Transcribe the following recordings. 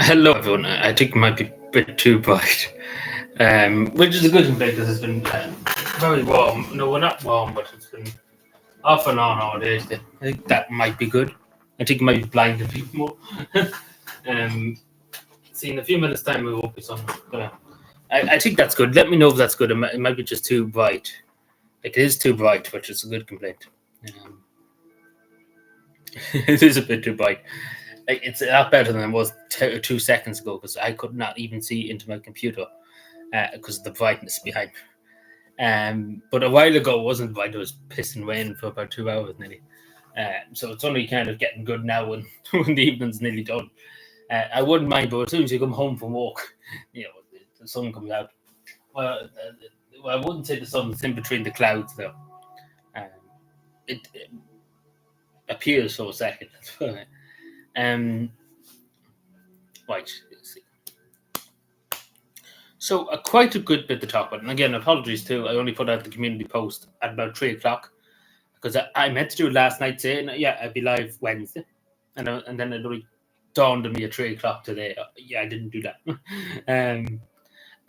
Hello, everyone. I think it might be a bit too bright, which is a good thing because it's been very warm. No, we're not warm, but it's been off and on all day. I think that might be good. I think it might be blinding people more. um, See, in a few minutes' time, we won't be sun. But, I think that's good. Let me know if that's good. It might be just too bright. Like, it is too bright, which is a good complaint. Um, it is a bit too bright. Like, it's a lot better than it was 2 seconds ago because I could not even see into my computer because of the brightness behind me. But a while ago, it wasn't bright. It was pissing rain for about 2 hours nearly. So it's only kind of getting good now when, when the evening's nearly done. I wouldn't mind, but as soon as you come home from work, you know, the sun comes out. Well, I wouldn't say the sun's in between the clouds, though. Um, it appears for a second. um, right. Let's see. So, quite a good bit to talk about. And again, apologies too. I only put out the community post at about 3 o'clock because I meant to do it last night, saying, yeah, I'd be live Wednesday. And then it only dawned on me at 3 o'clock today. Yeah, I didn't do that. And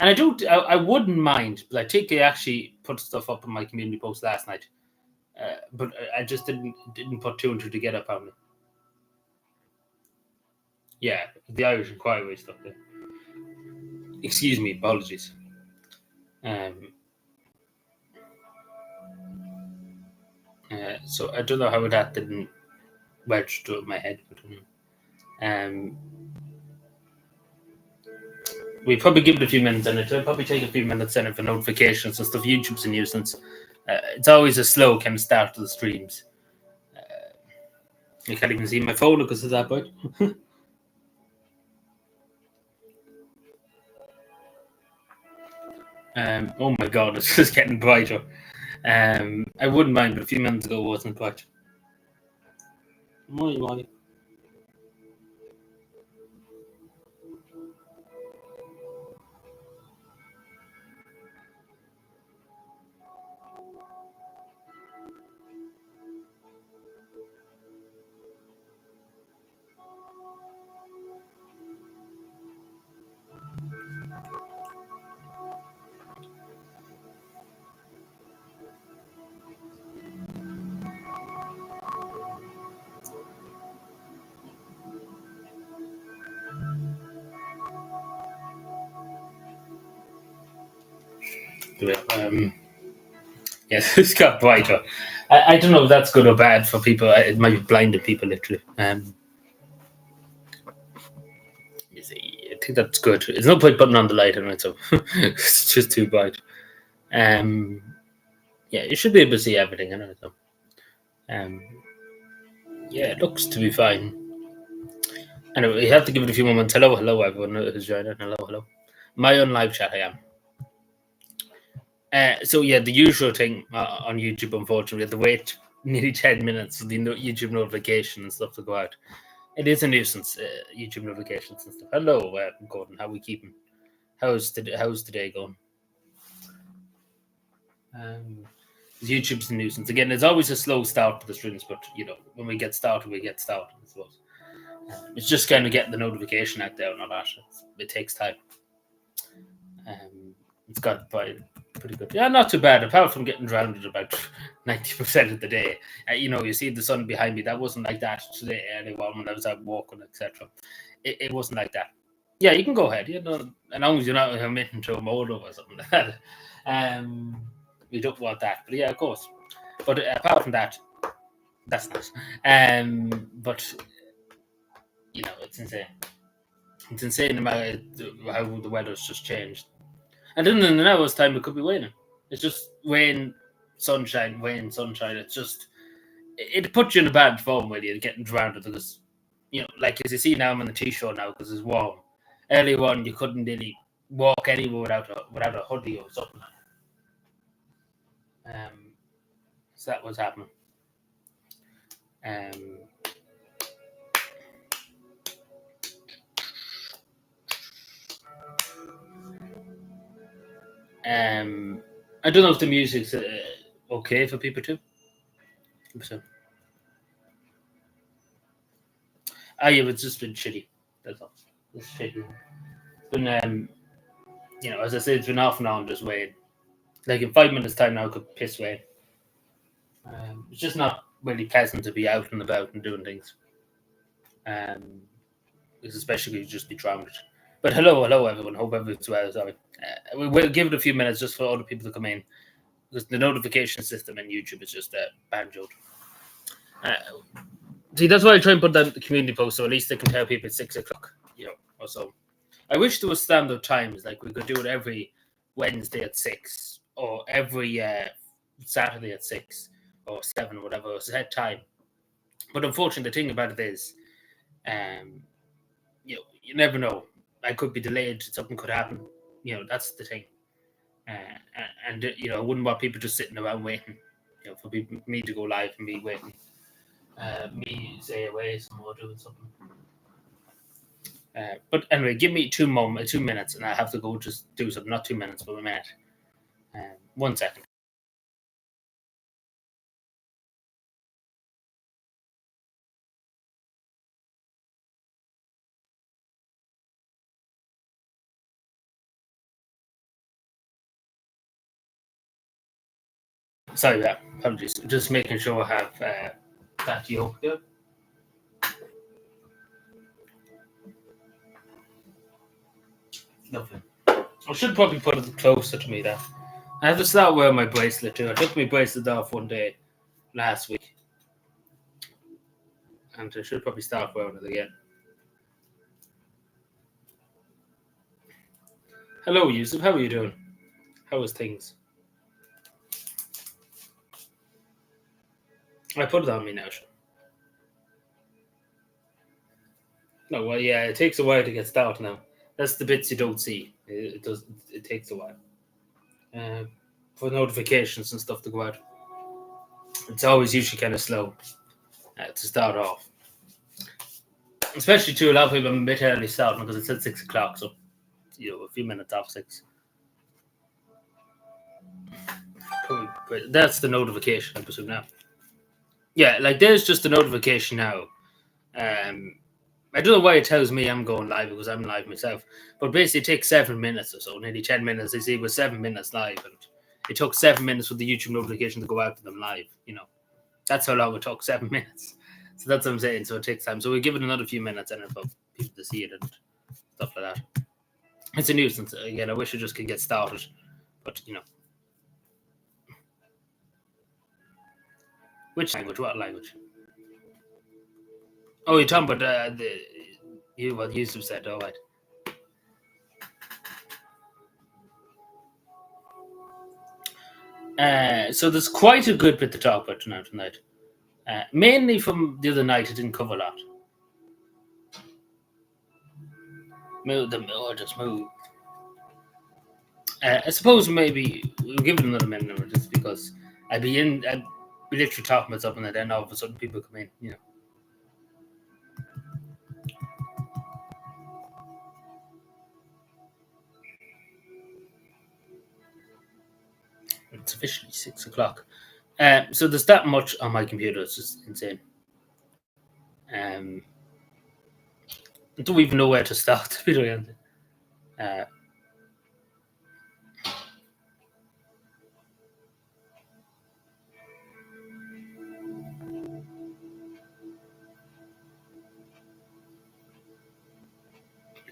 I wouldn't mind, but I think I actually put stuff up on my community post last night. But I just didn't put two and two together, apparently. Yeah, the Irish Inquiry stuff there. Excuse me, apologies. Um, so I don't know how that didn't register in my head, but um, we probably give it a few minutes, and it'll probably take a few minutes then for notifications and stuff. YouTube's a nuisance. It's always a slow kind of start to the streams. I can't even see my phone because of that, but oh my god, it's just getting brighter. I wouldn't mind, but a few minutes ago it wasn't bright. Morning, morning. Yes, it's got brighter. I don't know if that's good or bad for people. It might be blinding people, literally. You see, I think that's good. It's no point putting on the light anyway, so it's just too bright. Um, yeah, you should be able to see everything anyway, so. Um, yeah, it looks to be fine. Anyway, we have to give it a few moments. Hello, hello, everyone who's joining. Hello, hello. My own live chat, I am. So yeah, the usual thing on YouTube, unfortunately, the wait nearly 10 minutes for the YouTube notification and stuff to go out. It is a nuisance, YouTube notifications and stuff. Hello, Gordon. How are we keeping? How's today going? Um, YouTube's a nuisance. Again, there's always a slow start to the streams, but you know, when we get started, we get started. I suppose it's just kind of getting the notification out there and all that. It takes time. It's got pretty good. Yeah, not too bad. Apart from getting drowned about 90% of the day. You know, you see the sun behind me. That wasn't like that today anymore when I was out walking, etc. It wasn't like that. Yeah, you can go ahead. You know, as long as you're not admitting to a motor or something like that. We don't want that. But yeah, of course. But apart from that, that's nice. But you know, it's insane. It's insane about how the weather's just changed. And then in an hour's time, it could be raining. It's just rain, sunshine, rain, sunshine. It's just, it puts you in a bad form when you're getting drowned because, you know, like as you see now, I'm on the t-shirt now because it's warm. Earlier on, you couldn't really walk anywhere without a hoodie or something. So that was happening. I don't know if the music's okay for people too. So, yeah, it's just been shitty. That's all. been as I said, it's been off and on just waiting. Like in 5 minutes' time now, I could piss away. It's just not really pleasant to be out and about and doing things. Especially if you just be drowned. But hello everyone. Hope everyone's well. Sorry, we'll give it a few minutes just for other people to come in because the notification system in YouTube is just banjoed. See, that's why I try and put that in the community post so at least they can tell people it's 6 o'clock. Or so. I wish there was standard times, like we could do it every Wednesday at 6 or every Saturday at 6 or 7 or whatever, a set time. But unfortunately, the thing about it is, you never know. I could be delayed. Something could happen. That's the thing. And I wouldn't want people just sitting around waiting. For me to go live and me waiting. Me say away somewhere doing something. But anyway, give me 2 minutes, and I have to go just do something. Not 2 minutes, but a minute. 1 second. Sorry, apologies. Just making sure I have that yolk there. Lovely. I should probably put it closer to me there. I have to start wearing my bracelet too. I took my bracelet off one day last week. And I should probably start wearing it again. Hello, Yusuf. How are you doing? How is things? I put it on me now. No, well, yeah, it takes a while to get started now. That's the bits you don't see. It does. It takes a while for notifications and stuff to go out. It's always usually kind of slow to start off, especially to a lot of people. I'm a bit early starting because it's at 6 o'clock, so a few minutes off 6. That's the notification, I presume now. Yeah, like there's just a notification now. I don't know why it tells me I'm going live because I'm live myself. But basically, it takes 7 minutes or so, nearly 10 minutes. They say it was 7 minutes live, and it took 7 minutes for the YouTube notification to go out to them live. That's how long it took, 7 minutes. So that's what I'm saying. So it takes time. So we give it another few minutes and for people to see it and stuff like that. It's a nuisance. Again, I wish it just could get started, but Which language? What language? Oh, you're talking about what Yusuf said. All right. So there's quite a good bit to talk about tonight. Mainly from the other night, it didn't cover a lot. Just move. I suppose maybe we'll give it another minute just because I'd be literally talking about something and then all of a sudden people come in. It's officially 6 o'clock. So there's that much on my computer. It's just insane. I don't even know where to start.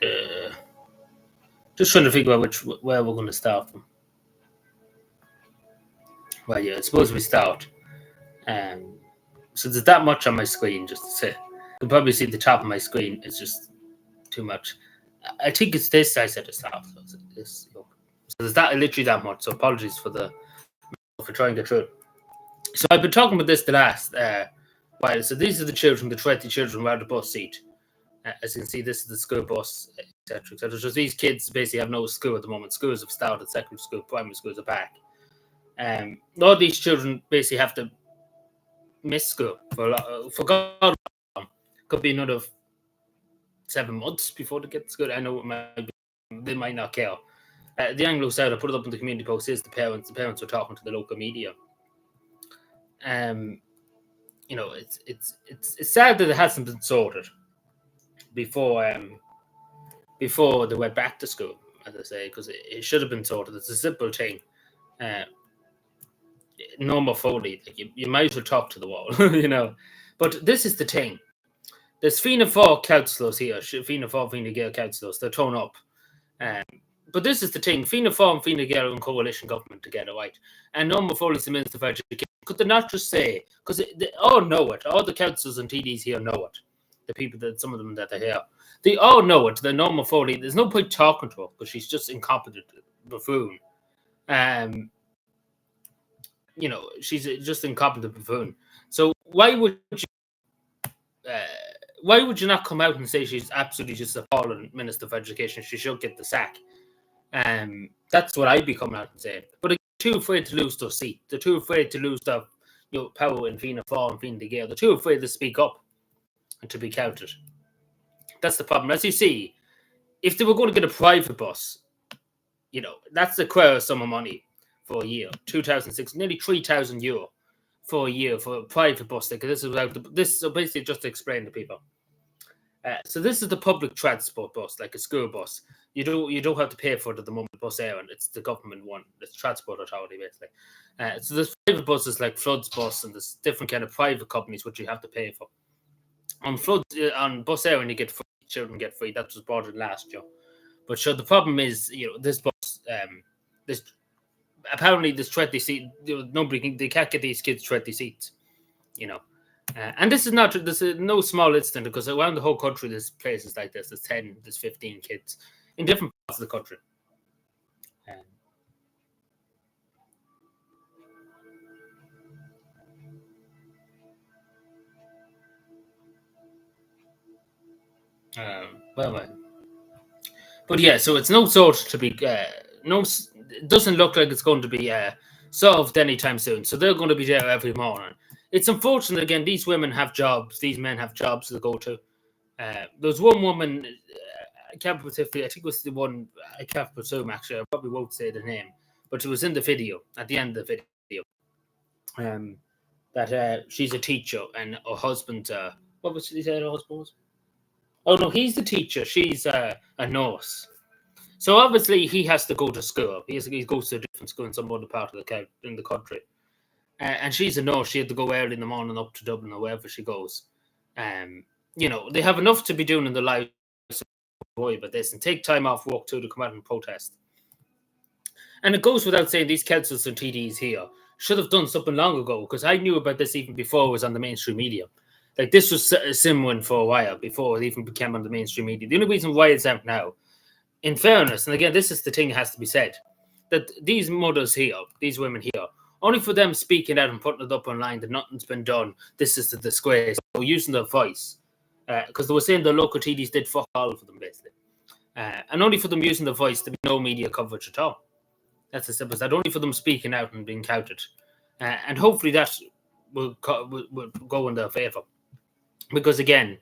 uh, just trying to figure out where we're going to start from. Well, yeah, I suppose we start. So there's that much on my screen. Just to say, you can probably see the top of my screen. It's just too much. I think it's this I said to start. So there's literally that much. So apologies for trying to get through it. So I've been talking about this the last while. So these are the 20 children around the bus seat. As you can see, this is the school bus, etc., etc. So these kids basically have no school at the moment. Schools have started, secondary school, primary schools are back. All these children basically have to miss school for God. Could be another 7 months before they get to school. I know they might not care. The Anglo side, I put it up in the community post, is the parents. The parents are talking to the local media. It's sad that it hasn't been sorted before before they went back to school, as I say, because it should have been sorted. It's a simple thing. Uh, Normal Foley, like you might as well talk to the wall, But this is the thing. There's Fianna Fáil councillors here, Fianna Fáil, Fianna Gael councillors, they're torn up. Um, but this is the thing. Fianna Fáil and Fianna Gael are in coalition government together, right? And Norma Foley's the Minister for Education. Could they not just say, because they all know it, all the councillors and TDs here know it, the people that, some of them that are here, they all know it, that Norma Foley, there's no point talking to her because she's just incompetent buffoon. She's just incompetent buffoon. So why would you not come out and say she's absolutely just appalling Minister for Education? She should get the sack. That's what I'd be coming out and saying. But they're too afraid to lose their seat. They're too afraid to lose their power in Fianna Fáil and Fianna Gael. They're too afraid to speak up and to be counted. That's the problem. As you see, if they were going to get a private bus, that's a queer sum of money for a year. 2006, nearly €3,000 for a year for a private bus ticket. So basically just to explain to people. So this is the public transport bus, like a school bus. You don't have to pay for it at the moment. Bus Air, and it's the government one. It's Transport Authority, basically. So there's private buses like Flood's Bus, and there's different kind of private companies which you have to pay for. On Bus Air, when you get free, children get free. That was brought in last year. But sure, the problem is, this bus, apparently there's 20 seats. They can't get these kids 20 seats. And this is no small incident, because around the whole country there's places like this. There's 10, there's 15 kids in different parts of the country. But yeah, so it's no sort to be it doesn't look like it's going to be solved anytime soon. So they're going to be there every morning. It's unfortunate. Again, these women have jobs. These men have jobs to go to. There's one woman, I can't particularly, I think it was the one, I can't presume actually, I probably won't say the name, but it was in the video, at the end of the video, that she's a teacher and her husband, what was she say her husband was? Oh no, he's the teacher, she's a nurse. So obviously he has to go to school. He goes to a different school in some other part of the country. And she's a nurse. She had to go early in the morning up to Dublin or wherever she goes. They have enough to be doing in their lives to worry about this and take time off work too to come out and protest. And it goes without saying, these councillors and TDs here should have done something long ago, because I knew about this even before it was on the mainstream media. Like, this was simmering for a while before it even became on the mainstream media. The only reason why it's out now, in fairness, and again, this is the thing that has to be said, that these mothers here, these women here, only for them speaking out and putting it up online that nothing's been done, this is the disgrace, or using their voice, because they were saying the local TDs did fuck all for them, basically. And only for them using their voice, to be no media coverage at all. That's as simple as that. Only for them speaking out and being counted. And hopefully that will go in their favour. Because again,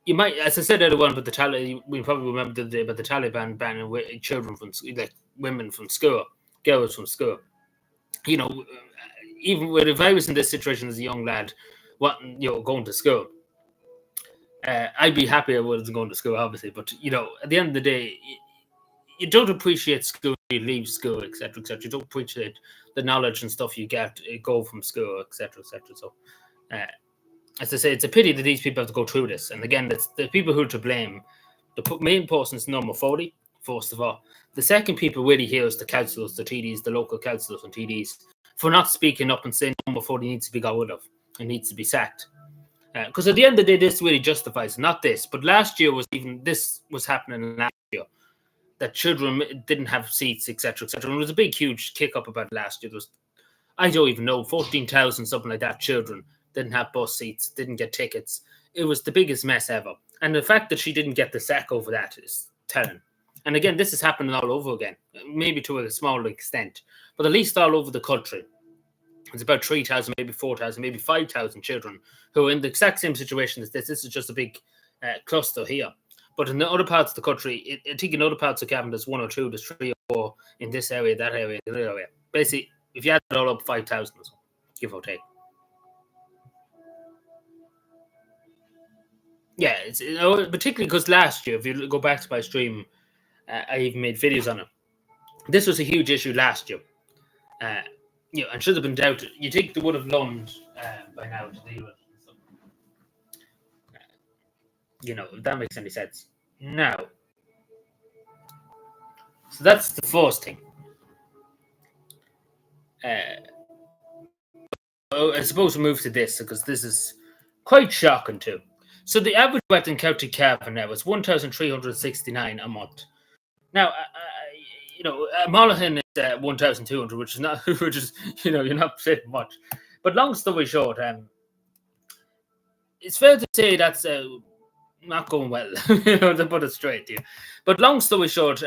you might, as I said earlier on, but the Taliban, we probably remember the day about the Taliban banning children from, like, women from school, girls from school. Even if I was in this situation as a young lad, going to school, I'd be happy I wasn't going to school, obviously. But at the end of the day, you don't appreciate school. You leave school, etc., etc. You don't appreciate the knowledge and stuff you get go from school, etc., etc. So, as I say, it's a pity that these people have to go through this. And again, that's the people who are to blame. The main person is Norma Foley, first of all. The second people really here is the councillors, the TDs, the local councillors and TDs, for not speaking up and saying Norma Foley needs to be got rid of and needs to be sacked. Because at the end of the day, this really justifies, not this, but last year this was happening last year, that children didn't have seats, etc., etc. And it was a big, huge kick up about last year. There was, I don't even know, 14,000, something like that, children didn't have bus seats, didn't get tickets. It was the biggest mess ever. And the fact that she didn't get the sack over that is telling. And again, this is happening all over again, maybe to a small extent, but at least all over the country. It's about 3,000, maybe 4,000, maybe 5,000 children who are in the exact same situation as this. This is just a big cluster here. But in the other parts of the country, I think in other parts of Cavan, there's 1 or 2, there's 3 or 4 in this area, that area, that area. Basically, if you add it all up, 5,000 or so, give or take. Yeah, it's particularly because last year, if you go back to my stream, I even made videos on it. This was a huge issue last year. Uh, and should have been doubted. You think they would have learned by now to deal with it. So, if that makes any sense. Now, so that's the first thing. I suppose we move to this because this is quite shocking too. So the average wet in County Cavan now is 1,369 a month. Now, Monaghan is 1,200, which is not, which is you're not saying much. But long story short, it's fair to say that's not going well. To put it straight to you. But long story short,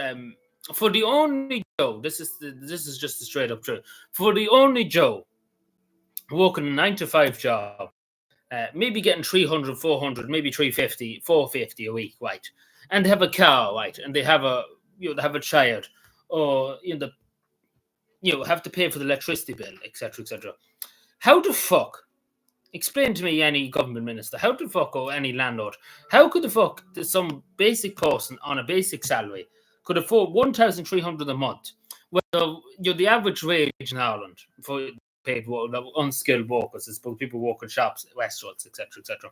for the only Joe, this is just the straight up truth. For the only Joe working a 9 to 5 job, maybe getting 300, 400, maybe 350, 450 a week, right? And they have a car, right? And they have they have a child, or have to pay for the electricity bill, etc., etc. How the fuck? Explain to me, any government minister, how the fuck, or any landlord, how could the fuck some basic person on a basic salary could afford 1,300 a month? Well, the average wage in Ireland for paid unskilled workers, I suppose people work in shops, restaurants, etc.,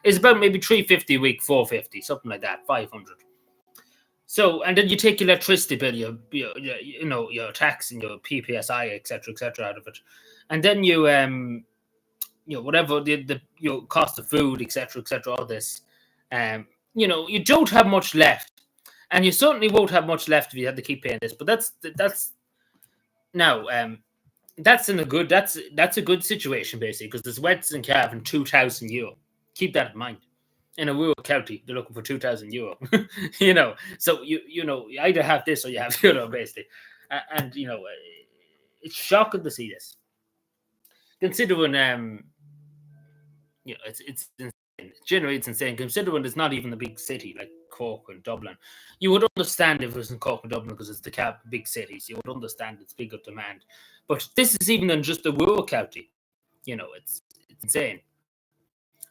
is about maybe 350 a week, 450, something like that, 500. So, and then you take your electricity bill, your tax and your PPSI, etc., out of it, and then you whatever the your cost of food, etc., all this, you don't have much left, and you certainly won't have much left if you have to keep paying this. But that's now that's a good situation basically, because there's wets in Cavan €2,000. Keep that in mind. In a rural county, they're looking for €2,000. So you either have this or you have basically, and it's shocking to see this, considering it's insane. Generally, it's insane considering it's not even a big city like Cork and Dublin. You would understand if it was in Cork and Dublin because it's the big cities. You would understand it's bigger demand. But this is even in just a rural county. It's insane.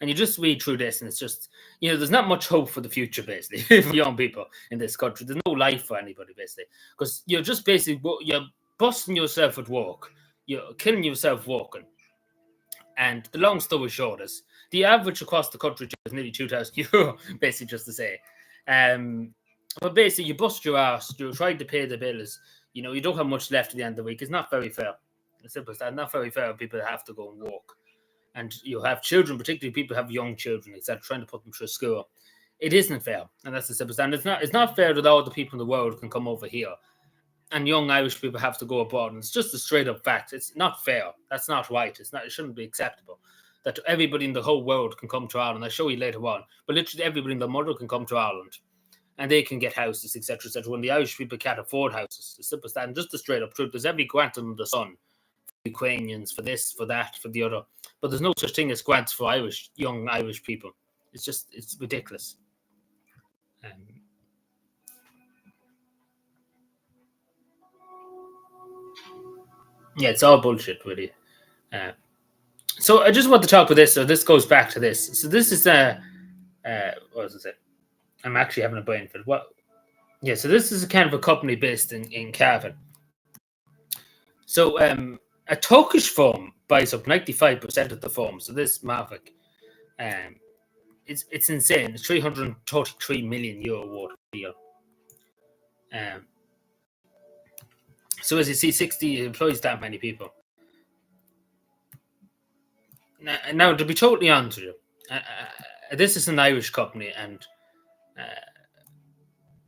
And you just read through this, and it's just, there's not much hope for the future, basically, for young people in this country. There's no life for anybody, basically, because you're just basically, you're busting yourself at work. You're killing yourself working. And the long story short is, the average across the country is nearly €2,000, basically, just to say. But basically, you bust your ass, you're trying to pay the bills, you don't have much left at the end of the week. It's not very fair. It's simple as that. Not very fair when people have to go and work. And you have children, particularly people have young children, etc., trying to put them through school. It isn't fair. And that's the simple stand. It's not fair that all the people in the world can come over here and young Irish people have to go abroad. And it's just a straight up fact. It's not fair. That's not right. It shouldn't be acceptable that everybody in the whole world can come to Ireland. I'll show you later on. But literally everybody in the world can come to Ireland and they can get houses, etc., etc., when the Irish people can't afford houses. It's simple as that. And just the straight up truth. There's every grant under the sun. Ukrainians, for this, for that, for the other. But there's no such thing as grants for young Irish people. It's ridiculous. Yeah, it's all bullshit, really. So I just want to talk about this. So this goes back to this. So this is what was it? I'm actually having a brain fit. What? Yeah. So this is a kind of a company based in Cavan. So a Turkish firm buys up 95% of the firm. So this Mavic, it's insane. It's €333 million worth deal. So as you see, 60 employs that many people. Now to be totally honest with you, this is an Irish company, and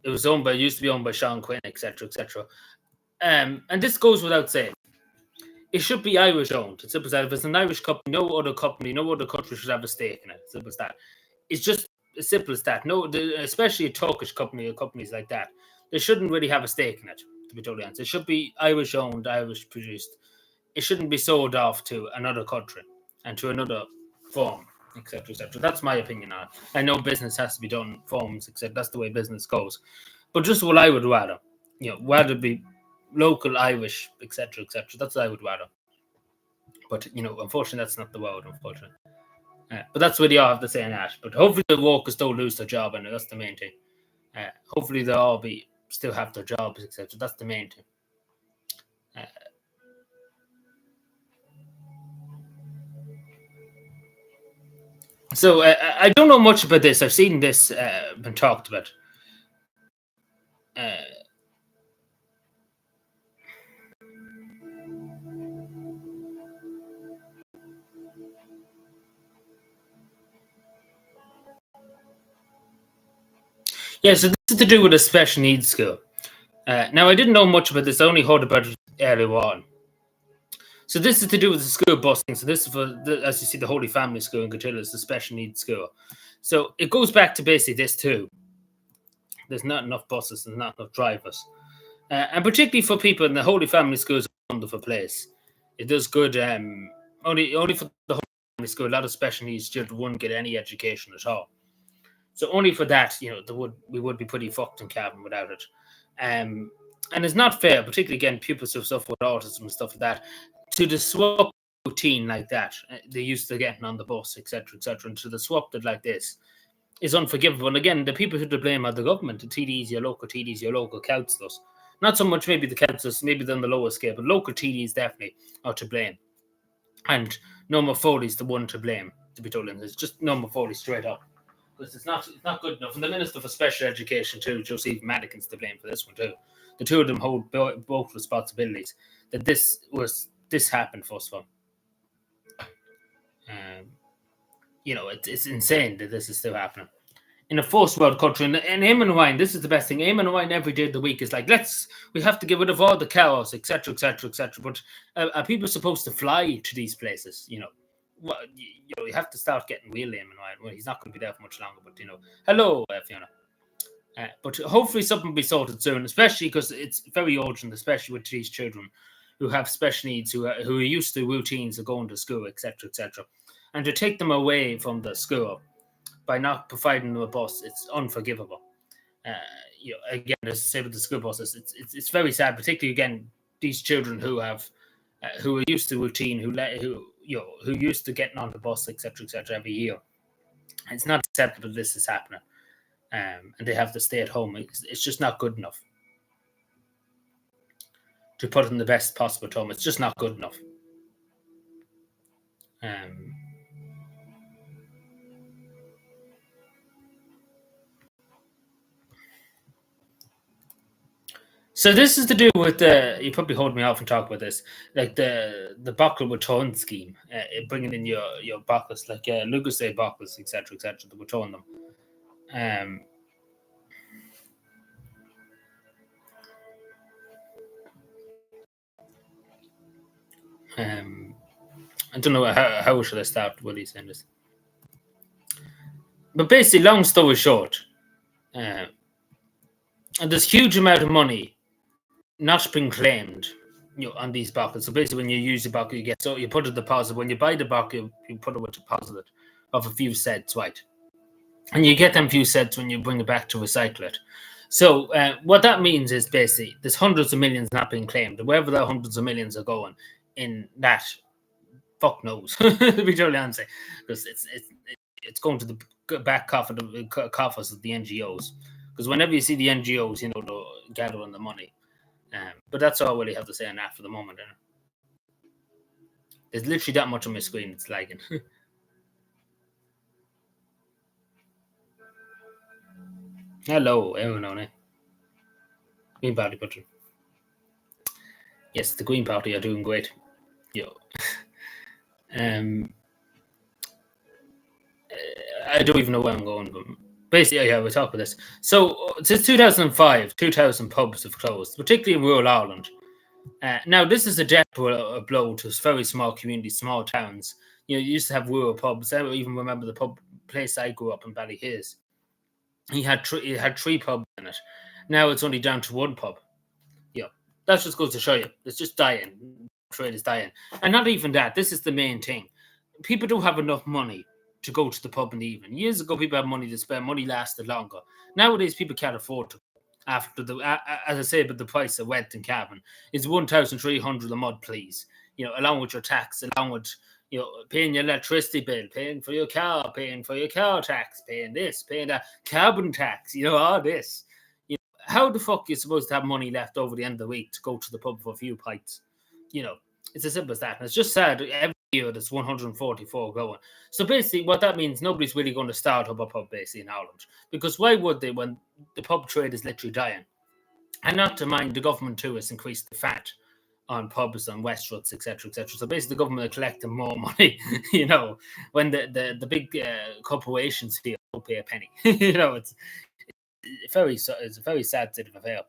it used to be owned by Sean Quinn, etc., etc. And this goes without saying. It should be Irish owned. It's simple as that. If it's an Irish company, no other country should have a stake in it. Simple as that. It's just as simple as that. Especially a Turkish company or companies like that, they shouldn't really have a stake in it. To be totally honest, it should be Irish owned, Irish produced. It shouldn't be sold off to another country and to another firm, etc., etc. That's my opinion on it. I know business has to be done, firms, etc. That's the way business goes. But just what I would rather, rather be local Irish, etc., etc. That's what I would rather. But unfortunately, that's not the world. Unfortunately, But that's where they all have the saying that. But hopefully the workers don't lose their job, and that's the main thing. Hopefully they'll all still have their jobs, etc. That's the main thing. So I don't know much about this. I've seen this been talked about. Yeah, so this is to do with a special needs school. Now, I didn't know much about this. I only heard about it earlier on. So this is to do with the school busing. So this is for, as you see, the Holy Family School in Catilla is the special needs school. So it goes back to basically this too. There's not enough buses and not enough drivers. And particularly for people in the Holy Family School is a wonderful place. It does good. Only for the Holy Family School, a lot of special needs children wouldn't get any education at all. So only for that, we would be pretty fucked in Cavan without it. And it's not fair, particularly again, pupils who suffer with autism and stuff like that, to disrupt routine like that. They're used to getting on the bus, etc., and to disrupt it like this is unforgivable. And again, the people who to blame are the government, the TDs, your local TDs, your local councillors. Not so much maybe the councillors, maybe they're on the lower scale, but local TDs definitely are to blame. And Norma Foley's the one to blame, to be told. It's just Norma Foley straight up. Because it's not good enough. And the Minister for Special Education too, Joseph Madigan's to blame for this one too. The two of them hold both responsibilities. That this happened first of all. It's insane that this is still happening in a first world country. And Eamon Wine, this is the best thing. Eamon Wine every day of the week is like, we have to get rid of all the cows, etc., etc. But are people supposed to fly to these places? Well, you have to start getting real Eamon Wine. Well, he's not going to be there for much longer. But hello, Fiona. But hopefully something will be sorted soon, especially because it's very urgent, especially with these children who have special needs, who are used to routines of going to school, etc., and to take them away from the school by not providing them a bus, it's unforgivable. Again, as I say with the school buses, it's very sad, particularly again these children who are used to routine, who used to getting on the bus, etc., every year. It's not acceptable this is happening, and they have to stay at home. It's just not good enough. To put in the best possible term, it's just not good enough. So this is to do with you probably hold me off and talk about this, like the buckle return scheme, bringing in your buckles, like Lucas Day buckles, etc., to return them. I don't know how should I start Willie saying this, but basically, long story short, and there's huge amount of money not being claimed, on these buckles. So basically, when you use the buckle, you put a deposit. When you buy the buckle, you put a deposit of a few cents, right? And you get them few cents when you bring it back to recycle it. So what that means is basically there's hundreds of millions not being claimed. Wherever the hundreds of millions are going in that, fuck knows. To be totally honest, because it's going to the back coffers of the NGOs. Because whenever you see the NGOs, they're gathering the money. But that's all I really have to say on that for the moment. There's literally that much on my screen. It's lagging. Hello, everyone. Green Party button. Yes, the Green Party are doing great. I don't even know where I'm going, but basically, yeah, we'll talk about this. So, since 2005, 2,000 pubs have closed, particularly in rural Ireland. Now, this is a death blow to very small communities, small towns. You used to have rural pubs. I even remember the pub place I grew up in Ballyhis. It had three pubs in it. Now it's only down to one pub. That just goes to show you. It's just dying. Trade is dying. And not even that. This is the main thing. People don't have enough money to go to the pub in the evening. Years ago, people had money to spend. Money lasted longer. Nowadays, people can't afford to. After as I say, but the price of rent in Cavan is 1,300 a month, please. Along with your tax, along with paying your electricity bill, paying for your car tax, paying this, paying that, carbon tax, all this. How the fuck are you supposed to have money left over the end of the week to go to the pub for a few pints? It's as simple as that. And it's just sad every year there's 144 going. So basically, what that means, nobody's really going to start up a pub basically in Ireland. Because why would they when the pub trade is literally dying? And not to mind, the government too has increased the VAT on pubs and restaurants, etc., etc. So basically, the government are collecting more money. When the big corporations here don't pay a penny. It's a very sad state of affair.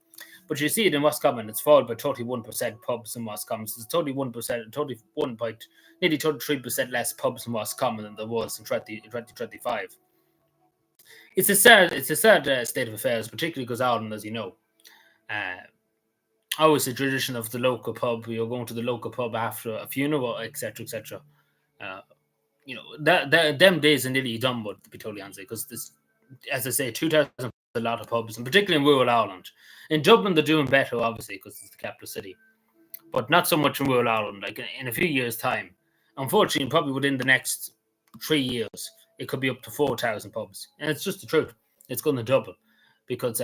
But you see it in Roscommon, it's fallen by 31% pubs in Roscommon. So it's 31%, nearly 33% less pubs in Roscommon than there was in 2025. It's a sad state of affairs, particularly because Ireland, as you know, always the tradition of the local pub. You're going to the local pub after a funeral, etc., etc. Them days are nearly done, but to be totally honest, because this, as I say, 2000 a lot of pubs, and particularly in rural Ireland. In Dublin, they're doing better, obviously, because it's the capital city, but not so much in rural Ireland. Like in a few years' time, unfortunately, probably within the next 3 years, it could be up to 4,000 pubs, and it's just the truth. It's going to double because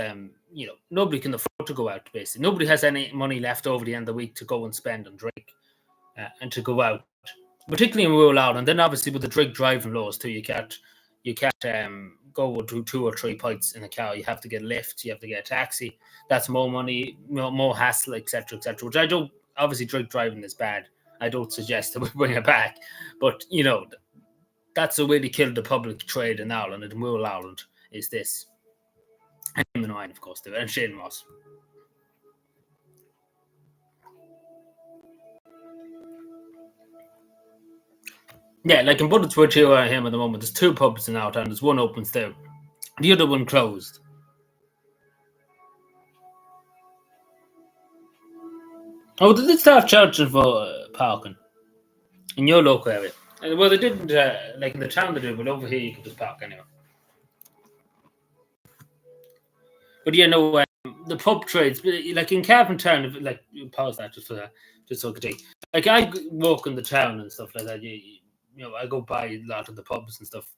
nobody can afford to go out. Basically, nobody has any money left over the end of the week to go and spend and drink and to go out, particularly in rural Ireland. Then obviously with the drink driving laws too, you can't go and do 2 or 3 pints in a car. You have to get a lift. You have to get a taxi. That's more money, more hassle, etc., etc. Which I don't. Obviously, drink driving is bad. I don't suggest that we bring it back, but that's a way to kill the public trade in Ireland, in rural Ireland. Is this? And him and Ryan, of course, too, and Shane Ross. Yeah, like in Bulletswood here where I am at the moment, there's 2 pubs in our town. There's one open still. The other one closed. Oh, did they start charging for parking in your local area? Well, they didn't, like in the town they did, but over here you can just park anyway. But the pub trades, like in Cavan Town, like, pause that just for that, just so I could take. Like I walk in the town and stuff like that. I go by a lot of the pubs and stuff.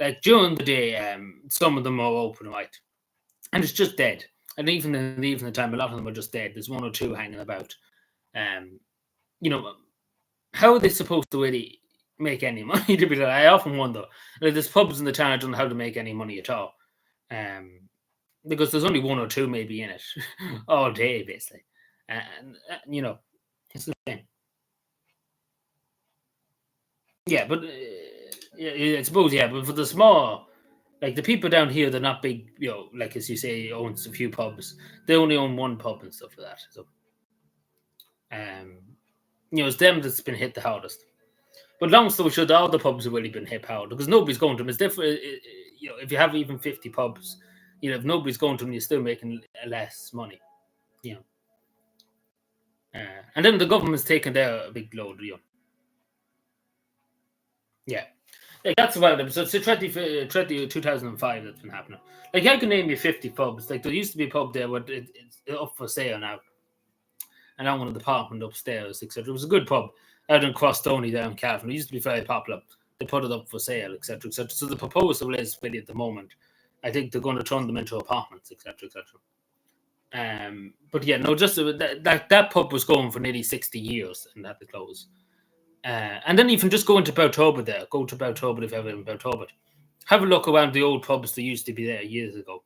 Like during the day, some of them are open, right, and it's just dead. And even in the evening time, a lot of them are just dead. There's 1 or 2 hanging about. How are they supposed to really make any money? To be like, I often wonder. Like, there's pubs in the town I don't know how to make any money at all. Because there's only 1 or 2 maybe in it all day, basically. And, it's the same. Yeah, but I suppose, but for the small, like the people down here, they're not big, like as you say, owns a few pubs. They only own 1 pub and stuff like that. So, it's them that's been hit the hardest. But long story short, all the pubs have really been hit hard because nobody's going to them. It's different, if you have even 50 pubs, if nobody's going to them, you're still making less money, and then the government's taken their big load, Yeah. Like that's about it. So it's 2005 that's been happening. Like I can name you 50 pubs. Like there used to be a pub there, but it's up for sale now. And I want an apartment upstairs, etc. It was a good pub out in Crosstoney down in Cavan. It used to be very popular. They put it up for sale, etc., etc. So the proposal is really at the moment, I think they're going to turn them into apartments, etc., etc. But just that pub was going for nearly 60 years and had to close. And then even just go into Bowtober there. Go to Bowtober if you're ever in Bowtober. Have a look around the old pubs that used to be there years ago.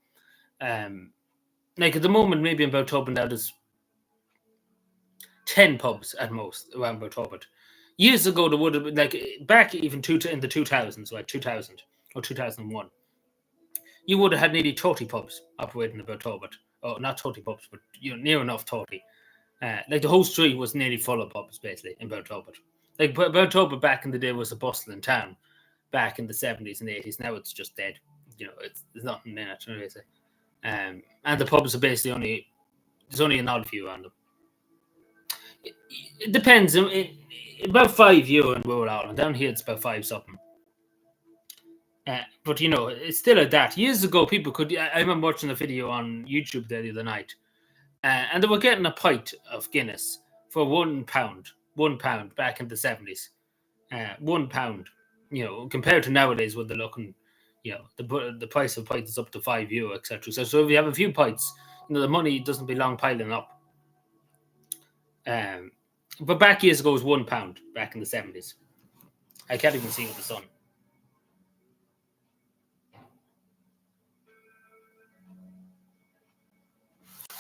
Like at the moment, maybe in Bowtober now there's 10 pubs at most around Bowtober. Years ago, there would have been, like, back even in the 2000s, right, 2000 or 2001, you would have had nearly 30 pubs operating in Bowtober. Oh, not 30 pubs, but near enough 30. Like the whole street was nearly full of pubs, basically, in Bowtober. Like Bowtober back in the day was a bustling town back in the 70s and 80s. Now it's just dead. There's nothing in it, basically. And the pubs are basically there's only an odd few around them. It depends. About €5 in rural Ireland. Down here, it's about 5 something. But it's still at that. Years ago, people could. I remember watching a video on YouTube there the other night, and they were getting a pint of Guinness for £1. £1 back in the 70s. £1. Compared to nowadays when they're looking, the price of pints is up to €5, etc. So if you have a few pints, the money doesn't be long piling up. But back years ago it was £1 back in the 70s. I can't even see with the sun.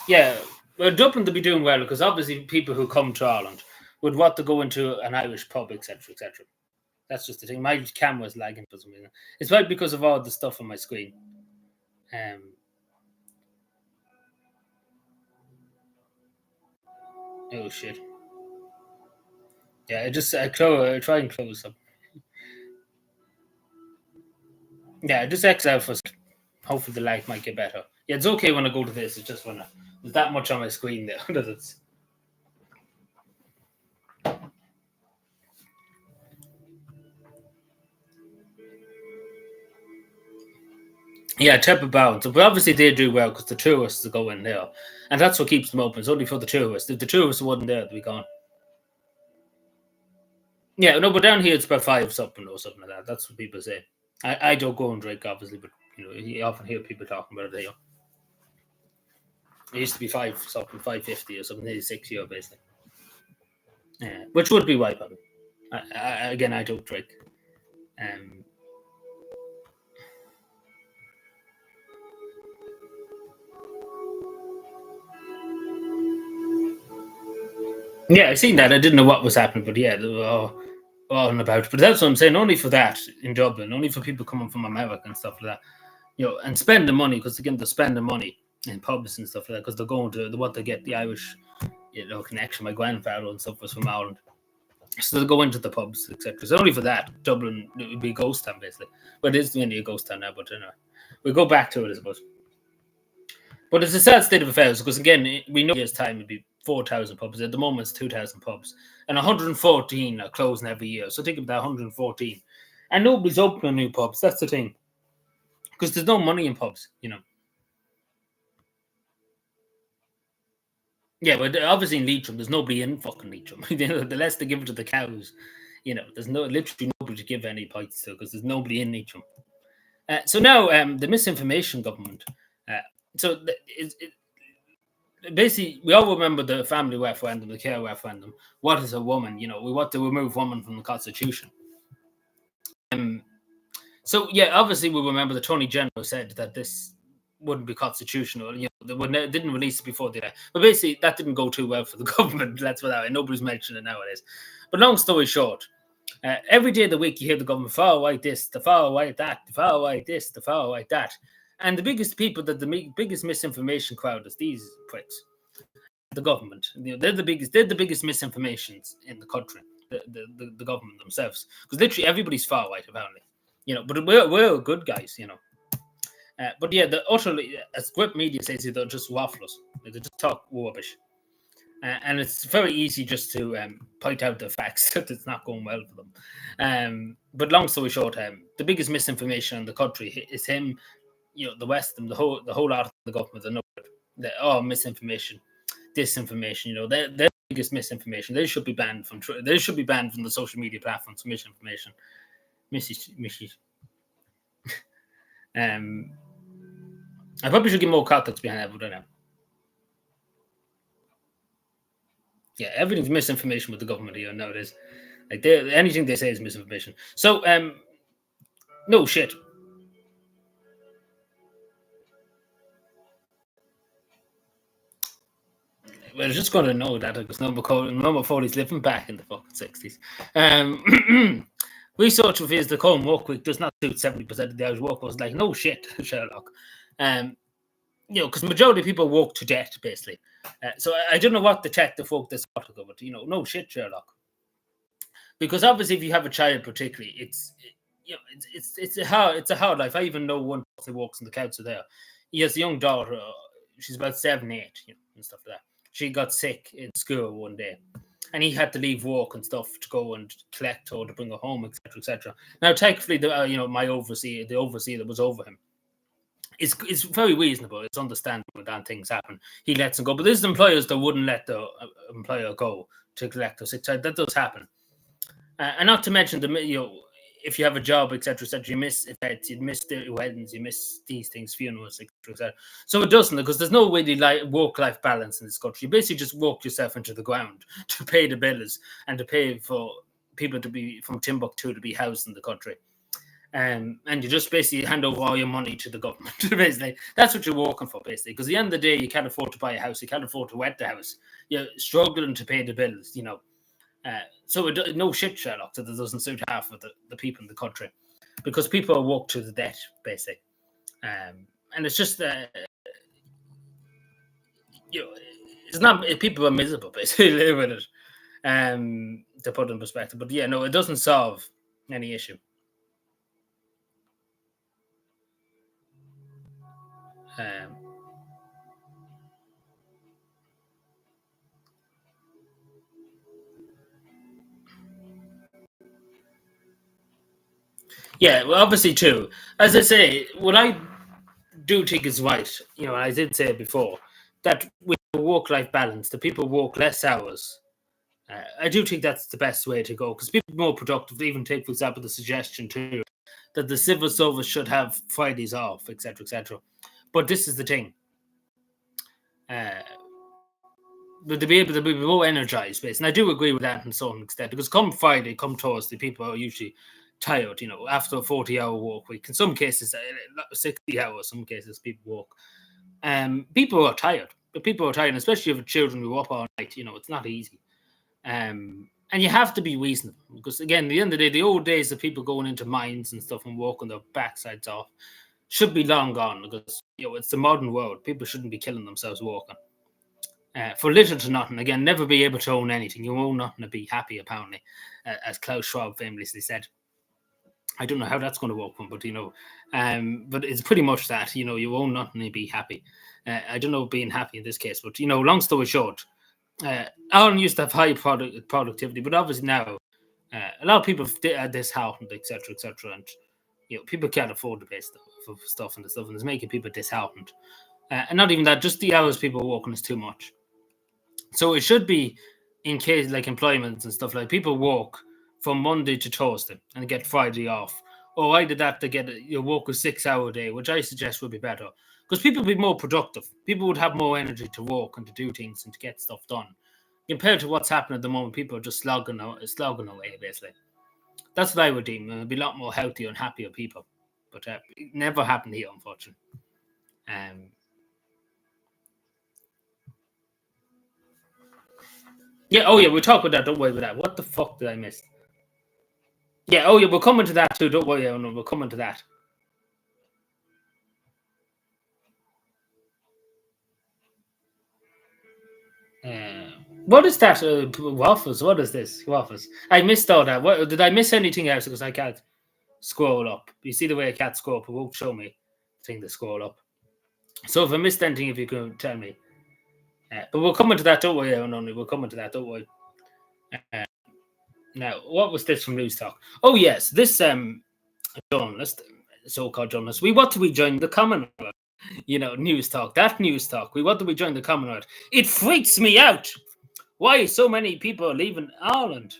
Yeah, well, Dublin to be doing well because obviously people who come to Ireland would want to go into an Irish pub, etc., etc. That's just the thing. My camera's lagging for some reason. It's probably because of all the stuff on my screen. Oh shit. Yeah, I try and close up. Yeah, just X out first. Hopefully the light might get better. Yeah, it's okay when I go to this. It's just when there's that much on my screen there that it's. Yeah, type of bounce. But obviously they do well because the tourists go in there, and that's what keeps them open. It's only for the tourists. If the tourists wasn't there, they'd be gone. Yeah, no, but down here it's about 5 something or something like that. That's what people say. I don't go and drink, obviously, but you often hear people talking about it here. It used to be 5 something, 5.50 or something, 6 euro basically. Yeah, which would be right on. Again, I don't drink. Yeah, I seen that. I didn't know what was happening, but yeah, they were all and about. But that's what I'm saying. Only for that in Dublin, only for people coming from America and stuff like that. And spend the money because again, they're spending money in pubs and stuff like that because they're going to what they get the Irish, connection. My grandfather and stuff was from Ireland, so they'll go into the pubs, etc. So only for that, Dublin it would be a ghost town basically. But it is mainly a ghost town now. But we'll go back to it, I suppose. But it's a sad state of affairs because again, we know years time it'd be 4,000 pubs. At the moment, it's 2,000 pubs, and 114 are closing every year. So think of that 114, and nobody's opening new pubs. That's the thing, because there's no money in pubs. Yeah, but obviously in Leitrim, there's nobody in fucking Leitrim. The less they give it to the cows, there's literally nobody to give any pints to because there's nobody in Leitrim. So now the misinformation government. Basically, we all remember the family referendum, the care referendum. What is a woman? We want to remove woman from the constitution. So yeah, obviously we remember the Attorney General said that this wouldn't be constitutional. They didn't release it before they did. But basically, that didn't go too well for the government. Let's put that way. Nobody's mentioning it nowadays. But long story short, every day of the week you hear the government far away this, the far away that, the far away this, the far away that. And the biggest people, the biggest misinformation crowd is these pricks, the government. They're the biggest misinformations in the country. The government themselves, because literally everybody's far right apparently. But we're good guys. But yeah, the utterly, as Grip Media says, they're just wafflers. They just talk rubbish. And it's very easy just to point out the facts that it's not going well for them. But long story short, the biggest misinformation in the country is him. The West and the whole lot of the government are misinformation, disinformation. They're the biggest misinformation. They should be banned from. They should be banned from the social media platforms. Misinformation, I probably should get more context behind that, but I don't know. Yeah, everything's misinformation with the government here nowadays. Like anything they say is misinformation. So, no shit. We're just going to know that because number 4 is living back in the fucking 60s. Research reveals the current work week does not suit 70% of the Irish workforce. Like, no shit, Sherlock. Because majority of people work to death, basically. So I don't know what the tech to folk this article, but no shit, Sherlock. Because obviously, if you have a child, particularly, it's a hard life. I even know one person who works in the council there. He has a young daughter. She's about 7, 8, and stuff like that. She got sick in school one day, and he had to leave work and stuff to go and collect her to bring her home, etc., etc. Now, thankfully, my overseer, the overseer that was over him, it's very reasonable. It's understandable that things happen. He lets him go, but there's employers that wouldn't let the employer go to collect her sick child. That does happen. And not to mention if you have a job, etc., you miss events, you miss the weddings, you miss these things, funerals, etc. So it doesn't, because there's no really work-life balance in this country. You basically just walk yourself into the ground to pay the bills and to pay for people to be from Timbuktu to be housed in the country. And you just basically hand over all your money to the government. Basically, that's what you're working for, basically. Because at the end of the day, you can't afford to buy a house, you can't afford to rent the house. You're struggling to pay the bills, So no shit, Sherlock, that it doesn't suit half of the people in the country, because people are worked to the debt, basically. And it's just, it's not, people are miserable, basically, live with it, to put it in perspective. But yeah, no, it doesn't solve any issue. Yeah, well, obviously, too. As I say, what I do think is right, I did say it before, that with work-life balance, the people work less hours. I do think that's the best way to go, because people are more productive. Even take, for example, the suggestion too that the civil service should have Fridays off, etc., etc. But this is the thing: to be able to be more energized, based. And I do agree with that in some extent, because come Friday, come Thursday, people are usually tired. After a 40-hour work week, in some cases 60 hours, some cases people work. People are tired. But people are tired, especially if children who are up all night. It's not easy. And you have to be reasonable, because again, at the end of the day, the old days of people going into mines and stuff and walking their backsides off should be long gone, because it's the modern world. People shouldn't be killing themselves walking. For little to nothing. Again, never be able to own anything. You own nothing to be happy, apparently, as Klaus Schwab famously said. I don't know how that's going to work, but but it's pretty much that. You own nothing to be happy. I don't know being happy in this case, but long story short, Ireland used to have high productivity, but obviously now a lot of people are disheartened, etc., etc., and people can't afford to pay for stuff, and it's making people disheartened. And not even that, just the hours people are working is too much. So it should be, in case like employment and stuff, like people work from Monday to Thursday and get Friday off. Or either that, they get your work a 6-hour day, which I suggest would be better, because people would be more productive. People would have more energy to work and to do things and to get stuff done. Compared to what's happening at the moment, people are just slogging away, basically. That's what I would deem. It would be a lot more healthier and happier people. But it never happened here, unfortunately. Yeah, oh yeah, we'll talk about that. Don't worry about that. What the fuck did I miss? Yeah, oh yeah, we're coming to that too. Don't worry, no, we're coming to that. What is that? Waffles? What is this? Waffles. I missed all that. What, did I miss anything else? Because I can't scroll up. You see the way I can't scroll up, it won't show me the thing to scroll up. So if I missed anything, if you can tell me. But we're coming to that. Don't worry, no, we're coming to that. Don't worry. Now, what was this from News Talk? Oh yes, this journalist, so-called journalist. We want to rejoin the Commonwealth. News Talk. That News Talk. We want to rejoin the Commonwealth. It freaks me out. Why so many people are leaving Ireland?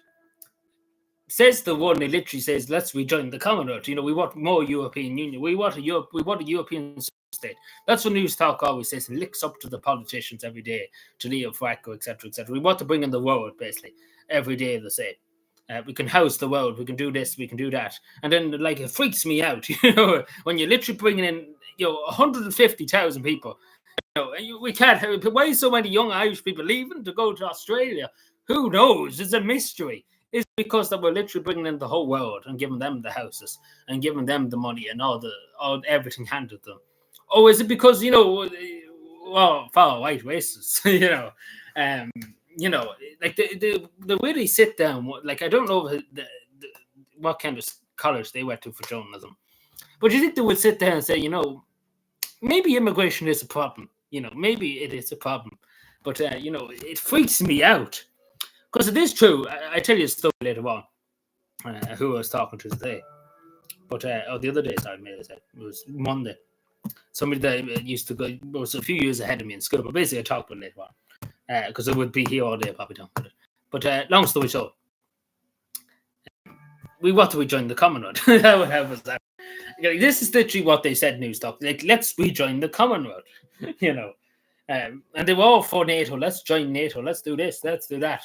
Says the one. He literally says, "Let's rejoin the Commonwealth." We want more European Union. We want a European state. That's what News Talk always says, and licks up to the politicians every day, to Leo Franco, etc., etc. We want to bring in the world, basically, every day. They say. We can house the world. We can do this. We can do that. And then, it freaks me out, when you're literally bringing in, 150,000 people. We can't. Why so many young Irish people leaving to go to Australia? Who knows? It's a mystery. It's because that we're literally bringing in the whole world and giving them the houses and giving them the money and all everything handed to them. Or is it because far white racists? Like the way they sit down. Like I don't know what kind of college they went to for journalism, but you think they would sit there and say, maybe immigration is a problem. Maybe it is a problem, but it freaks me out. Because it is true. I tell you a story later on, who I was talking to today. But the other day, sorry, it was Monday. Somebody that used to go, was a few years ahead of me in school, but basically I talked about it later on. Because I would be here all day, probably talking about it. But long story short, what do we join the Commonwealth? How was that? This is literally what they said, News Talk. Like, let's rejoin the Commonwealth, you know. And they were all for NATO. Let's join NATO. Let's do this. Let's do that.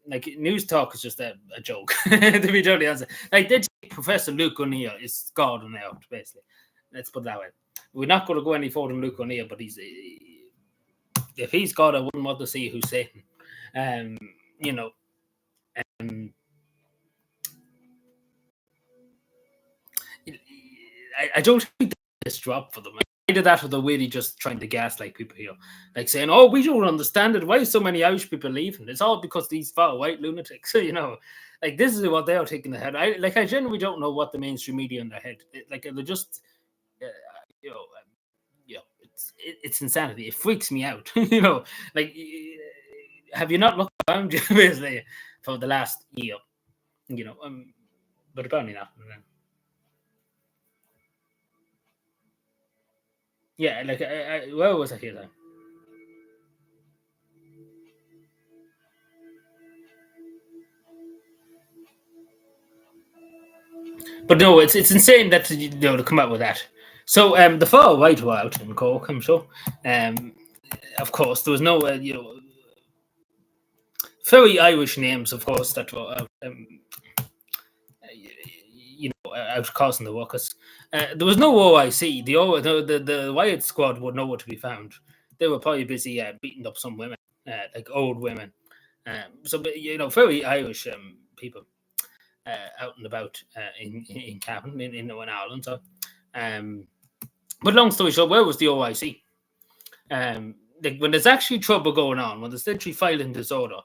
Like, News Talk is just a joke, to be totally honest. Like, they take Professor Luke O'Neill is God on earth, basically. Let's put it that way. We're not going to go any further than Luke O'Neill, but if he's God, I wouldn't want to see who's Satan. You know, I don't think this drop for them. Either that or they're really just trying to gaslight people here. Like saying, oh, we don't understand it. Why are so many Irish people leaving? It's all because these far white lunatics, you know. Like, this is what they're taking their head. I genuinely don't know what the mainstream media in their head. They're just, you know, it's insanity. It freaks me out. You know, like, have you not looked around you basically for the last year? You know, but apparently not. Yeah, like, where was I here then? But no, it's insane that, you know, to come out with that. So the far right were out in Cork, I'm sure. Of course, there was no, you know, very Irish names, of course, that were out, you know, out causing the workers. There was no OIC. The Riot Squad were nowhere to be found. They were probably busy beating up some women, like old women. So, you know, very Irish people out and about in Cavan, in Ireland. So, but long story short, where was the OIC? Like, when there's actually trouble going on, when there's literally filing disorder,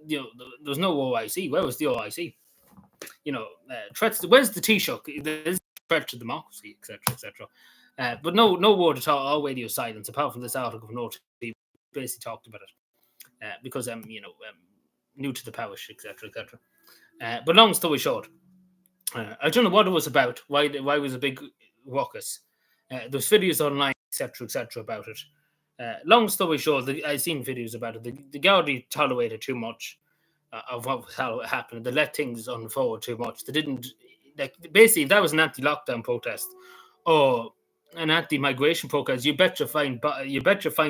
you know, there's no OIC. Where was the OIC? You know, threats. Where's the Taoiseach? There's threat to democracy, etc., etc. But no word at all radio silence, apart from this article from OTB, basically talked about it because you know, new to the parish, etc., etc. But long story short, I don't know what it was about. Why was a big ruckus? There's videos online, etc., about it. Long story short, I've seen videos about it. The Gardaí tolerated too much of what was happening. They let things unfold too much. They didn't, like, basically, if that was an anti-lockdown protest or an anti-migration protest, you bet your fine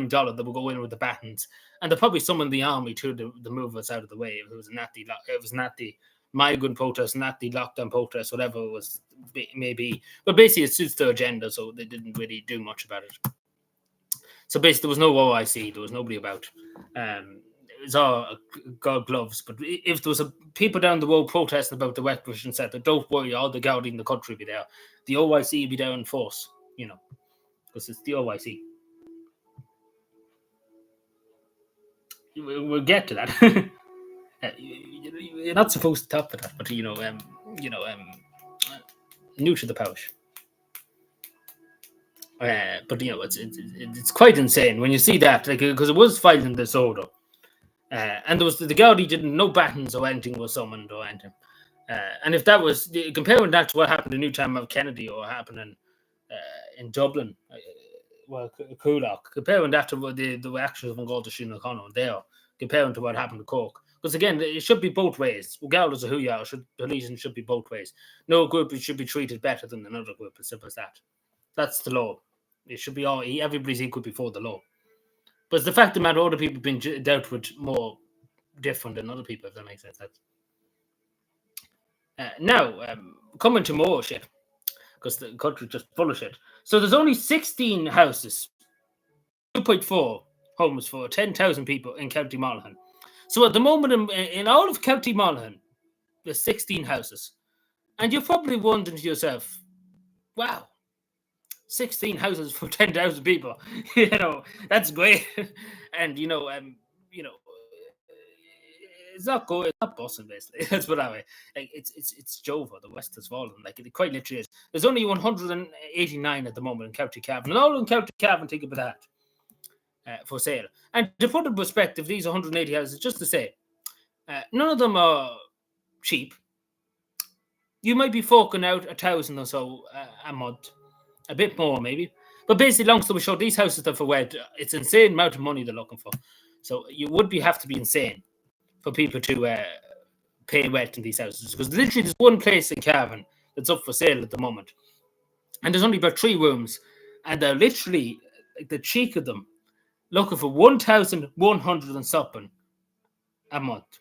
dollar that will go in with the batons, and they'll probably summon the army to move us out of the way. If it was an anti-migrant protest, an anti-lockdown protest, whatever it was, maybe. But basically, it suits their agenda, so they didn't really do much about it. So basically, there was no OIC. There was nobody about. It was all God gloves. But if there was people down the road protesting about the West Christian Centre, don't worry, all the Gardaí in the country will be there. The OIC will be there in force, you know, because it's the OIC. We'll get to that. You're not supposed to talk about that, but new to the parish. But you know, it's quite insane when you see that, like, because it was fighting disorder, and there was the Gardaí didn't, no batons or anything was summoned or anything. And if that was comparing that to what happened in Newtown of Kennedy or happened in Dublin, Coolock, comparing that to the reactions of Garda Síochána O'Connell there, comparing to what happened to Cork. Because again, it should be both ways, regardless of who you are. Policing should be both ways. No group should be treated better than another group. As simple as that. That's the law. It should be everybody's equal before the law. But it's the fact that other people have been dealt with more different than other people, if that makes sense. Now, coming to more shit, because the country's just full of shit. So there's only 16 houses, 2.4 homes for 10,000 people in County Monaghan. So at the moment, in all of County Monaghan, there's 16 houses. And you're probably wondering to yourself, wow, 16 houses for 10,000 people. You know, that's great. And, it's not good. It's not busting, basically. Let's put it that way. Like, it's Jova. The West has fallen. Like, it quite literally is. There's only 189 at the moment in County Cavan. And all in County Cavan, think about that. For sale. And to put in perspective, these 180 houses, just to say, none of them are cheap. You might be forking out 1,000 or so a month, a bit more maybe. But basically, long story short, these houses are for rent. It's an insane amount of money they're looking for. So you would have to be insane for people to pay rent in these houses, because literally there's one place in Cavan that's up for sale at the moment, and there's only about 3 rooms, and they're literally, like, the cheek of them, looking for 1,100 and something a month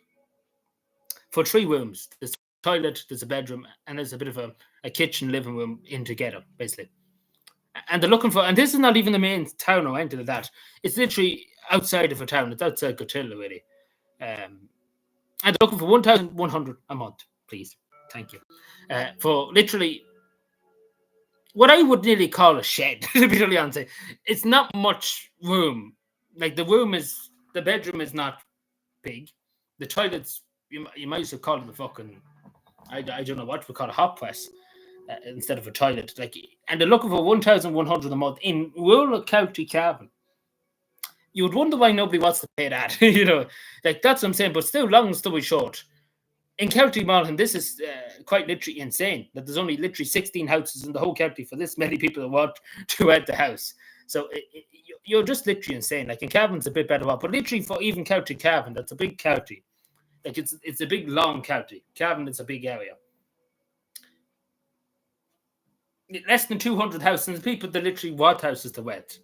for 3 rooms. There's a toilet, there's a bedroom, and there's a bit of a kitchen, living room in together, basically. And they're looking for, and this is not even the main town or anything like that. It's literally outside of a town. It's outside Coachella, really. And they're looking for 1,100 a month, please. Thank you. For literally what I would nearly call a shed, to be totally honest. It's not much room. Like, the bedroom is not big. The toilets, you might as well call it a fucking, I don't know what we call a hot press. Instead of a toilet, like, and they're looking for 1,100 a month in rural County Cavan. You would wonder why nobody wants to pay that, like, that's what I'm saying. But still, long story short, in County Monaghan, this is quite literally insane that there's only literally 16 houses in the whole county for this many people that want to rent the house. So you're just literally insane. Like, in Cavan's a bit better off, but literally for even County Cavan, that's a big county. Like, it's a big long county. Cavan is a big area. Less than 200 houses, and people that literally want houses to rent,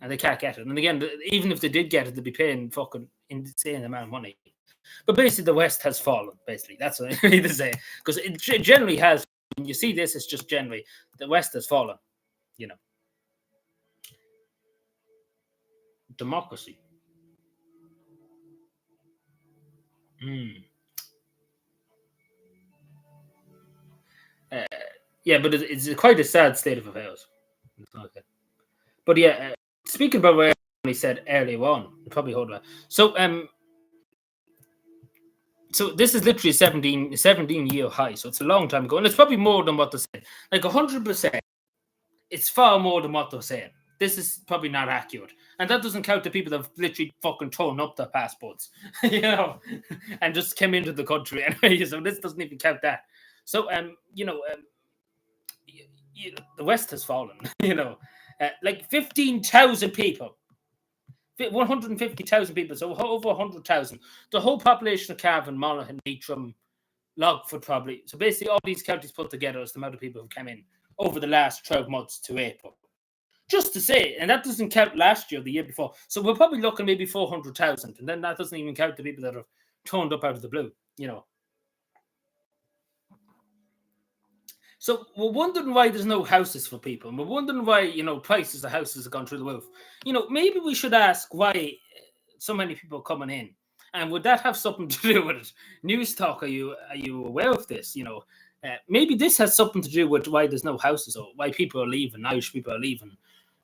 and they can't get it. And again, even if they did get it, they'd be paying fucking insane amount of money. But basically, the West has fallen. Basically, that's what I need to say, because it generally has. When you see this, it's just generally the West has fallen. Democracy. Yeah, but it's quite a sad state of affairs. Okay. But yeah, speaking about what I said earlier on, you probably heard that. So this is literally a 17-year high. So it's a long time ago, and it's probably more than what they're saying. Like 100%, it's far more than what they're saying. This is probably not accurate, and that doesn't count the people that have literally fucking torn up their passports, and just came into the country anyway. So this doesn't even count that. So the West has fallen. Like 15,000 people, 150,000 people, so over 100,000. The whole population of Cavan, Monaghan, Leitrim, Logford, probably. So basically, all these counties put together is the amount of people who came in over the last 12 months to April. Just to say, and that doesn't count last year, the year before. So we're probably looking maybe 400,000, and then that doesn't even count the people that have turned up out of the blue. So we're wondering why there's no houses for people. And we're wondering why, prices of houses have gone through the roof. Maybe we should ask why so many people are coming in. And would that have something to do with it? News Talk, are you aware of this? Maybe this has something to do with why there's no houses, or why people are leaving, Irish people are leaving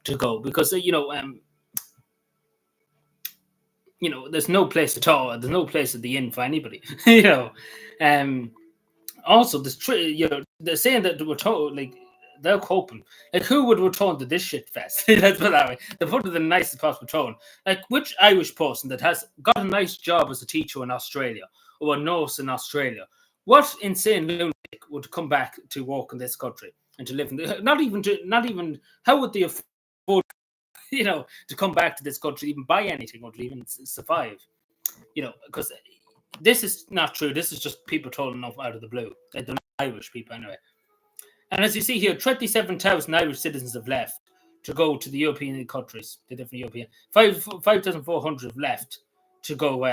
to go. Because, there's no place at all. There's no place at the inn for anybody, Also, they're saying that we're told, like, they're hoping, like, who would return to this shit fest? Let's put it that way. They put it in the nicest possible tone. Like, which Irish person that has got a nice job as a teacher in Australia or a nurse in Australia, what insane lunatic would come back to work in this country and to live in not even how would they afford, to come back to this country, even buy anything or to even survive? Because this is not true. This is just people told enough out of the blue. They're not Irish people anyway. And as you see here, 27,000 Irish citizens have left to go to the European countries, the different European. 5,400 have left to go.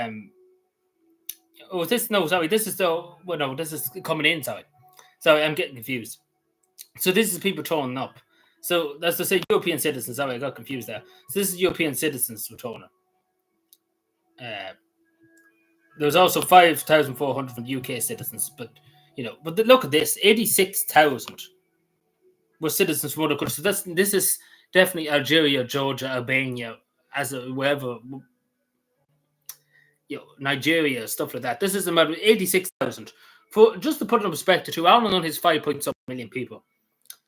This is coming in. Sorry, I'm getting confused. So this is people turning up. So that's to say European citizens. Sorry, I got confused there. So this is European citizens returning. There's also 5,400 from UK citizens, but look at this: 86,000 were citizens from other countries. So this is definitely Algeria, Georgia, Albania, wherever, Nigeria, stuff like that. This is about 86,000. For just to put it in perspective, to Ireland on his 5.7 million people.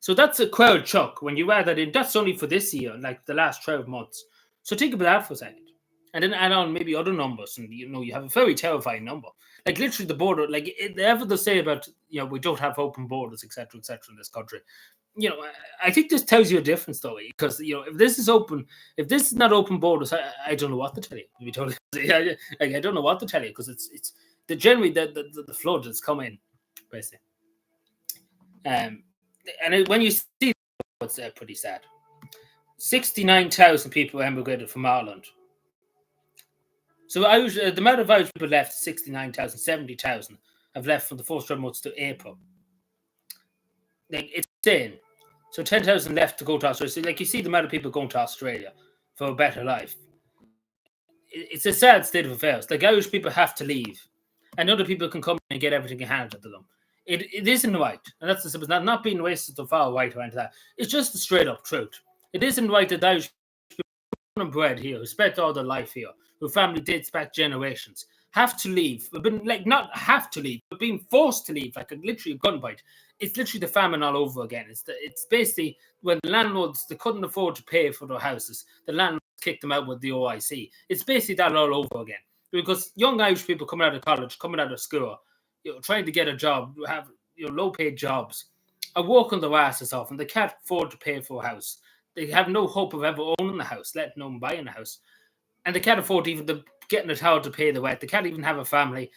So that's a crowd chuck. When you add that in, that's only for this year, like the last 12 months. So think about that for a second. And then add on maybe other numbers, and you have a very terrifying number. Like literally the border, like whatever they say about we don't have open borders, etc., in this country. I think this tells you a different story, because if this is open, if this is not open borders, I don't know what to tell you. To be totally, I don't know what to tell you, because generally the flood has come in, basically. And when you see it's pretty sad. 69,000 people emigrated from Ireland. So the amount of Irish people left, 69,000, 70,000 have left from the first 12 months to April. Like, it's insane. So 10,000 left to go to Australia. So, like, you see the amount of people going to Australia for a better life. It's a sad state of affairs. Like, Irish people have to leave, and other people can come and get everything handed to them. It isn't right, and that's the not being racist or far right or anything like that. It's just the straight up truth. It isn't right that Irish people born and bred here, who spent all their life here, who family dates back generations, have to leave. We've been like not have to leave, but being forced to leave, like literally a gunfight. It's literally the famine all over again. It's basically when the landlords they couldn't afford to pay for their houses, the landlords kicked them out with the OIC. It's basically that all over again because young Irish people coming out of college, coming out of school, trying to get a job, have low-paid jobs, are working their asses off, and they can't afford to pay for a house. They have no hope of ever owning a house, let alone buying a house, and they can't afford even getting a tower to pay the rent. They can't even have a family.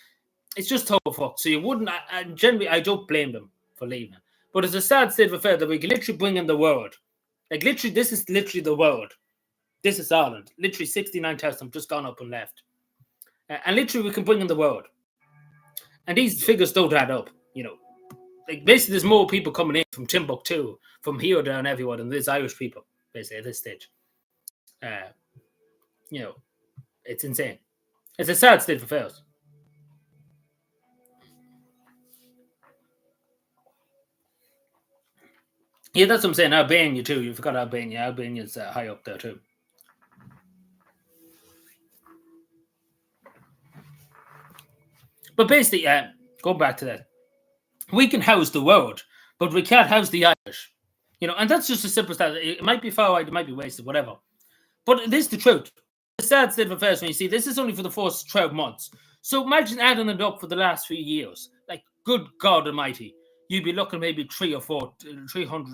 It's just total fuck. So you wouldn't. Generally, I don't blame them for leaving, but it's a sad state of affairs that we can literally bring in the world. Like literally, this is literally the world. This is Ireland. Literally, 69,000 have just gone up and left, and literally we can bring in the world. And these figures don't add up, Like basically, there's more people coming in from Timbuktu, from here down everywhere, than there's Irish people. Basically, at this stage, it's insane. It's a sad state of affairs. Yeah, that's what I'm saying. Albania too. You forgot Albania. Albania's high up there too. But basically, go back to that. We can house the world, but we can't house the Irish. And that's just a simple stat. It might be far right, it might be wasted, whatever. But it is the truth. The sad state of affairs when you see this is only for the first 12 months. So imagine adding it up for the last few years. Like, good God Almighty, you'd be looking maybe 300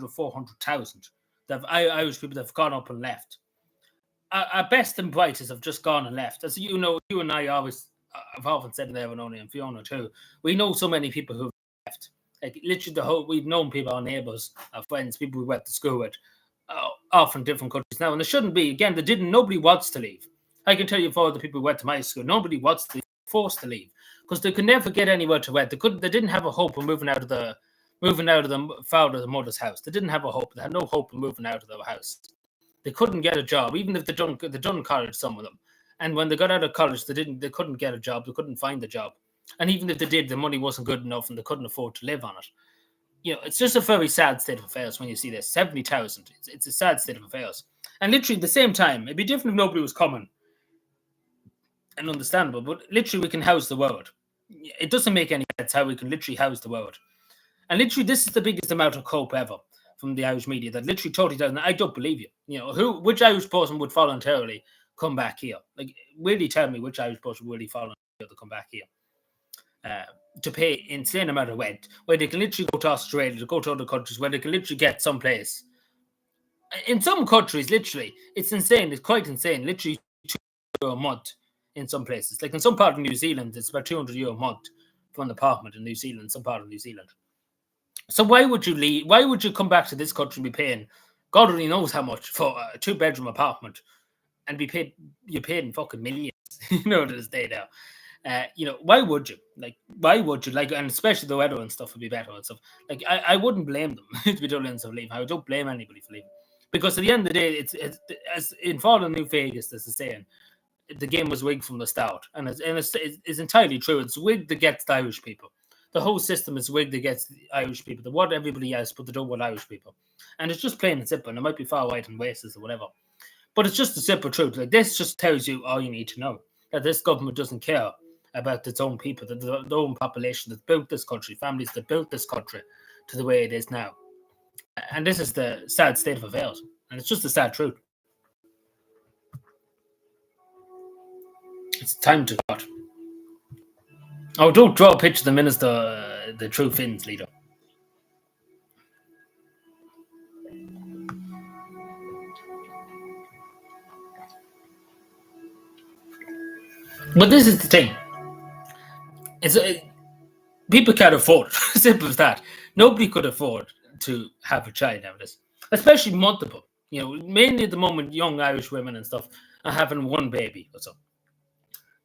or 400,000 that Irish people that have gone up and left. Our best and brightest have just gone and left. As you know, you and I I've often said there, and only and Fiona too. We know so many people who've left. Like literally, we've known people, our neighbours, our friends, people we went to school with, often different countries now, and it shouldn't be. Again, nobody wants to leave. I can tell you for the people who went to my school, nobody wants to leave, forced to leave because they could never get anywhere to rent. They didn't have a hope of moving out of the father or the mother's house. They didn't have a hope. They had no hope of moving out of their house. They couldn't get a job, even if they done college. Some of them, and when they got out of college, they couldn't get a job. They couldn't find a job, and even if they did, the money wasn't good enough, and they couldn't afford to live on it. It's just a very sad state of affairs when you see this. 70,000. It's a sad state of affairs. And literally at the same time, it'd be different if nobody was coming. And understandable, but literally we can house the world. It doesn't make any sense how we can literally house the world. And literally this is the biggest amount of cope ever from the Irish media that literally totally doesn't. I don't believe you. Which Irish person would voluntarily come back here? Like, really tell me which Irish person would really voluntarily to come back here. To pay insane amount of rent, where they can literally go to Australia, to go to other countries, where they can literally get someplace. In some countries, literally, it's insane. It's quite insane. Literally €2 a month in some places. Like in some part of New Zealand, it's about €200 a month for an apartment in New Zealand, some part of New Zealand. So why would you leave? Why would you come back to this country and be paying, God only knows how much, for a 2-bedroom apartment and you're paying fucking millions, to this day now. Why would you? And especially the weather and stuff would be better and stuff. Like, I wouldn't blame them to be doing of leaving. I don't blame anybody for leaving. Because at the end of the day, it's as in Fallen New Vegas, there's a saying, the game was rigged from the start. And it's entirely true. It's rigged against Irish people. The whole system is rigged against the Irish people. They want everybody else, but they don't want Irish people. And it's just plain and simple. And it might be far right and racist or whatever. But it's just the simple truth. Like, this just tells you all you need to know. That this government doesn't care about its own people, their own population that built this country, families that built this country to the way it is now. And this is the sad state of affairs. And it's just the sad truth. It's time to cut. Oh, don't draw a picture of the minister, the true Finns leader. But this is the thing. It's people can't afford it. Simple as that. Nobody could afford to have a child nowadays, especially multiple. Mainly at the moment, young Irish women and stuff are having one baby or so.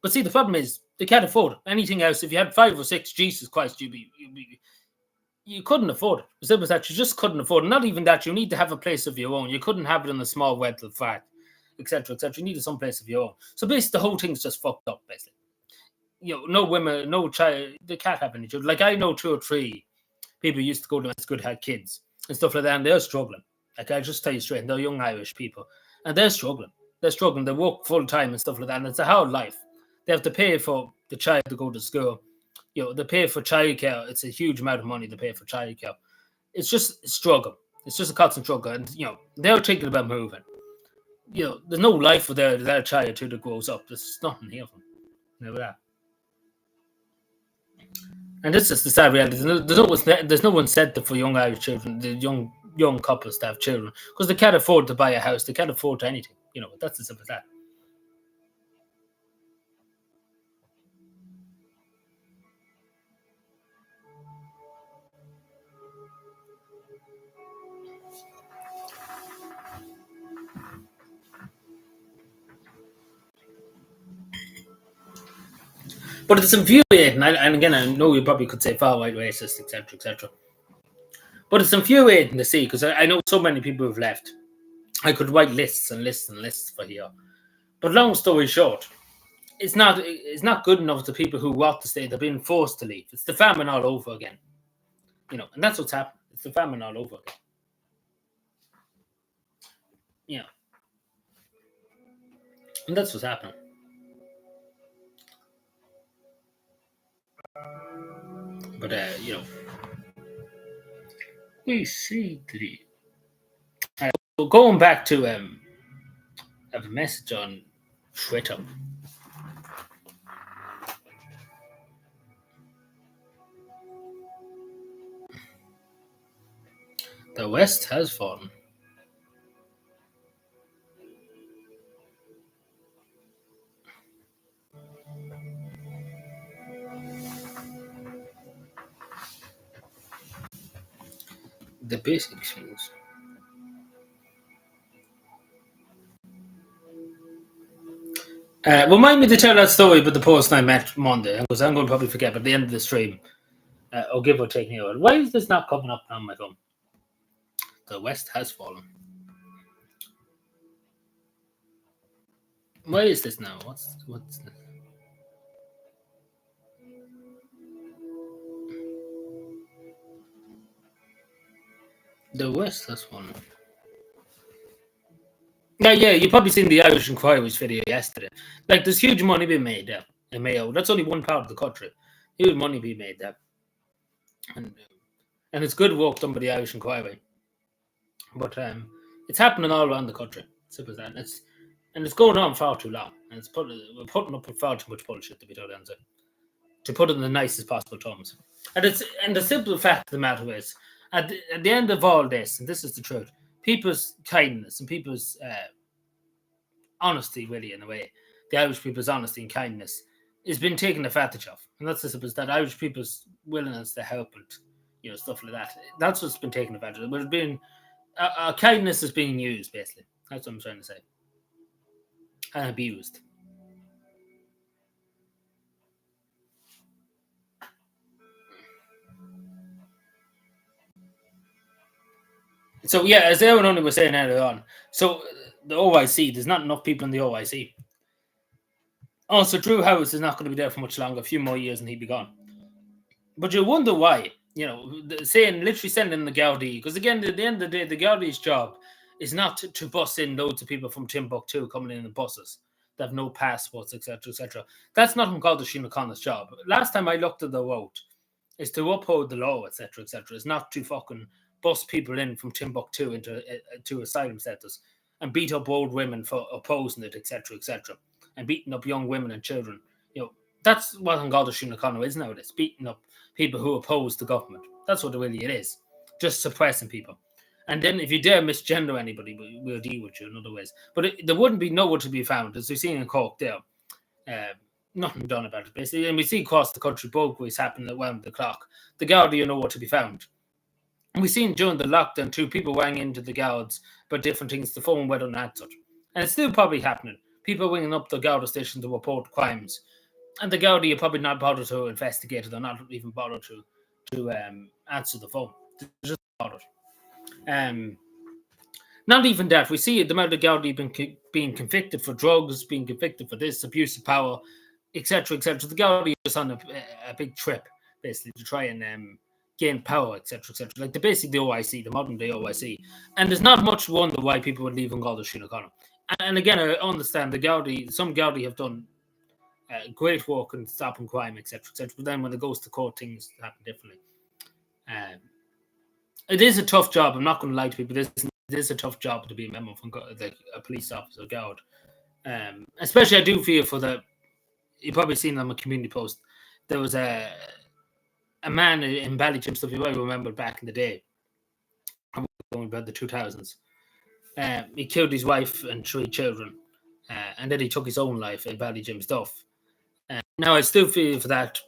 But see, the problem is they can't afford it. Anything else, if you had 5 or 6, Jesus Christ, you couldn't afford it. As simple as that, you just couldn't afford it. Not even that, you need to have a place of your own. You couldn't have it in a small rental flat, etc., etc. You needed some place of your own. So basically, the whole thing's just fucked up, basically. No women, no child, they can't have any children. Like, I know 2 or 3 people used to go to school, had kids and stuff like that, and they're struggling. Like, I'll just tell you straight, they're young Irish people, and they're struggling. They're struggling. They work full time and stuff like that, and it's a hard life. They have to pay for the child to go to school. They pay for childcare. It's a huge amount of money to pay for childcare. It's just a struggle. It's just a constant struggle, and they're thinking about moving. There's no life for their child too that grows up. There's nothing here for them. Never that. And this is the sad reality. There's no incentive for young Irish children, the young couples to have children, because they can't afford to buy a house. They can't afford anything. That's as simple as that. But it's infuriating, and again, I know you probably could say far right racist, etc., etc. But it's infuriating to see, because I know so many people have left. I could write lists and lists and lists for here. But long story short, it's not good enough to people who want to stay. They're being forced to leave. It's the famine all over again. And that's what's happening. It's the famine all over again. And that's what's happening. But we see the. Going back to have a message on Twitter. The West has fallen. The basic things. Remind me to tell that story about the post I met Monday, because I'm going to probably forget at the end of the stream. Or give or take here. Why is this not coming up on my phone? The West has fallen. Why is this now? What's this? The West has fallen. Yeah, you've probably seen the Irish Inquiry's video yesterday. Like, there's huge money being made there in Mayo. That's only one part of the country. Huge money being made there. And it's good work done by the Irish Inquiry. But it's happening all around the country. Simple as that. And it's going on far too long. And we're putting up with far too much bullshit, to be totally honest. To put it in the nicest possible terms. And the simple fact of the matter is, at the end of all this, and this is the truth, people's kindness and people's honesty, really, in a way, the Irish people's honesty and kindness is being taken advantage of. And that's the simple as that. Irish people's willingness to help and stuff like that. That's what's been taken advantage of. But it's been our kindness is being used, basically. That's what I'm trying to say. And abused. So yeah, as Aaron only was saying earlier on, so the OIC, there's not enough people in the OIC. Also, Drew Howes is not going to be there for much longer, a few more years and he'd be gone. But you wonder why, literally sending the Gardaí, because again, at the end of the day, the Gardaí's job is not to bus in loads of people from Timbuktu coming in buses that have no passports, etc., etc. That's not Garda Síochána's job. Last time I looked at the vote, is to uphold the law, etc., etc. It's not to fucking bus people in from Timbuktu into to asylum centres and beat up old women for opposing it, etc., etc., and beating up young women and children. That's what Garda Síochána is nowadays, beating up people who oppose the government. That's what really it is, just suppressing people. And then if you dare misgender anybody, we'll deal with you in other ways. But there wouldn't be nowhere to be found, as we've seen in Cork there. nothing done about it, basically. And we see across the country burglaries happening around the clock. The Garda, nowhere to be found. And we've seen during the lockdown too, people rang into the guards about different things, the phone went unanswered. And it's still probably happening. People ringing up the Garda station to report crimes. And the Garda are probably not bothered to investigate it, or not even bothered to answer the phone. They're just bothered. Not even that. We see the amount of Garda being convicted for drugs, being convicted for this, abuse of power, etc., etc. The Garda are just on a big trip, basically, to try and gain power, etc., etc. Like basically the OIC, the modern day OIC. And there's not much wonder why people would leave Garda Síochána. And again, I understand some Garda have done great work in stopping crime, etc., etc. But then when it goes to court, things happen differently. It is a tough job. I'm not going to lie to people. It is a tough job to be a member of a police officer, guard. Especially, I do feel for you've probably seen on my community post. There was a man in Ballyjim, stuff you might remember back in the day, going about the 2000s. He killed his wife and 3 children, and then he took his own life in Ballyjim stuff. Now I still feel for that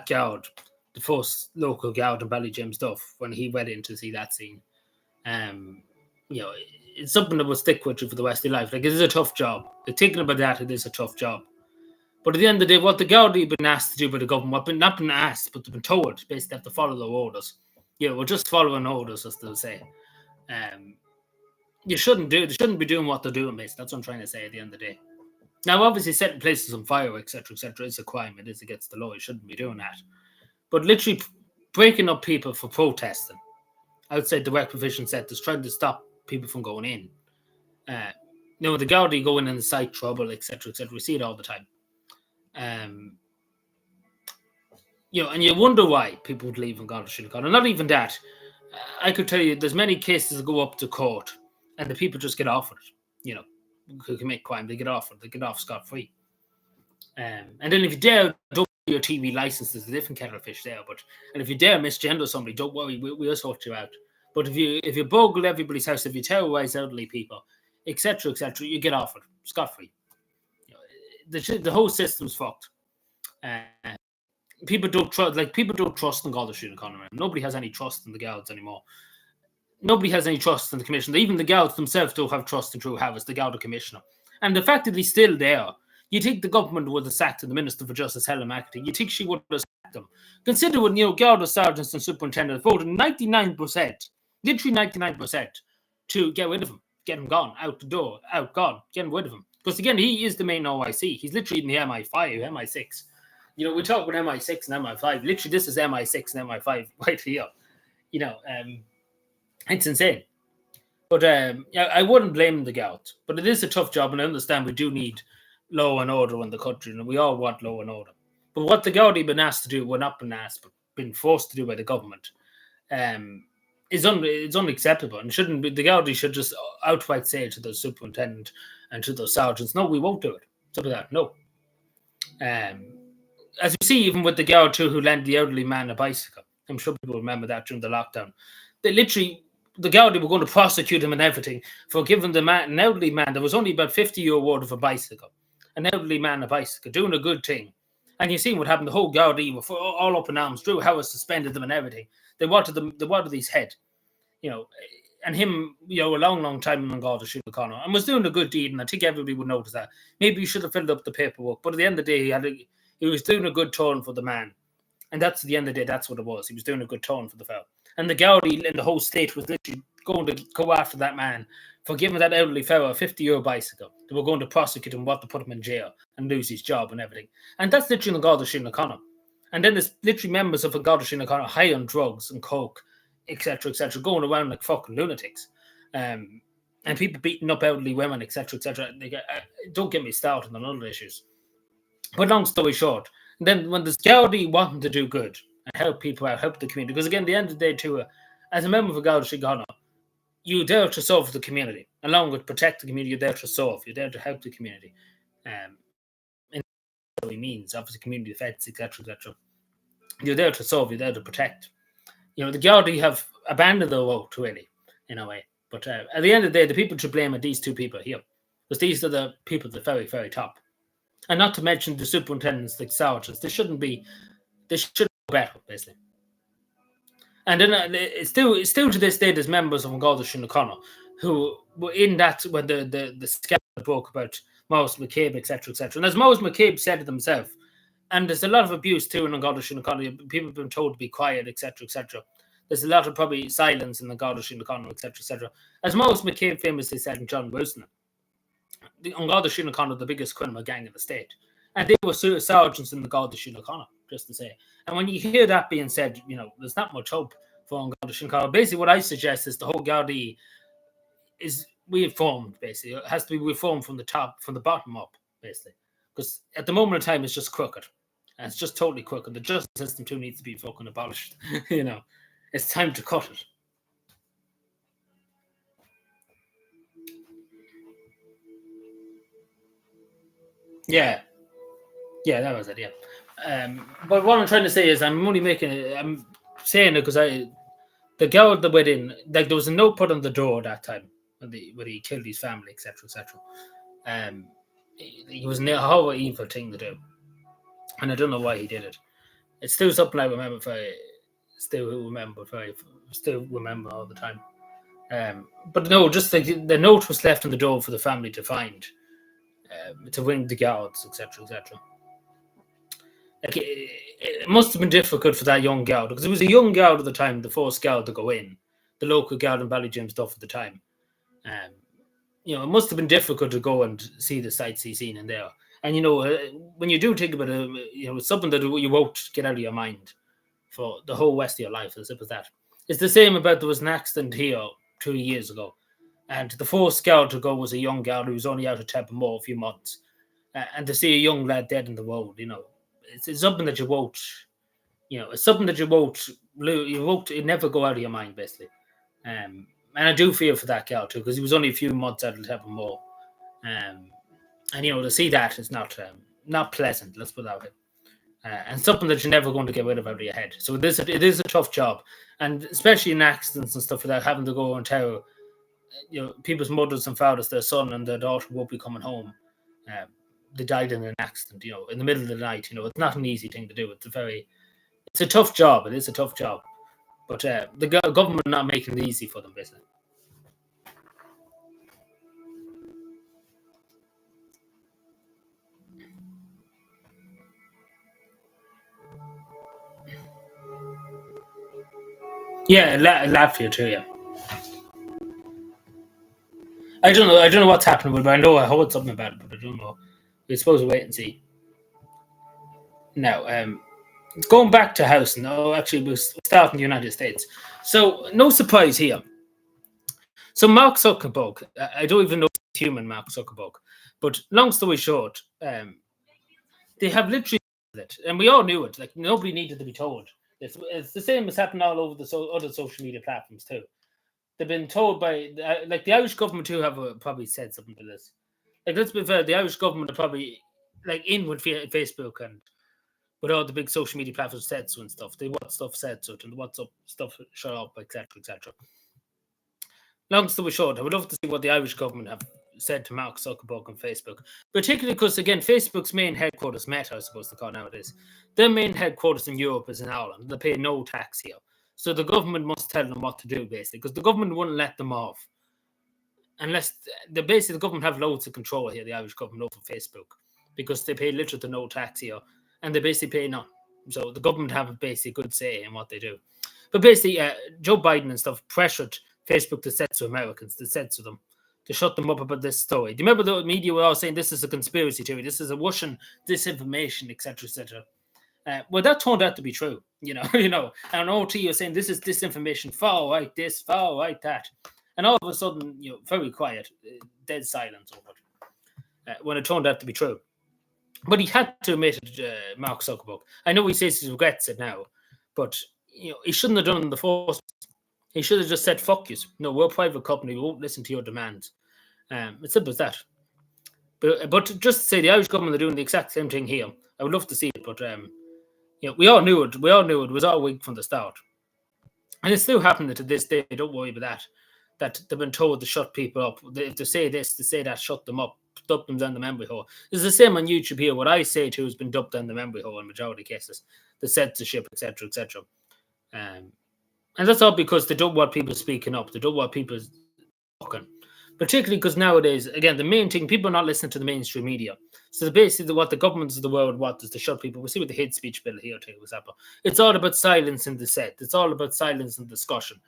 guard, the first local guard in Ballyjim stuff, when he went in to see that scene. It's something that will stick with you for the rest of your life. Like, it is a tough job. Thinking about that, it is a tough job. But at the end of the day, what the Garda have been asked to do by the government, not been asked, but they've been told, basically have to follow their orders. We're just following orders, as they'll say. They shouldn't be doing what they're doing, basically. That's what I'm trying to say at the end of the day. Now, obviously, setting places on fire, etc., is a crime. It is against the law. You shouldn't be doing that. But literally breaking up people for protesting outside the recreation centres, trying to stop people from going in. The Garda go in and incite trouble, etc., etc. We see it all the time. And you wonder why people would leave Garda Síochána. And not even that. I could tell you, there's many cases that go up to court, and the people just get offered, who commit crime, they get offered, they get off scot-free. And then if you dare don't your TV license, there's a different kettle of fish there. And if you dare misgender somebody, don't worry, we'll sort you out. But if you burgle everybody's house, if you terrorize elderly people, etc., you get offered scot-free. The whole system's fucked. People don't trust in Garda Síochána. Nobody has any trust in the guards anymore. Nobody has any trust in the commissioner. Even the guards themselves don't have trust in Drew Harris, the Garda commissioner. And the fact that he's still there, you think the government would have sacked the Minister for Justice, Helen McAtee. You think she would have sacked him. Consider when, Garda sergeants and superintendents voted 99%, literally 99%, to get rid of him, get him gone, out the door, out, gone, get rid of him. Because again, he is the main OIC. He's literally in the MI5, MI6. We talk about MI6 and MI5. Literally, this is MI6 and MI5 right here. It's insane. But I wouldn't blame the guards. But it is a tough job, and I understand we do need law and order in the country, and we all want law and order. But what the Garda have been asked to do, well, not been asked, but been forced to do by the government, is unacceptable. And shouldn't be. The Garda should just outright say to the superintendent and to the sergeants, no, we won't do it. Something like that. No. As you see, even with the Garda too, who lent the elderly man a bicycle. I'm sure people remember that during the lockdown. The Garda were going to prosecute him and everything for giving an elderly man that was only about €50 worth of a bicycle. An elderly man a bicycle, doing a good thing. And you see what happened. The whole Garda were all up in arms. Drew Harris suspended them and everything. They wanted his head. And him, a long, long time in Garda Síochána, and was doing a good deed, and I think everybody would notice that. Maybe he should have filled up the paperwork, but at the end of the day, he was doing a good turn for the man. And that's at the end of the day, that's what it was. He was doing a good turn for the fellow. And the Garda and the whole state was literally going to go after that man for giving that elderly fellow a €50 bicycle. They were going to prosecute him, to put him in jail and lose his job and everything. And that's literally in the Garda Síochána. And then there's literally members of the Garda Síochána high on drugs and coke, etc., going around like fucking lunatics. And people beating up elderly women, etc., etc. Don't get me started on other issues. But long story short, then when there's Garda wanting to do good and help people out, help the community, because again, at the end of the day too, as a member of Garda Síochána, you're there to serve the community. Along with protect the community, you're there to serve. You're there to help the community. In what it means, obviously community defence, etc., etc. You're there to serve, you're there to protect. The Garda have abandoned their work, really, in a way. But at the end of the day, the people to blame are these two people here. Because these are the people at the very, very top. And not to mention the superintendents, the sergeants. They should know better, basically. And then it's still to this day, there's members of An Garda Síochána who were in that when the scandal broke about Maurice McCabe, etc. And as Maurice McCabe said it himself, and there's a lot of abuse too in An Garda Síochána. People have been told to be quiet, etc. There's a lot of probably silence in An Garda Síochána, etc. As Maurice McCabe famously said in John Wilson, the An Garda Síochána are the biggest criminal gang in the state. And they were sergeants in the Garda Síochána, just to say. And when you hear that being said, there's not much hope for An Garda Síochána. Basically, what I suggest is the whole Gardaí is reformed, basically. It has to be reformed from the bottom up, basically. Because at the moment in time, it's just crooked. And it's just totally crooked. The justice system, too, needs to be fucking abolished. It's time to cut it. Yeah. Yeah, that was it. Yeah, but what I'm trying to say is, I'm saying it because the girl that went in, like there was a note put on the door that time when he killed his family, etc. He was a horrible, evil thing to do, and I don't know why he did it. It's still something I remember. Still remember all the time. But no, just the note was left on the door for the family to find, to ring the guards, etc. Like it must have been difficult for that young girl, because it was a young girl at the time, the first girl to go in, the local girl in Ballyjim at the time. It must have been difficult to go and see the sights he's seen in there. And when you do think about it, it's something that you won't get out of your mind for the whole rest of your life. As simple as that. It's the same about there was an accident here 2 years ago, and the first girl to go was a young girl who was only out of Templemore a few months, and to see a young lad dead in the road, it's something that you won't, it's something that you won't it never go out of your mind, basically. And I do feel for that girl too, because he was only a few months out of Templemore, and to see that is not pleasant. Let's put it that way. And something that you're never going to get rid of out of your head. So it is a tough job, and especially in accidents and stuff like that, having to go and tell people's mothers and fathers their son and their daughter won't be coming home. They died in an accident, in the middle of the night. It's not an easy thing to do. It's a tough job. It is a tough job, but the government are not making it easy for them, basically. Yeah, Latvia too. Yeah, I don't know. I don't know what's happening with it, but I know I heard something about it, but I don't know. We're supposed to wait and see. Now, going back to housing. No, actually, we'll start in the United States. So, no surprise here. So, Mark Zuckerberg, I don't even know if it's human, Mark Zuckerberg, but long story short, they have literally it, and we all knew it. Like nobody needed to be told. It's the same as happened all over the other social media platforms too. They've been told by the Irish government too have probably said something to this. Like let's be fair, the Irish government are probably like in with Facebook and with all the big social media platforms said so and stuff. They want stuff said so and what's up stuff shut up, etc. Long story short, I would love to see what the Irish government have said to Mark Zuckerberg on Facebook, particularly because, again, Facebook's main headquarters, Meta, I suppose they call it nowadays, their main headquarters in Europe is in Ireland. They pay no tax here. So the government must tell them what to do, basically, because the government wouldn't let them off unless the government have loads of control here, the Irish government over Facebook, because they pay little to no tax here, and they basically pay none. So the government have a basic good say in what they do. But basically, Joe Biden and stuff pressured Facebook to censor Americans, to censor them, to shut them up about this story. Do you remember the media were all saying this is a conspiracy theory, this is a Russian disinformation, etc. Well, that turned out to be true, And OT was saying this is disinformation, far right this, far right that, and all of a sudden, very quiet, dead silence over it when it turned out to be true. But he had to admit it, Mark Zuckerberg. I know he says he regrets it now, but he shouldn't have done it in the first. He should have just said, "Fuck you! No, we're a private company. We won't listen to your demands." It's simple as that. But just to say, the Irish government are doing the exact same thing here. I would love to see it, but we all knew it. We all knew it was all weak from the start, and it's still happening to this day. Don't worry about that. That they've been told to shut people up. If they say this, to say that, shut them up. dubbed them down the memory hole. It's the same on YouTube here. What I say too has been dubbed down the memory hole in majority of cases. The censorship, etc., etc. And that's all because they don't want people speaking up. They don't want people talking. Particularly because nowadays, again, the main thing, people are not listening to the mainstream media. So basically what the governments of the world want is to shut people. We see with the hate speech bill here, for example. It's all about silence and dissent. It's all about silence and discussion.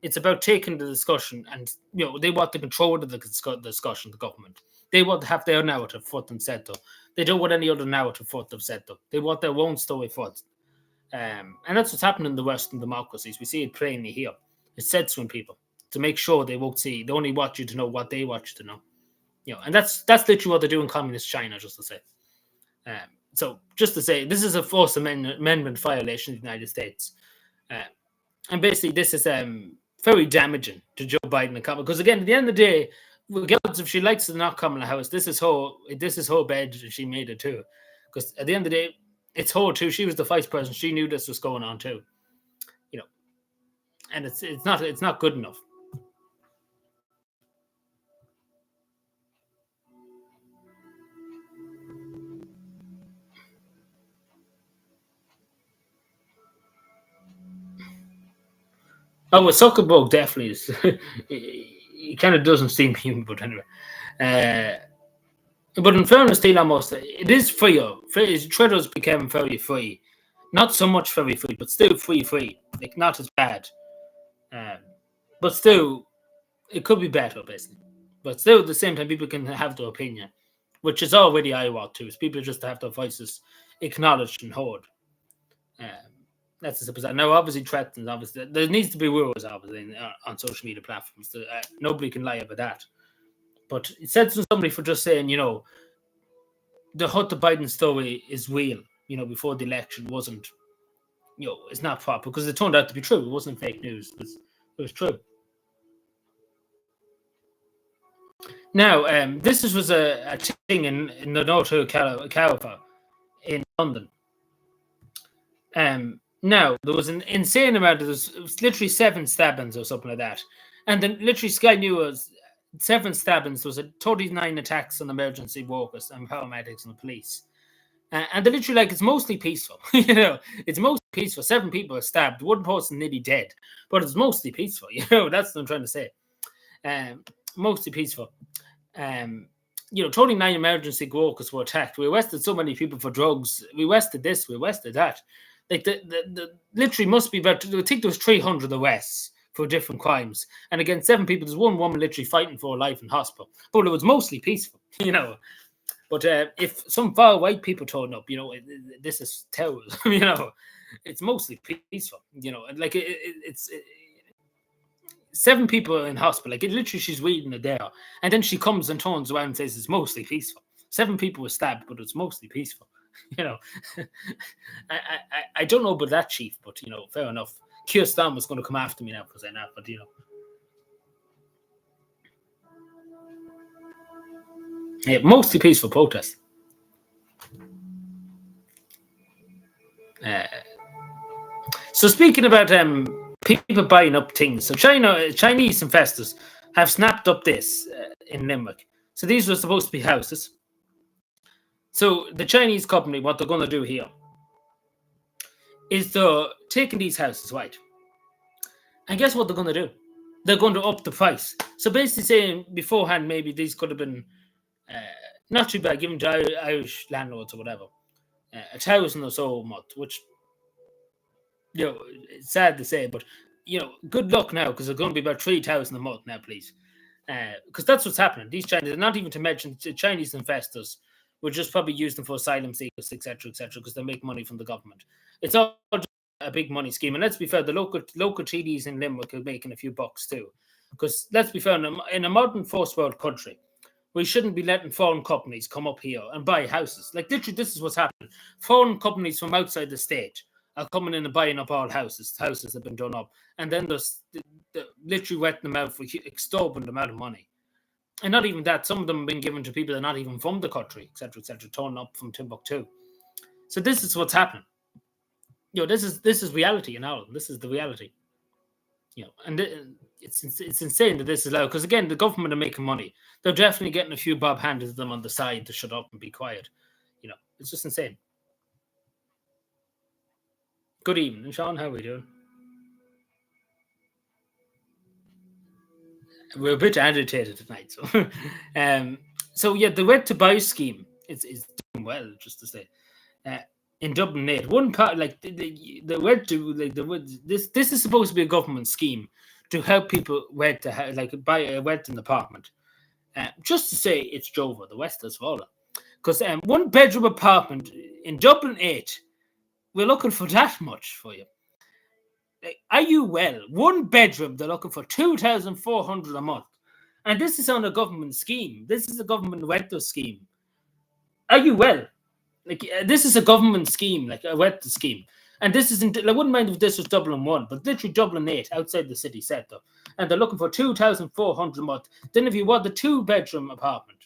It's about taking the discussion and, they want to control the discussion, the government. They want to have their narrative front and center. They don't want any other narrative front and center. They want their own story front. And that's what's happening in the Western democracies. We see it plainly here. It's censoring people to make sure they won't see. They only want you to know what they want you to know. And that's literally what they do in communist China, just to say. So just to say, this is a Fourth Amendment violation in the United States. And basically, this is very damaging to Joe Biden and Kamala. Because again, at the end of the day, regardless if she likes it or not, Kamala Harris, this is her bed, and she made it too. Because at the end of the day, it's her too. She was the vice president. She knew this was going on too. And it's not good enough. Oh, well, Zuckerberg definitely is. He kind of doesn't seem human, but anyway. But in fairness to Elon Musk, it is freer. Twitter's became very free. Not so much very free, but still free. Like, not as bad. But still, it could be better, basically. But still, at the same time, people can have their opinion, which is already I want to. Is people just have their voices acknowledged and heard. That's the supposition. Now, obviously, threatens. Obviously, there needs to be rules, obviously, on social media platforms. Nobody can lie about that. But it says to somebody for just saying, the Hunter Biden story is real. Before the election wasn't, it's not proper because it turned out to be true. It wasn't fake news. It was true. Now, this was a thing in the north of Caravan in London. Now, there was an insane amount of, it was literally 7 stabbings or something like that. And then literally Sky News, 7 stabbings, there was a 39 attacks on emergency workers and paramedics and the police. And they're literally it's mostly peaceful. It's mostly peaceful. 7 people are stabbed. 1 person nearly dead. But it's mostly peaceful. That's what I'm trying to say. Mostly peaceful. 29 emergency workers were attacked. We arrested so many people for drugs. We arrested this. We arrested that. Like the literally must be about. I think there was 300 arrests for different crimes, and again, 7 people. There's 1 woman literally fighting for her life in hospital, but it was mostly peaceful, But if some far white people turn up, this is terrorism. It's mostly peaceful. It's 7 people in hospital. Like, it literally, she's reading it there, and then she comes and turns around and says it's mostly peaceful. 7 people were stabbed, but it's mostly peaceful. I don't know about that, Chief, but fair enough. Keir Starmer was going to come after me now for saying that, but yeah, mostly peaceful protest. So speaking about people buying up things, so Chinese investors have snapped up this in Limerick. So these were supposed to be houses. So the Chinese company, what they're going to do here is they're taking these houses, right? And guess what they're going to do? They're going to up the price. So basically saying beforehand, maybe these could have been not too bad, given to Irish landlords or whatever, 1,000 or so a month, which, it's sad to say, but, good luck now, because they're going to be about 3,000 a month now, please. Because that's what's happening. These Chinese, not even to mention Chinese investors, will just probably use them for asylum seekers, etc., because they make money from the government. It's all just a big money scheme. And let's be fair, the local TDs in Limerick are making a few bucks too. Because let's be fair, in a modern first world country, we shouldn't be letting foreign companies come up here and buy houses. Like, literally, this is what's happening. Foreign companies from outside the state are coming in and buying up all houses. Houses have been done up. And then they're literally renting them out for exorbitant amount of money. And not even that, some of them have been given to people that are not even from the country, etc., turning up from Timbuktu. So this is what's happening. This is reality in Ireland. This is the reality. And it's insane that this is allowed. Because again, the government are making money. They're definitely getting a few bob handed to them on the side to shut up and be quiet. It's just insane. Good evening, Sean. How are we doing? We're a bit agitated tonight, so so yeah, the Wed to Buy scheme is doing well, just to say. In Dublin 8, one part like the Wed to this is supposed to be a government scheme to help people wed to buy a wedding apartment. Just to say, it's Jova, the West has fallen, because one bedroom apartment in Dublin 8, we're looking for that much for you. Are you well? One bedroom, they're looking for 2,400 a month. And this is on a government scheme. This is a government rental scheme. Are you well? This is a government scheme, like a rental scheme. And this isn't, I wouldn't mind if this was Dublin 1, but literally Dublin 8, outside the city centre. And they're looking for 2,400 a month. Then if you want the two-bedroom apartment,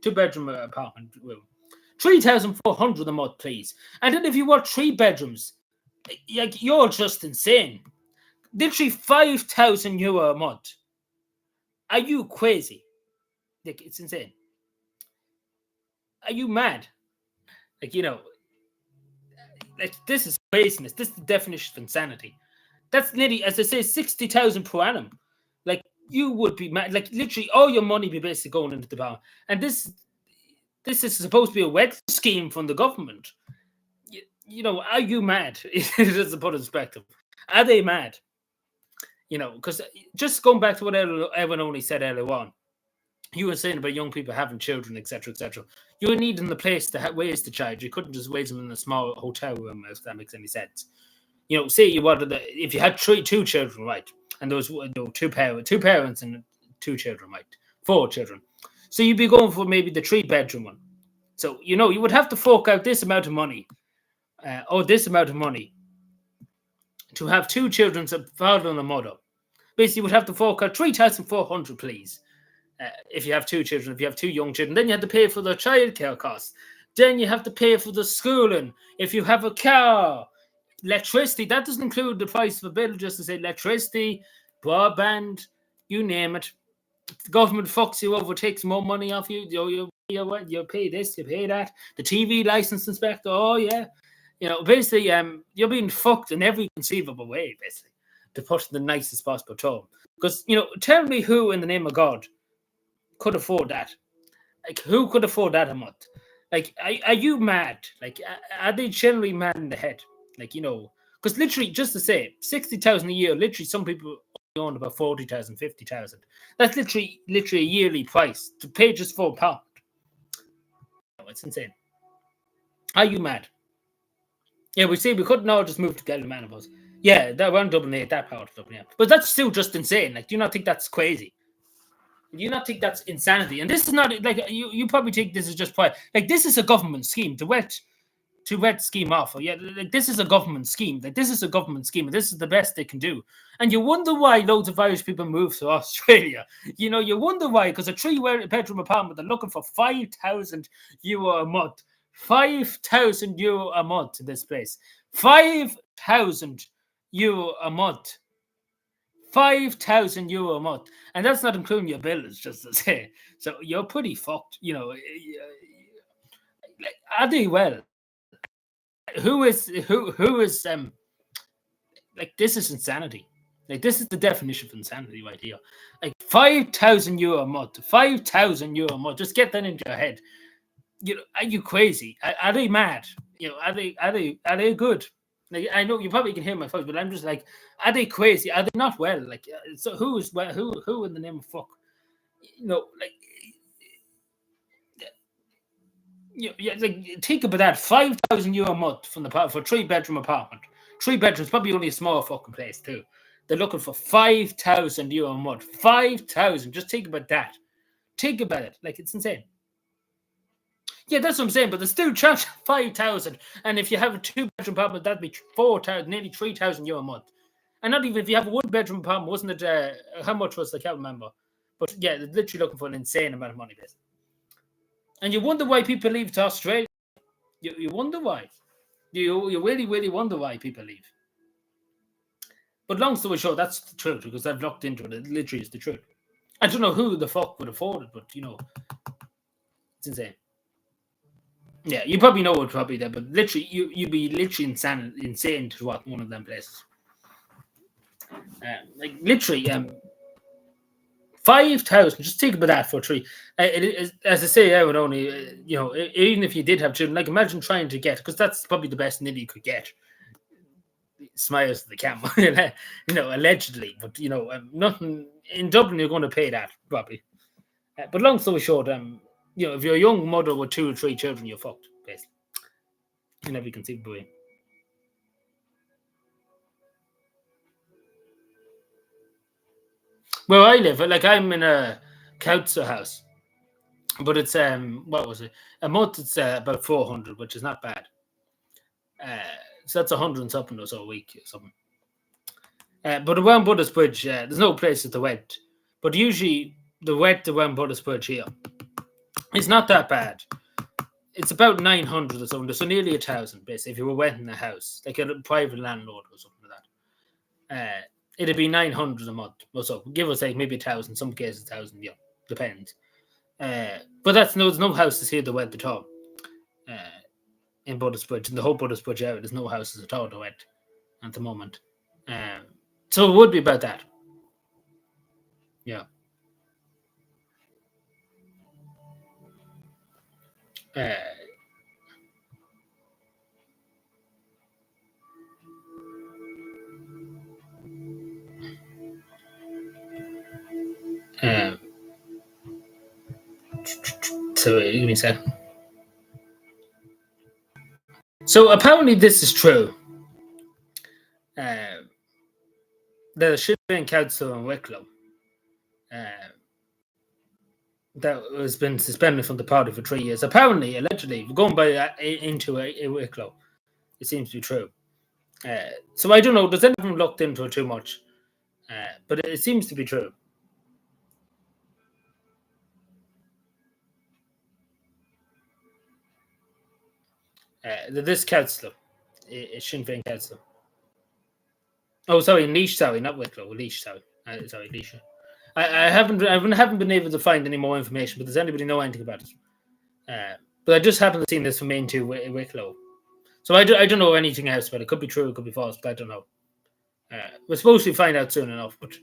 room, 3,400 a month, please. And then if you want 3 bedrooms, you're just insane. Literally €5,000 a month. Are you crazy? It's insane. Are you mad? This is craziness. This is the definition of insanity. That's nearly, as I say, 60,000 per annum. You would be mad. Literally, all your money be basically going into the power. And this is supposed to be a wet scheme from the government. Are you mad? Just to put it in perspective. Are they mad? Because just going back to what Evan only said earlier on, you were saying about young people having children, etc., etc. You were needing the place to raise the child. You couldn't just raise them in a small hotel room, if that makes any sense. Say you wanted if you had two children, right, and there was two parents and 2 children, right, 4 children. So you'd be going for maybe the 3-bedroom one. So you would have to fork out this amount of money, this amount of money, to have 2 children, a father and a mother. Basically, you would have to fork out 3,400, please. If you have 2 children, if you have 2 young children, then you have to pay for the childcare costs. Then you have to pay for the schooling. If you have a car, electricity, that doesn't include the price of a bill, just to say electricity, broadband, you name it. The government fucks you over, takes more money off you. You pay this, you pay that. The TV license inspector, oh yeah. Basically, you're being fucked in every conceivable way, basically, to put the nicest possible tone. Because, tell me who in the name of God could afford that. Who could afford that a month? Are you mad? Are they generally mad in the head? Because literally, just to say, 60,000 a year, literally some people only own about 40,000, 50,000. That's literally a yearly price to pay just for a pound. It's insane. Are you mad? Yeah, we couldn't all just move to Geldermalmos. Yeah, that one Dublin 8, that part of Dublin 8. But that's still just insane. Do you not think that's crazy? Do you not think that's insanity? And this is not you probably think this is just pride. This is a government scheme to wet scheme off. Yeah, this is a government scheme. This is a government scheme, and this is the best they can do. And you wonder why loads of Irish people move to Australia. You wonder why, because a 3-bedroom apartment, they're looking for €5,000 a month. €5,000 a month in this place. €5,000 a month. €5,000 a month, and that's not including your bills, just to say. So you're pretty fucked. Are they well? Who is this is insanity. This is the definition of insanity right here. €5,000 a month. €5,000 a month. Just get that into your head. Are you crazy? Are they mad? Are they good? I know you probably can hear my voice, but I'm just are they crazy? Are they not well? So who is well? Who in the name of fuck? Think about that. €5,000 a month for a 3-bedroom apartment. 3 bedrooms, probably only a small fucking place too. They're looking for €5,000 a month. 5,000. Just think about that. Think about it. It's insane. Yeah, that's what I'm saying. But they're still charging 5,000. And if you have a 2-bedroom apartment, that'd be 4,000, nearly €3,000 a month. And not even if you have a 1-bedroom apartment, wasn't it? How much was I can't remember. But yeah, they're literally looking for an insane amount of money, basically. And you wonder why people leave to Australia. You wonder why. You really, really wonder why people leave. But long story short, that's the truth because I've looked into it. It literally is the truth. I don't know who the fuck would afford it, but it's insane. Yeah, you probably know it probably there, but literally, you'd be literally insane to walk one of them places. Like literally, 5,000. Just think about that for a tree. As I say, I would only, even if you did have children, like imagine trying to get, because that's probably the best niddy you could get. Smiles to the camera, allegedly, but nothing in Dublin. You're going to pay that probably. But long story short, if you're a young mother with 2 or 3 children, you're fucked, basically. In every conceivable way. Where I live, like I'm in a council house, but it's what was it? A month it's about 400, which is not bad. So that's 100 and something or so a week or something. But around Buddha's Bridge, there's no place at the wet. But usually the wet around Buddha's Bridge here, it's not that bad. It's about 900 or something, so nearly 1,000, basically, if you were renting a house, like a private landlord or something like that. It'd be 900 a month or so, give or take, maybe 1,000, some cases 1,000, depends. But there's no houses here to rent at all. In Buddha's Bridge, in the whole Buddha's Bridge area, there's no houses at all to rent at the moment. So it would be about that. Yeah. So give me a second. So apparently this is true. The Sinn Féin Council in Wicklow that has been suspended from the party for 3 years. Apparently, allegedly, going by into a Wicklow, it seems to be true. So I don't know. Does anyone looked into it too much? But it seems to be true. This councillor, Sinn Féin councillor. Oh, sorry, Laois, sorry, not Wicklow. Laois, sorry. Sorry, Laois. I haven't been able to find any more information, but does anybody know anything about it? But I just happened to see this from into Wicklow. So I don't know anything else about it. It could be true, it could be false, but I don't know. We're supposed to find out soon enough, but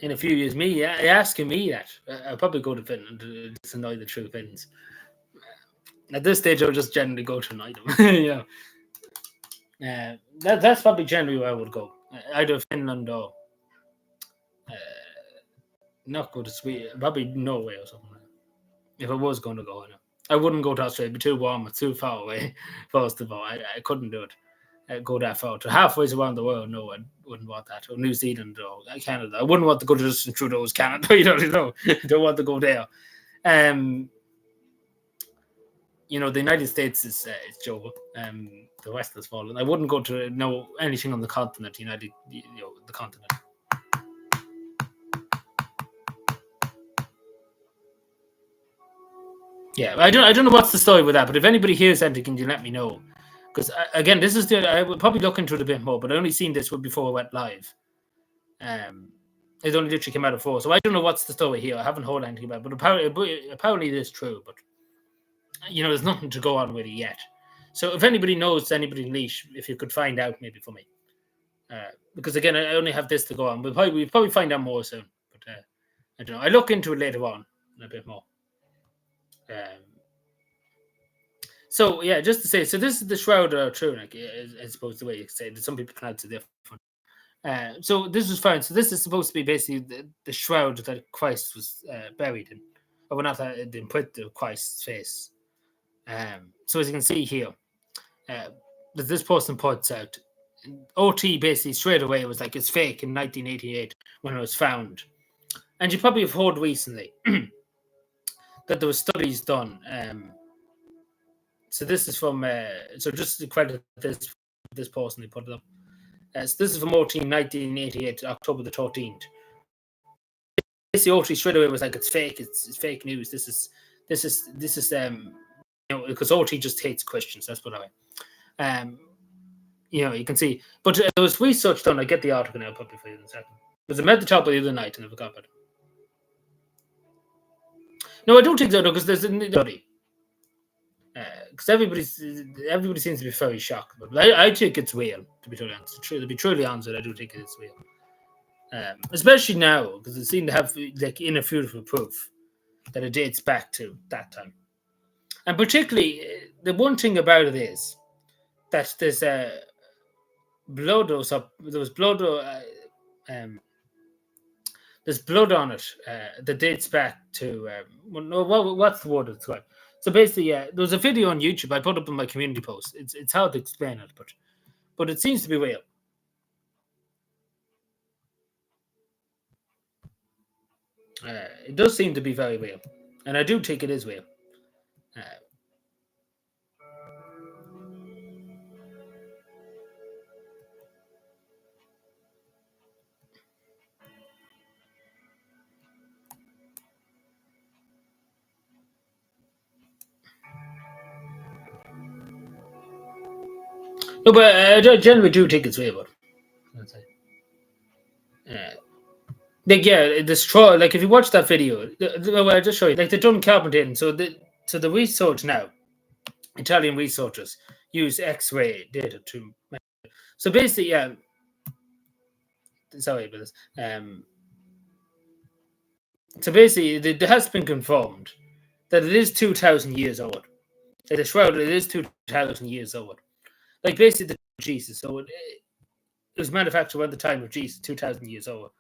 in a few years, asking me that, I'll probably go to Finland to just annoy the true Finns. At this stage, I'll just generally go to annoy them. That's probably generally where I would go. Either Finland or not go to Sweden, probably Norway or something. If I was going to go, I wouldn't go to Australia. It'd be too warm. It's too far away. First of all, I couldn't do it. Go that far. To halfway around the world, no, I wouldn't want that. Or New Zealand or Canada. I wouldn't want to go to Justin Trudeau's Canada. Don't want to go there. The United States is Joe. The West has fallen. I wouldn't go to know anything on the continent. The continent. Yeah, I don't know what's the story with that, but if anybody hears anything, can you let me know? Because again, I would probably look into it a bit more, but I only seen this before I went live. It only literally came out of 4, so I don't know what's the story here. I haven't heard anything about it, but apparently it is true. But there's nothing to go on with it yet. So if anybody knows anybody in Laois, if you could find out maybe for me, because again, I only have this to go on. We'll probably find out more soon. But I don't know. I look into it later on a bit more. So yeah, just to say, so this is the Shroud of Turin, I suppose the way you say it. Some people pronounce it different. So this was found. So this is supposed to be basically the shroud that Christ was buried in, or not that they put the Christ's face. So as you can see here, that this person puts out, OT basically straight away was like it's fake in 1988 when it was found, and you probably have heard recently that there were studies done. So this is from so just to credit this person who put it up. So this is from OT 1988, October the 13th. Basically, OT straight away was like it's fake. It's fake news. This is This is because OT just hates questions. That's what you can see. But there was research done. I get the article now, probably for you in a second. Because I met the top the other night and I forgot about it. No, I don't think so, because there's a study. Because everybody seems to be very shocked. But I think it's real, to be totally honest. To be truly honest, I do think it's real. Especially now, because it seemed to have irrefutable proof that it dates back to that time. And particularly, the one thing about it is that there's blood or there was blood there's blood on it that dates back to what's the word it's called? So basically, there was a video on YouTube I put up in my community post. It's hard to explain it, but it seems to be real. It does seem to be very real, and I do think it is real. No, but I generally do think it's real. The straw. Like if you watch that video, I'll just show you. Like they've done carpenting. So the research now, Italian researchers use X-ray data to. So basically, sorry about this. So basically, it has been confirmed that it is 2,000 years old. Like the shroud, it is 2,000 years old. Like basically, the Jesus. So it was manufactured around the time of Jesus, 2,000 years old.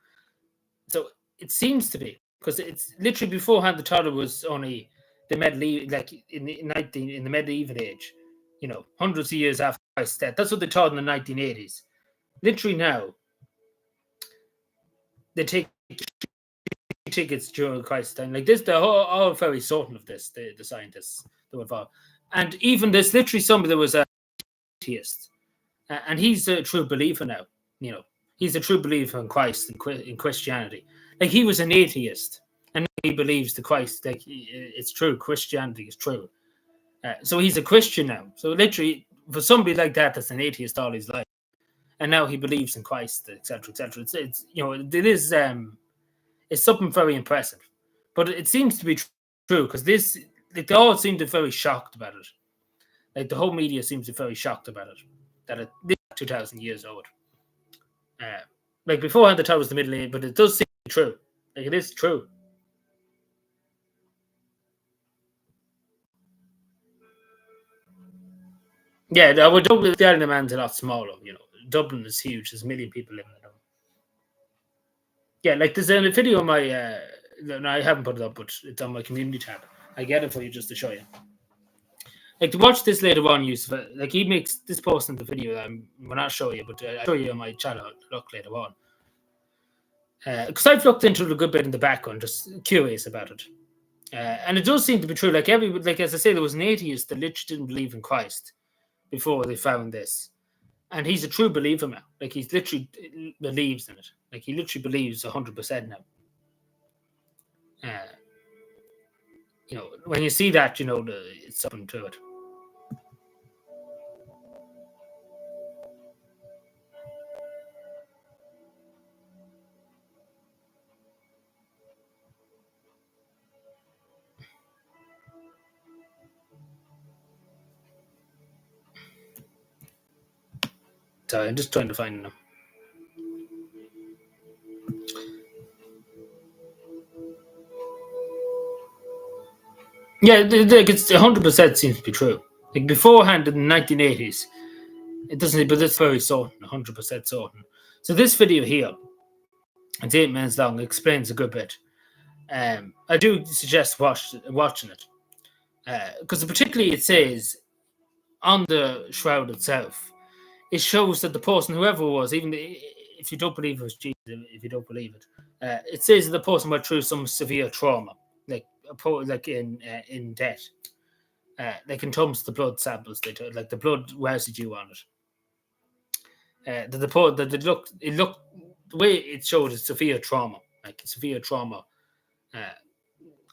So it seems to be, because it's literally beforehand the toddler was only the medieval, like in the medieval age, hundreds of years after Christ's death. That's what they taught in the 1980s. Literally now, they take tickets during Christ's time. Like this, they're all very certain of this. The scientists that were involved, and even there's literally somebody that was a atheist, and he's a true believer now. He's a true believer in Christ and in Christianity. Like he was an atheist, and he believes the Christ. Like it's true, Christianity is true. So he's a Christian now. So literally, for somebody like that, that's an atheist all his life, and now he believes in Christ, etc., etc. It's something very impressive, but it seems to be true because they all seem to be very shocked about it. Like the whole media seems to be very shocked about it, that it is 2,000 years old. Like beforehand, the tower was the Middle Age, but it does seem true. Like it is true. Yeah, Dublin, the island man's a lot smaller. Dublin is huge. There's a million people living in Dublin. Yeah, like there's a video on my. No, I haven't put it up, but it's on my community tab. I get it for you just to show you. Like to watch this later on, Yusuf. Like he makes this post in the video. I'm not show you, but I'll show you on my channel. Look later on. Because I've looked into it a good bit in the background, just curious about it. And it does seem to be true. Like as I say, there was an atheist that literally didn't believe in Christ before they found this, and he's a true believer now. Like he's literally believes in it. Like he literally believes 100% now. When you see that, it's something to it. Sorry, I'm just trying to find them. Yeah, like it's 100% seems to be true. Like beforehand in the 1980s, it doesn't, but it's very certain, 100% certain. So this video here, it's 8 minutes long, explains a good bit. I do suggest watching it, because particularly it says on the shroud itself, it shows that the person, whoever it was, even if you don't believe it was Jesus, if you don't believe it, it says that the person went through some severe trauma, like in death, like in terms of the blood samples they took, like the blood residue on it. It looked the way it showed is severe trauma, like severe trauma.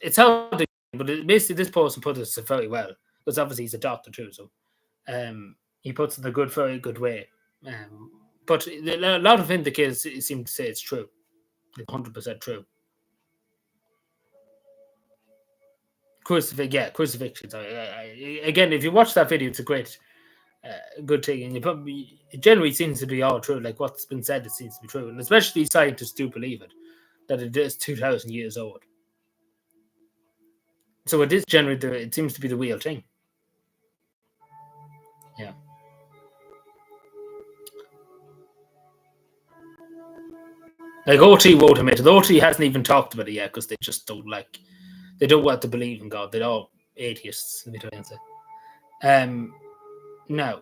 It's how they But basically, this person put it very well, because obviously he's a doctor too, so he puts it in a very good way. But a lot of indicators seem to say it's true, 100% true. Crucifixions. Again, if you watch that video, it's a great, good thing, and it generally seems to be all true. Like what's been said, it seems to be true, and especially scientists do believe it, that it is 2,000 years old. So it is generally it seems to be the real thing. Yeah. Like OT won't admit it. OT hasn't even talked about it yet because they just don't they don't want to believe in God. They're all atheists. Now,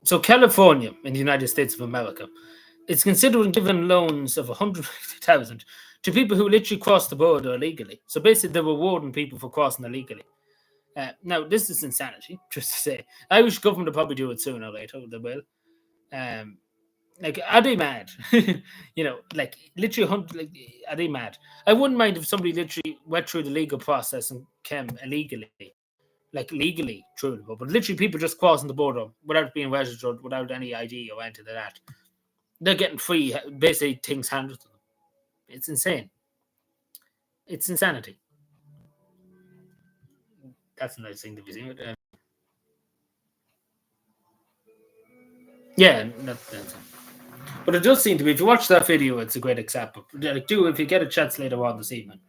so California in the United States of America, it's considering giving loans of 150,000 to people who literally cross the border illegally. So basically, they're rewarding people for crossing illegally. Now, this is insanity, just to say. Irish government will probably do it sooner or later. They will. Like, are they mad? Like literally, are they mad? I wouldn't mind if somebody literally went through the legal process and came illegally, like legally through the border. But literally, people just crossing the border without being registered, without any ID or anything like that. They're getting free, basically, things handed to them. It's insane. It's insanity. That's a nice thing to be seen. Yeah, that's but it does seem to be. If you watch that video, it's a great example. Like, if you get a chance later on this evening.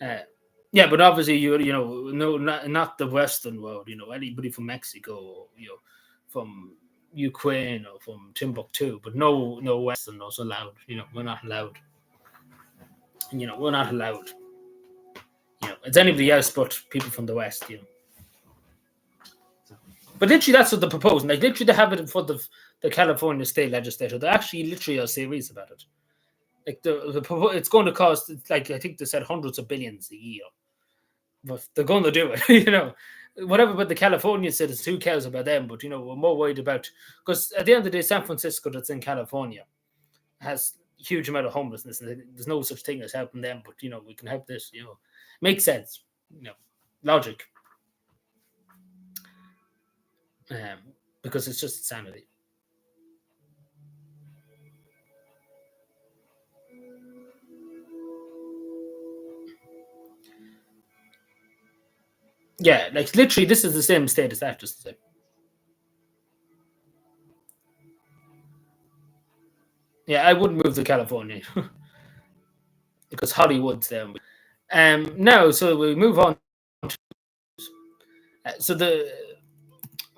Yeah, but obviously no, not the Western world. Anybody from Mexico, from Ukraine or from Timbuktu, but no Westerners allowed. We're not allowed. We're not allowed. It's anybody else but people from the West. But literally, that's what they're proposing. Like, literally, they have it in front of the California state legislature. They actually literally are serious about it. Like, it's going to cost, like, I think they said hundreds of billions a year. But they're going to do it, Whatever about the California citizens, who cares about them? But, we're more worried about, because at the end of the day, San Francisco, that's in California, has a huge amount of homelessness. And there's no such thing as helping them. But, we can help this, makes sense, logic. Because it's just insanity. Yeah, like literally, this is the same state as that, just to say. Yeah, I wouldn't move to California because Hollywood's there. Now, so we move on. So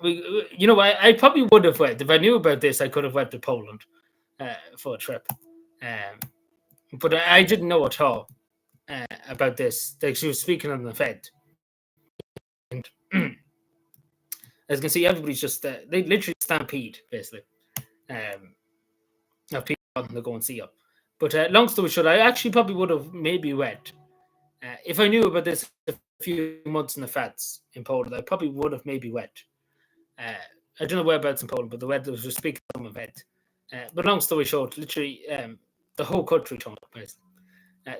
I probably would have went if I knew about this. I could have went to Poland for a trip, but I didn't know at all about this. Like, she was speaking on the Fed, and as you can see, everybody's just they literally stampede basically of people wanting to go and see her. But long story short, I actually probably would have maybe went if I knew about this a few months in advance in Poland. I probably would have maybe went. I don't know whereabouts in Poland, but the weather was just speaking of some event. But long story short, literally the whole country turned up.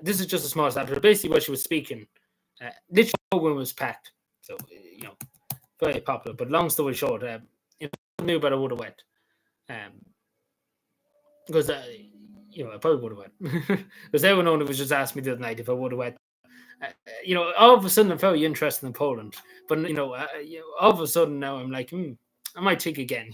This is just a small sample. Basically, where she was speaking, literally no one was packed. So very popular. But long story short, if I knew about it, I would have went. Because I probably would have went. Because everyone only was just asking me the other night if I would have went. All of a sudden I'm very interested in Poland, but all of a sudden now I'm like, I might think again.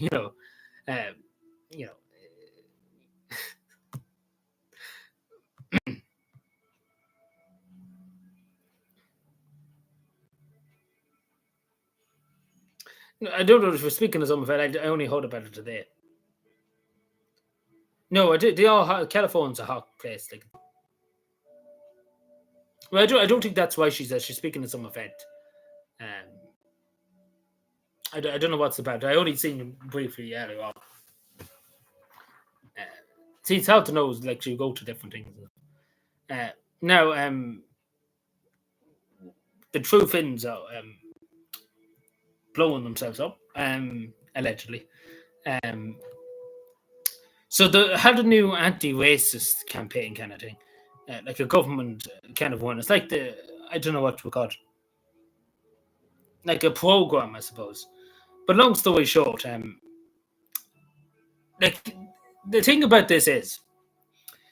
I don't know if we're speaking of something. I only heard about it today. No, I did. They all California's a hot place. Like, well, I don't think that's why she's speaking at some event. I don't know what's about. I only seen him briefly earlier on. See, it's hard to know. Like, you go to different things. Now, the true Finns are blowing themselves up, allegedly. So they had a new anti-racist campaign kind of thing. like a government kind of one. It's like I don't know what we call it, like a program, I suppose. But long story short, like the thing about this is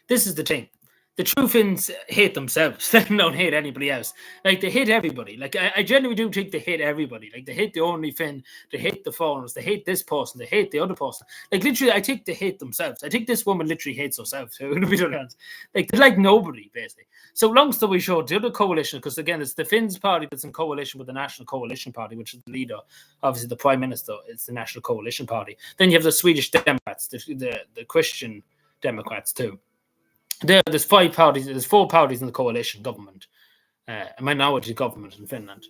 the thing. The true Finns hate themselves. They don't hate anybody else. Like they hate everybody. Like I genuinely do think they hate everybody. Like they hate the only Finn. They hate the foreigners. They hate this person. They hate the other person. Like literally, I think they hate themselves. I think this woman literally hates herself. Like they're like nobody basically. So long story short, the other coalition, because again, it's the Finns party that's in coalition with the National Coalition Party, which is the leader, obviously the Prime Minister. It's the National Coalition Party. Then you have the Swedish Democrats, the Christian Democrats too. There's 5 parties. There's 4 parties in the coalition government, a minority government in Finland.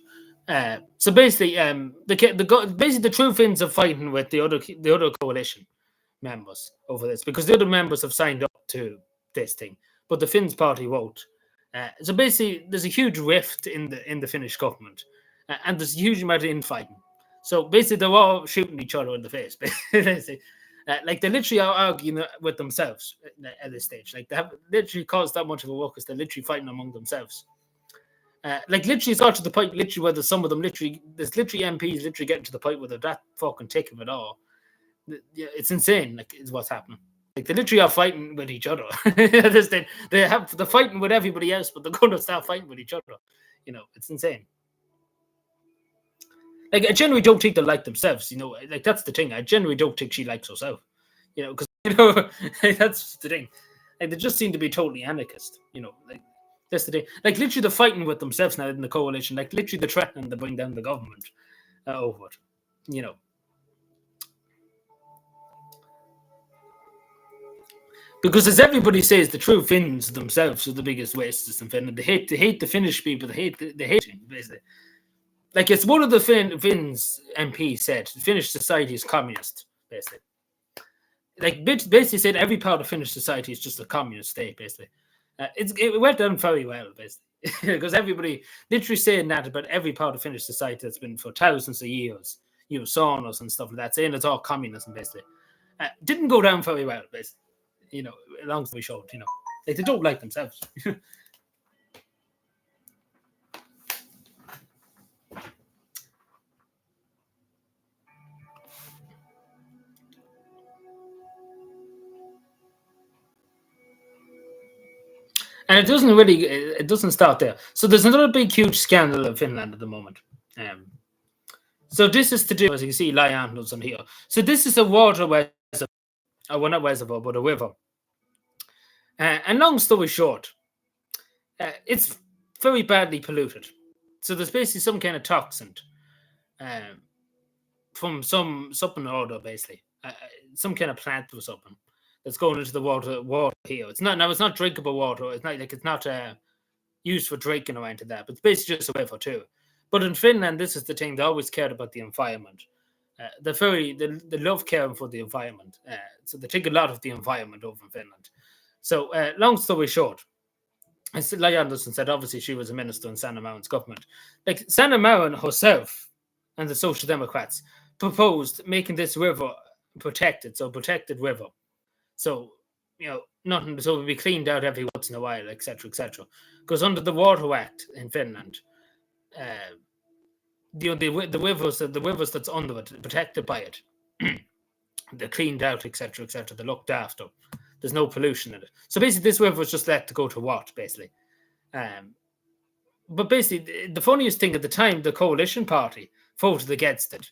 So basically, basically the true Finns are fighting with the other coalition members over this because the other members have signed up to this thing, but the Finns party won't. So basically, there's a huge rift in the Finnish government, and there's a huge amount of infighting. So basically, they're all shooting each other in the face. Basically. Like they literally are arguing with themselves at this stage. Like they have literally caused that much of a ruckus. They're literally fighting among themselves. Like literally, it's got to the point literally whether some of them there's literally MPs literally getting to the point where they're that fucking tick of it all. It's insane. Like is what's happening. Like they literally are fighting with each other. They're fighting with everybody else, but they're going to start fighting with each other. It's insane. Like I generally don't think they like themselves, like that's the thing. I generally don't think she likes herself, because like, that's the thing. Like they just seem to be totally anarchist, like that's the thing. Like literally they're fighting with themselves now in the coalition. Like literally they're threatening to bring down the government over it, Because as everybody says, the true Finns themselves are the biggest racists in Finland. They hate the Finnish people. They hate basically. Like it's one of the Finns MP said, Finnish society is communist, basically. Like basically said every part of Finnish society is just a communist state, basically. It went down very well, basically, because everybody literally saying that about every part of Finnish society that's been for thousands of years, saunas and stuff like that, saying it's all communism, basically. Didn't go down very well, basically. Long story short, like they don't like themselves. And it doesn't start there. So there's another big, huge scandal in Finland at the moment. So this is to do, as you can see, Lion on here. So this is a water reservoir, well, not reservoir, but a river. And long story short, it's very badly polluted. So there's basically some kind of toxin from something or other, basically. Some kind of plant or something that's going into the water here. It's not drinkable water. It's not used for drinking or anything like that. But it's basically just a river too. But in Finland, this is the thing. They always cared about the environment. They love caring for the environment. So they take a lot of the environment over in Finland. So long story short, as like Anderson said, obviously she was a minister in Sanna Marin's government. Like Sanna Marin herself and the Social Democrats proposed making this river protected river. So, nothing, so it would be cleaned out every once in a while, etc., etc. Because under the Water Act in Finland, the rivers that's under it, protected by it, they're cleaned out, etc., etc. They're looked after. There's no pollution in it. So basically, this river was just let to go to what, basically. But basically, the funniest thing at the time, the coalition party voted against it.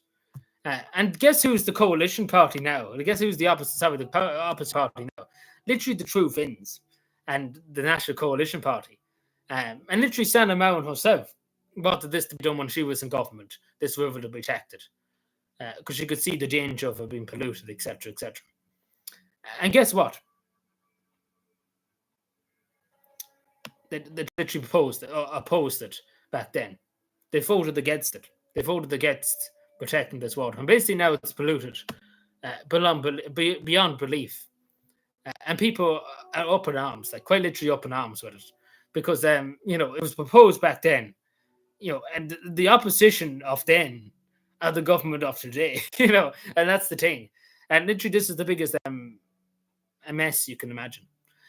And guess who's the coalition party now? And guess who's the opposite party now? Literally the true Finns and the National Coalition Party. And literally Sanna Marin herself wanted this to be done when she was in government, this river to be protected. Because she could see the danger of it being polluted, etc., etc. And guess what? They literally opposed it back then. They voted against it. They voted against protecting this water. And basically now it's polluted beyond belief. And people are up in arms, like quite literally up in arms with it. Because, it was proposed back then, and the opposition of then are the government of today, and that's the thing. And literally this is the biggest mess you can imagine.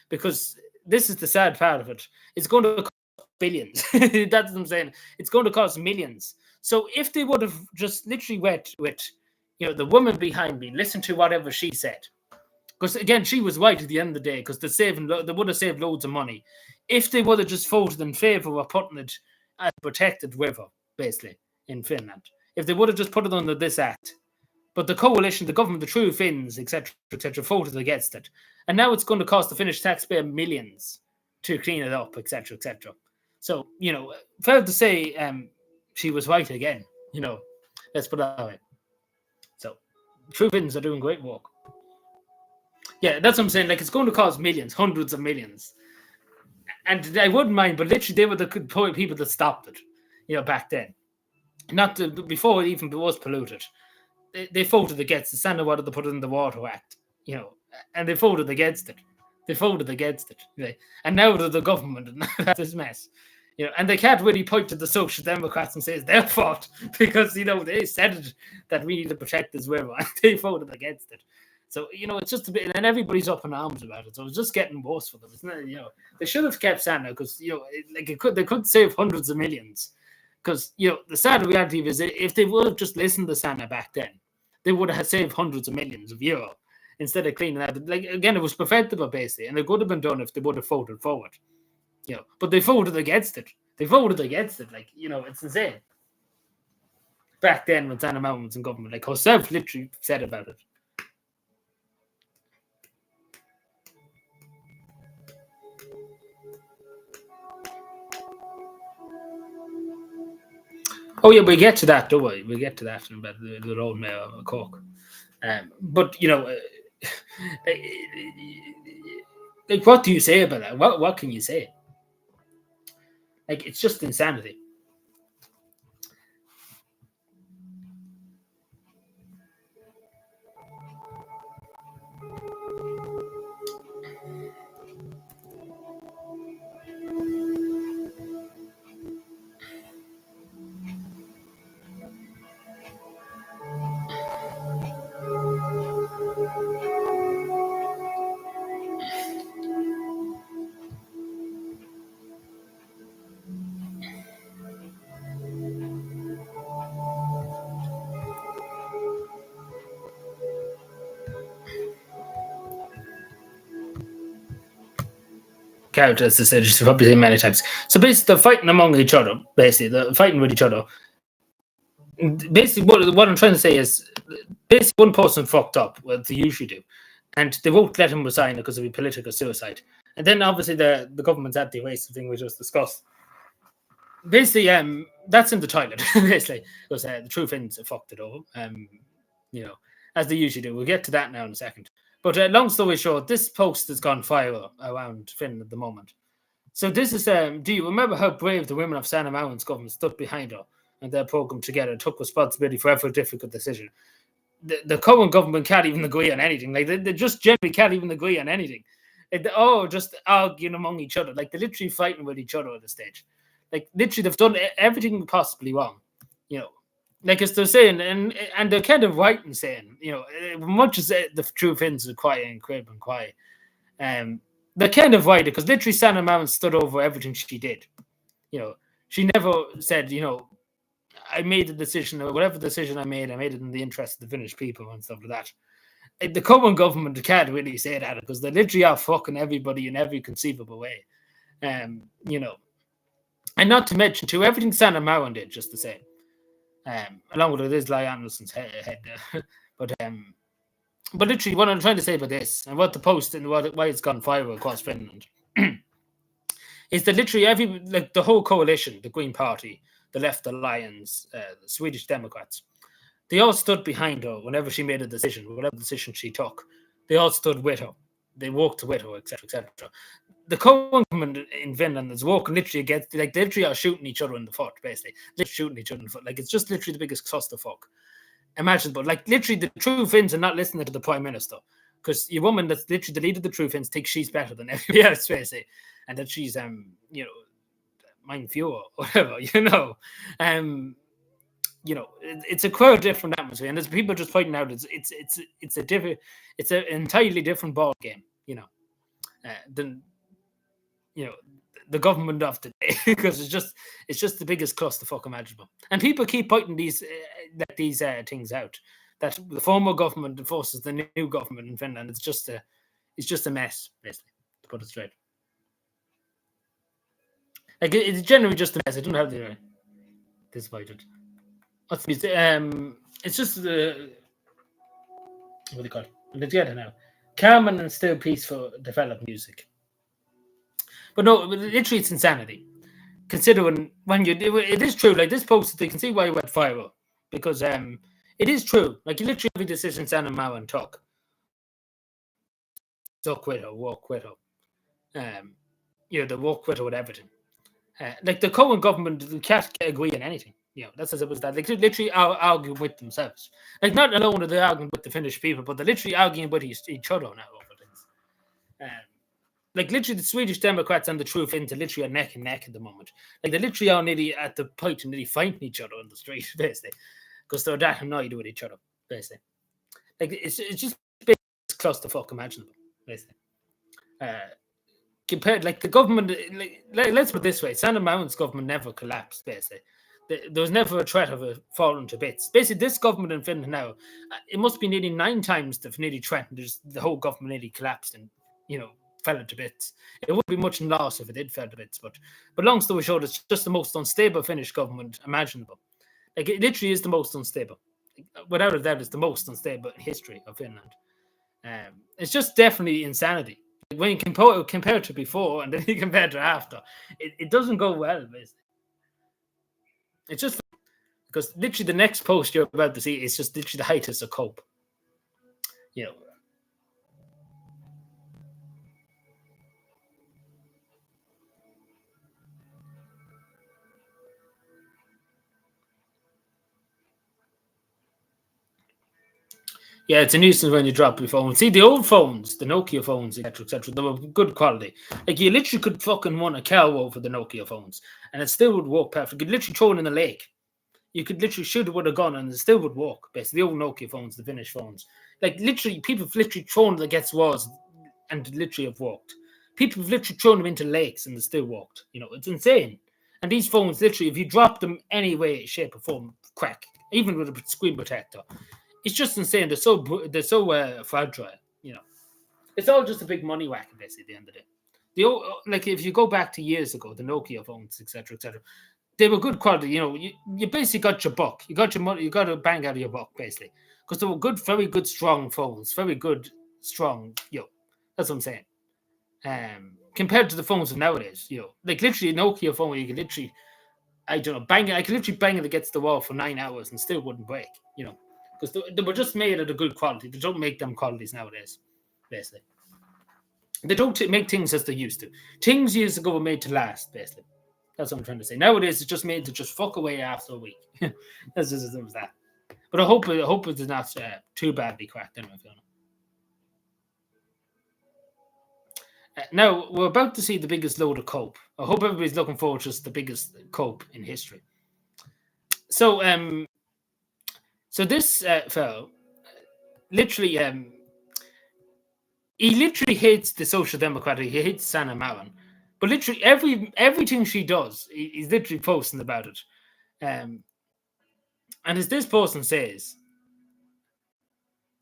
Because this is the sad part of it. It's going to cost billions. That's what I'm saying. It's going to cost millions. So if they would have just literally went with, the woman behind me, listen to whatever she said, because again, she was right at the end of the day, because they would have saved loads of money if they would have just voted in favour of putting it as a protected river, basically, in Finland. If they would have just put it under this act. But the coalition, the government, the True Finns, etc., voted against it. And now it's going to cost the Finnish taxpayer millions to clean it up, etc. So, fair to say she was right again, let's put it that way. So, True Finns are doing great work. Yeah, that's what I'm saying. Like, it's going to cost millions, hundreds of millions. And I wouldn't mind, but literally they were the people that stopped it, back then. Before it even was polluted. They voted against the Santa wanted to put it in the Water Act, and they voted against it. And now they're the government, and that's this mess. And they can't really point to the Social Democrats and say it's their fault because, they said it, that we need to protect this river, and they voted against it. So, it's just a bit, and everybody's up in arms about it. So it's just getting worse for them, isn't it? They should have kept Santa because, they could save hundreds of millions. Because, the sad reality is if they would have just listened to Santa back then, they would have saved hundreds of millions of euro instead of cleaning that. Like, again, it was preventable, basically, and it could have been done if they would have voted forward. But they voted against it. Like, it's insane. Back then, when Santa Mountain was in government, like, herself literally said about it. Oh yeah, we get to that, don't we? We get to that about the road mayor of Cork. But like, what do you say about that? What can you say? Like, it's just insanity. Characters, as I said, just probably seen many times. So basically, they're fighting among each other. Basically, they're fighting with each other. Basically, what I'm trying to say is, basically, one person fucked up, what they usually do, and they won't let him resign because of a political suicide. And then obviously the government's anti-racist thing we just discussed. Basically, that's in the toilet. Basically, because the True Finns have fucked it over. As they usually do. We'll get to that now in a second. But long story short, this post has gone viral around Finland at the moment. So this is, do you remember how brave the women of Santa Marin's government stood behind her and their programme together, took responsibility for every difficult decision? The current government can't even agree on anything. Like, they just generally can't even agree on anything. They're all just arguing among each other. Like, they're literally fighting with each other at this stage. Like, literally, they've done everything possibly wrong. Like, as they're saying, and they're kind of right in saying, much as the True Finns are quiet and crib and quiet, they're kind of right, because literally Santa Marin stood over everything she did. She never said, I made the decision, or whatever decision I made it in the interest of the Finnish people and stuff like that. The current government can't really say that, because they literally are fucking everybody in every conceivable way. And not to mention, too, everything Santa Marin did, just the same. Along with it is Lai Anderson's head. But literally, what I'm trying to say about this, and what the post and why it's gone viral across Finland, is that literally the whole coalition, the Green Party, the Left Alliance, the Swedish Democrats, they all stood behind her whenever she made a decision, whatever decision she took. They all stood with her. They walked with her, etc. The government in Finland is walking literally against, like, they literally are shooting each other in the foot, basically. Literally shooting each other in the foot. Like, it's just literally the biggest clusterfuck. Imagine, but like, literally, the True Finns are not listening to the Prime Minister, because your woman that's literally the leader of the True Finns thinks she's better than everybody else, basically, and that she's mind fewer, whatever, it's a quite different atmosphere, and there's people just pointing out it's an entirely different ball game, than the government of today because it's just the biggest clusterfuck imaginable. And people keep pointing these things out. That the former government enforces the new government in Finland. It's just a mess, basically, to put it straight. Like it's generally just a mess. I don't have the disappointed. What's the it's just the what do you call it? Let's get it now. Calm and still peaceful developed music. But no, literally, it's insanity. Considering when it is true. Like this post, you can see why it went viral because it is true. Like you literally every decision San and Mao and talk with her, walk with her. They walk with her with everything. Like the Cohen government, they can't agree on anything. That's as it was that. Like they literally argue with themselves. Like not alone are they arguing with the Finnish people, but they're literally arguing with each other now over things. Like literally, the Swedish Democrats and the True Finns are literally neck and neck at the moment. Like they literally are nearly at the point of nearly fighting each other on the street, basically, because they're that annoyed with each other, basically. Like it's just clusterfuck imaginable, basically. Compared, like the government, let's put it this way: Santa Mountain's government never collapsed. Basically, there was never a threat of it falling to bits. Basically, this government in Finland now, it must be nearly 9 times they've nearly threatened. The whole government nearly collapsed and fell into bits. It wouldn't be much in loss if it did fall to bits, but long story short, it's just the most unstable Finnish government imaginable. Like it literally is the most unstable. Without a doubt, it's the most unstable in history of Finland. It's just definitely insanity. When you compare it to before and then you compare it to after, it doesn't go well, basically. It's just because literally the next post you're about to see is just literally the height of a cope. Yeah, it's a nuisance when you drop your phone. See, the old phones, the Nokia phones, etc., they were good quality. Like, you literally could fucking run a cow over the Nokia phones, and it still would work perfect. You could literally throw it in the lake. You could literally shoot it with a gun, and it still would work. Basically, the old Nokia phones, the Finnish phones. Like, literally, people have literally thrown them against walls and literally have worked. People have literally thrown them into lakes, and they still worked. It's insane. And these phones, literally, if you drop them any way, shape, or form, crack. Even with a screen protector. It's just insane. They're so fragile. It's all just a big money whack. Basically, at the end of the day, like if you go back to years ago, the Nokia phones, etc., they were good quality. You basically got your buck. You got your money. You got a bang out of your buck, basically, because they were good, very good, strong phones. Very good, strong. That's what I'm saying. Compared to the phones of nowadays, like literally a Nokia phone, you can literally, I don't know, bang it. I can literally bang it against the wall for 9 hours and still wouldn't break. Because they were just made at a good quality. They don't make them qualities nowadays, basically. They don't make things as they used to. Things years ago were made to last, basically. That's what I'm trying to say. Nowadays, it's just made to just fuck away after a week. That's just as simple as that. But I hope it's not too badly cracked. Anyway, now, we're about to see the biggest load of cope. I hope everybody's looking forward to the biggest cope in history. So, this fellow, literally, he literally hates the Social Democrat. He hates Sanna Marin. But literally, everything she does, he's literally posting about it. And as this person says,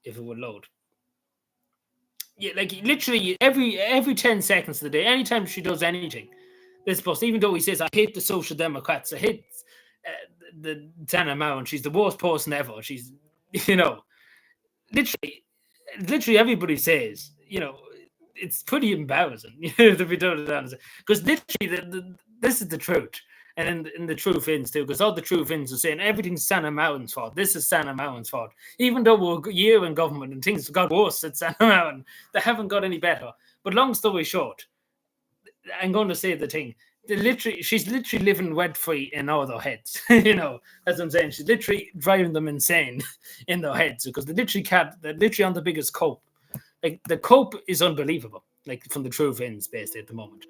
if it would load, yeah, like literally every 10 seconds of the day, anytime she does anything, this person, even though he says, I hate the Social Democrats, I hate the Sanna Marin, she's the worst person ever. She's, literally everybody says, it's pretty embarrassing to be totally honest. Because literally, this is the truth. And in the True Finns too, because all the True Finns are saying everything's Sanna Marin's fault. This is Sanna Marin's fault. Even though we're a year in government and things got worse at Sanna Marin, they haven't got any better. But long story short, I'm going to say the thing. She's literally living rent free in all their heads. That's what I'm saying. She's literally driving them insane in their heads because they literally can't. They're literally on the biggest cope. Like the cope is unbelievable. Like from the True Finns, basically at the moment.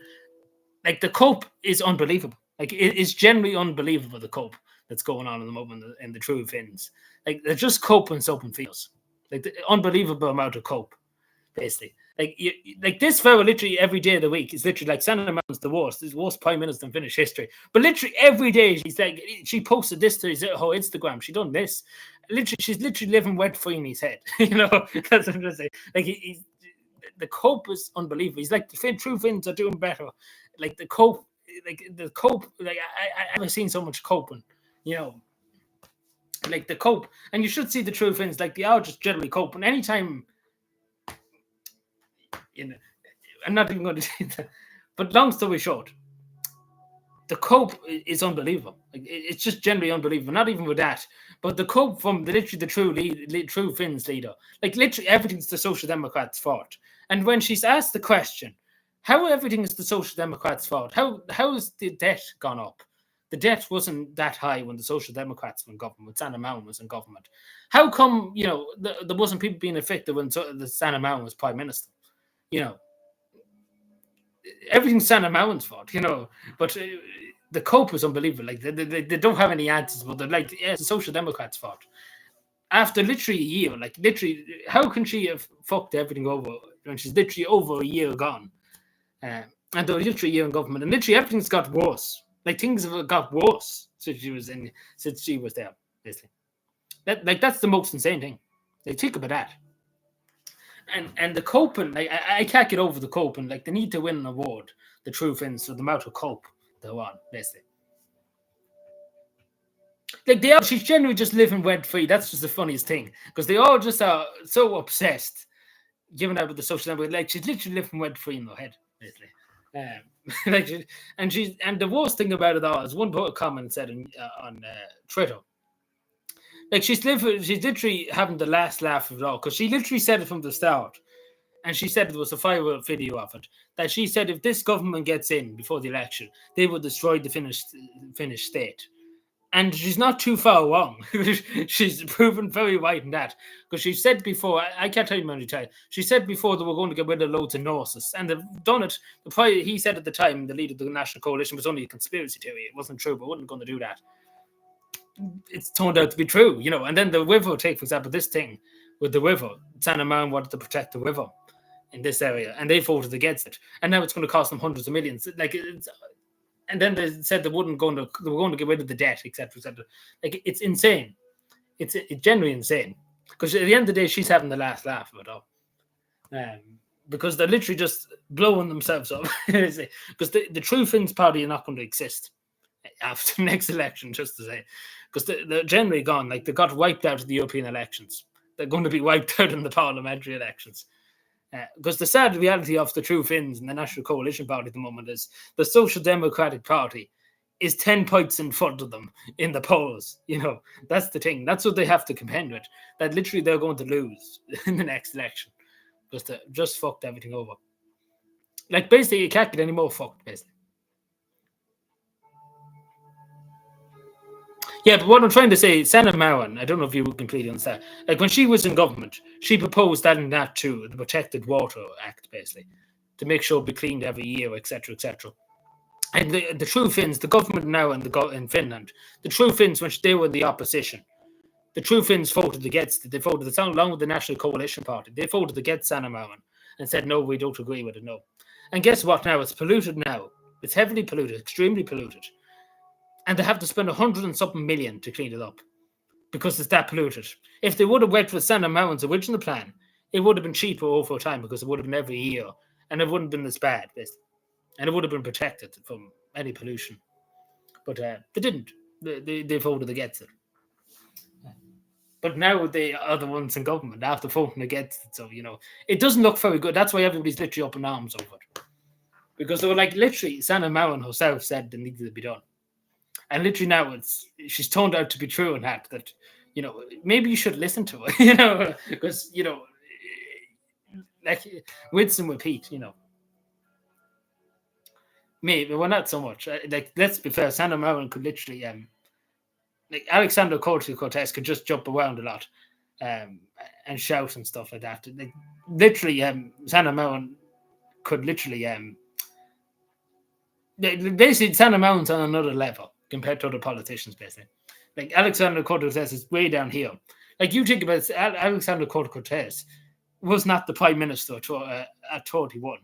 Like the cope is unbelievable. Like it is generally unbelievable the cope that's going on at the moment in the True Finns. Like they're just coping soap and feels. Like the unbelievable amount of cope. basically. Like this fellow literally every day of the week is literally like Santa Mountain's the worst. He's the worst prime minister in Finnish history. But literally every day she's like, she posted this to her Instagram. She done this. Literally, she's literally living wet free in his head. That's what I'm trying to say. Like the cope is unbelievable. He's like the true Finns are doing better. Like the cope, like I haven't seen so much coping. Like the cope, and you should see the true Finns. Like they are just generally coping. Anytime. I'm not even going to say that. But long story short, the cope is unbelievable. Like, it's just generally unbelievable. Not even with that, but the cope from literally the true Finns leader. Like literally everything's the Social Democrats' fault. And when she's asked the question, how everything is the Social Democrats' fault? How has the debt gone up? The debt wasn't that high when the Social Democrats were in government. Santa Marin was in government. How come there wasn't people being affected when the Santa Marin was prime minister? Everything's Santa Marin's fault, but the cope was unbelievable. Like they don't have any answers, but they're like, yeah, it's the Social Democrats' fault. After literally a year, like literally, how can she have fucked everything over when she's literally over a year gone? And they're literally a year in government, and literally everything's got worse. Like things have got worse since she was there, basically. That's the most insane thing. Like think about that. And the coping, like I can't get over the coping. Like they need to win an award, the True Finns, for the amount of cope they're on, basically. Like she's generally just living rent free. That's just the funniest thing because they all just are so obsessed, giving out with the social network. Like she's literally living rent free in their head, basically. And the worst thing about it all is one comment said on Twitter. Like she's literally having the last laugh of it all because she literally said it from the start, and she said it was a viral video of it. That she said if this government gets in before the election, they will destroy the Finnish state, and she's not too far wrong. She's proven very right in that because she said before, I can't tell you how many times she said before they were going to get rid of loads of nurses, and they've done it. He said at the time the leader of the National Coalition was only a conspiracy theory; it wasn't true, but wasn't going to do that. It's turned out to be true, and then the river, take for example this thing with the river. Santa Marin wanted to protect the river in this area, and they voted against it, and now it's going to cost them hundreds of millions. And then they said they were going to get rid of the debt, etc., etc. Like it's insane. It's genuinely insane because at the end of the day, she's having the last laugh of it all, because they're literally just blowing themselves up. Because the True Finns party are not going to exist after the next election, just to say, because they're generally gone. Like they got wiped out of the European elections. They're going to be wiped out in the parliamentary elections. Because the sad reality of the True Finns and the National Coalition Party at the moment is the Social Democratic Party is 10 points in front of them in the polls. That's the thing. That's what they have to contend with. That literally they're going to lose in the next election because they just fucked everything over. Like basically, you can't get any more fucked, basically. Yeah, but what I'm trying to say, Santa Marin, I don't know if you completely understand. Like when she was in government, she proposed adding that to the Protected Water Act, basically, to make sure it be cleaned every year, etc., etc. And the True Finns, the government now in Finland, the True Finns, when they were in the opposition, the True Finns voted against it. They voted along with the National Coalition Party. They voted against Santa Marin and said, no, we don't agree with it, no. And guess what now? It's polluted now. It's heavily polluted, extremely polluted. And they have to spend 100 and something million to clean it up because it's that polluted. If they would have went with Santa Marin's original plan, it would have been cheaper over time because it would have been every year and it wouldn't have been as bad, basically. And it would have been protected from any pollution. But they didn't. They voted against it. But now they are the ones in government after voting against it. So, it doesn't look very good. That's why everybody's literally up in arms over it. Because they were like, literally, Santa Marin herself said it needed to be done. And literally now she's turned out to be true in that maybe you should listen to her, because, like Winston with Pete, maybe, well, not so much. Like, let's be fair, Santa Marin could literally, like Alexander Cortez could just jump around a lot and shout and stuff like that. Like, literally, Santa Marin could literally, basically, Santa Marin's on another level compared to other politicians, basically. Like Alexander Cortez is way down here. Like you think about Alexander Cortez, was not the Prime Minister at 31.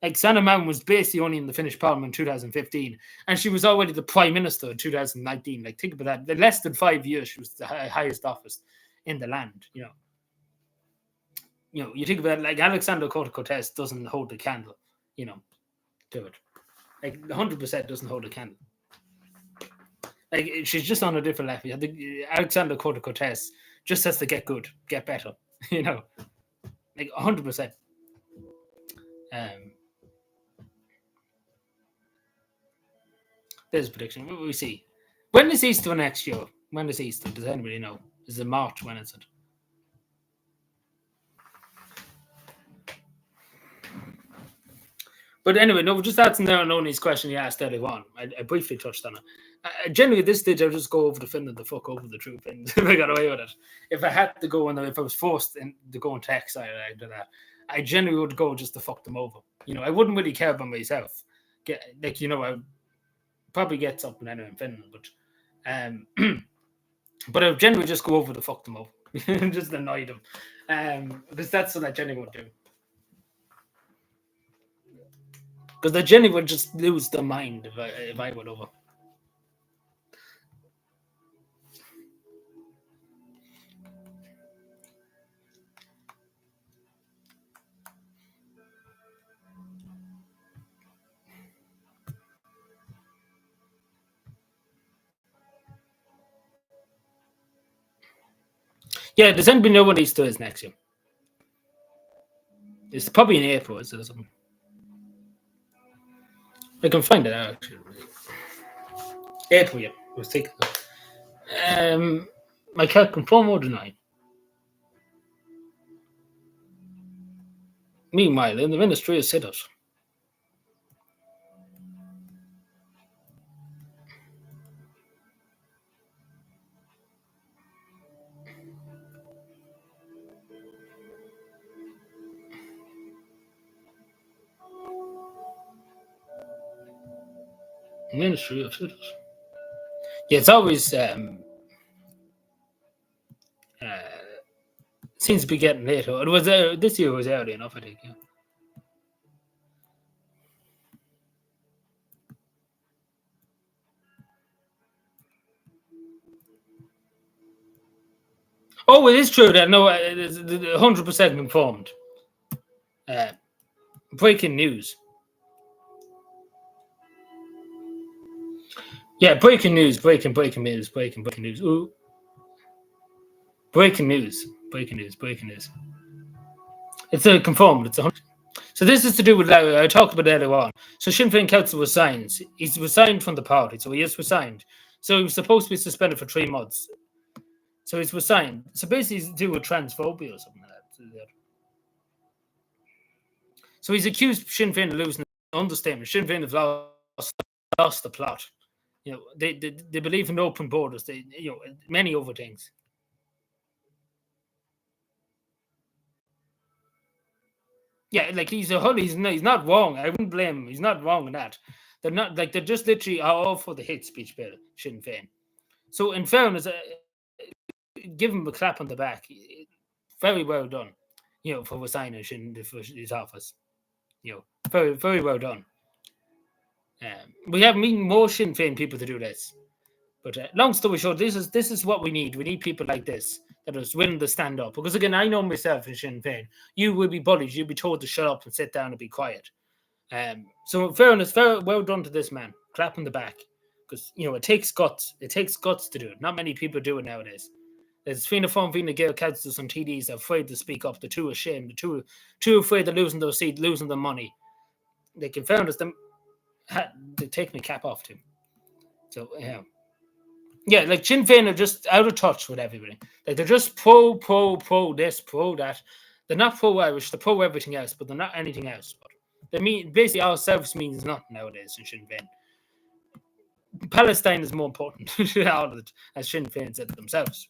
Like Sanna Marin was basically only in the Finnish Parliament in 2015, and she was already the Prime Minister in 2019. Like, think about that. In less than 5 years, she was the highest office in the land. You think about it, like Alexander Cortez doesn't hold the candle, to it. Like 100% doesn't hold a candle. Like she's just on a different level. Alexander Cortez just has to get good, get better. Like 100%. There's a prediction. What will we see? When is Easter next year? When is Easter? Does anybody know? Is it March? When is it? But anyway, no, just answering there on Only's question he asked earlier on. I briefly touched on it. Generally, at this stage, I'll just go over the Finland, the fuck over the truth, and if I got away with it. If I had to go, and if I was forced to go and text, I'd do that. I generally would go just to fuck them over. I wouldn't really care about myself. I would probably get something anyway in Finland, but but I would generally just go over to fuck them over, just annoy them, because that's what I generally would do. Because they generally would just lose their mind if I went over. Yeah, does anybody know what Easter is next year? It's probably in April, is it, or something? I can find it out, actually. April, yeah. I was thinking. I can't confirm or deny. Meanwhile, in the Ministry of Sit-ups. Ministry of Sit-ups. Yeah, it's always seems to be getting later. It was this year was early enough, I think. Yeah. Oh, it is true that no, it's 100% confirmed. Breaking news. Yeah, breaking news. Breaking news. Ooh. Breaking news. It's confirmed. It's 100. So this is to do with I talked about earlier on. So Sinn Féin council was signed. He's resigned from the party, so he is resigned. So he was supposed to be suspended for 3 months. So he's resigned. So basically, he's to do with transphobia or something like that. So he's accused Sinn Féin of losing. Understatement. Sinn Féin have lost the plot. They believe in open borders. They many other things. Yeah, like he's not wrong. I wouldn't blame him. He's not wrong in that. They're not like they're just literally all for the hate speech bill, Sinn Féin. So in fairness, give him a clap on the back. Very well done, for resigning for his office. Very, very well done. We have more Sinn Féin people to do this. But long story short, this is what we need. We need people like this that are willing to stand up. Because again, I know myself in Sinn Féin. You will be bullied. You'll be told to shut up and sit down and be quiet. So in fairness, very well done to this man. Clap on the back. Because, it takes guts. It takes guts to do it. Not many people do it nowadays. There's Fianna Fáil, Fianna Gael councillors and TDs are afraid to speak up. They're too ashamed. They're too afraid of losing their seat, losing their money. They can fairness them. They take my cap off to him. So, yeah, like Sinn Féin are just out of touch with everybody. Like they're just pro this, pro that. They're not pro-Irish, they're pro everything else, but they're not anything else. But they mean basically ourselves means nothing nowadays in Sinn Féin. Palestine is more important to all of it, as Sinn Féin said themselves.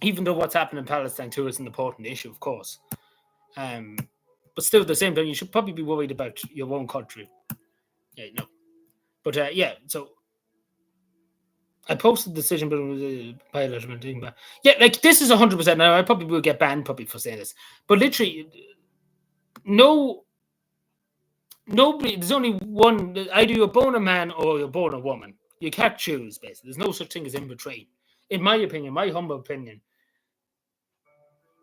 Even though what's happening in Palestine too is an important issue, of course. But still, at the same time, you should probably be worried about your own country. Yeah, no. But so I posted the decision, but it was a pilot thing. But yeah, like this is 100%. Now I probably will get banned probably for saying this, but literally, nobody. There's only one. Either you're born a man or you're born a woman. You can't choose. Basically, there's no such thing as in between. In my opinion, my humble opinion,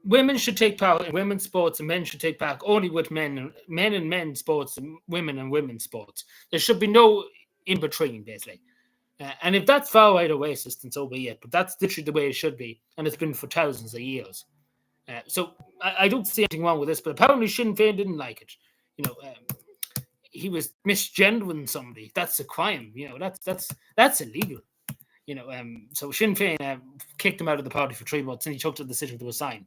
women should take part in women's sports, and men should take part only with men and men's sports, and women's sports. There should be no in between, basically. And if that's far right away, then so be it. But that's literally the way it should be, and it's been for thousands of years. So I don't see anything wrong with this. But apparently, Sinn Féin didn't like it. You know, he was misgendering somebody. That's a crime. You know, that's illegal. You know, so Sinn Féin kicked him out of the party for 3 months, and he took the decision to resign.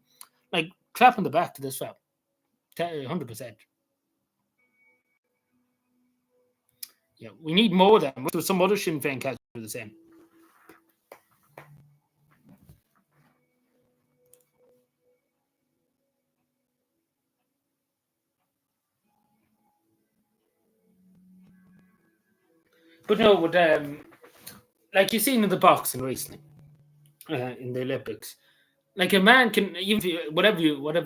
Like clap on the back to this fella, 100%. Yeah, we need more of them. Some other Sinn Féin cats do the same. But no, with like you've seen in the boxing recently, in the Olympics, like a man can even if whatever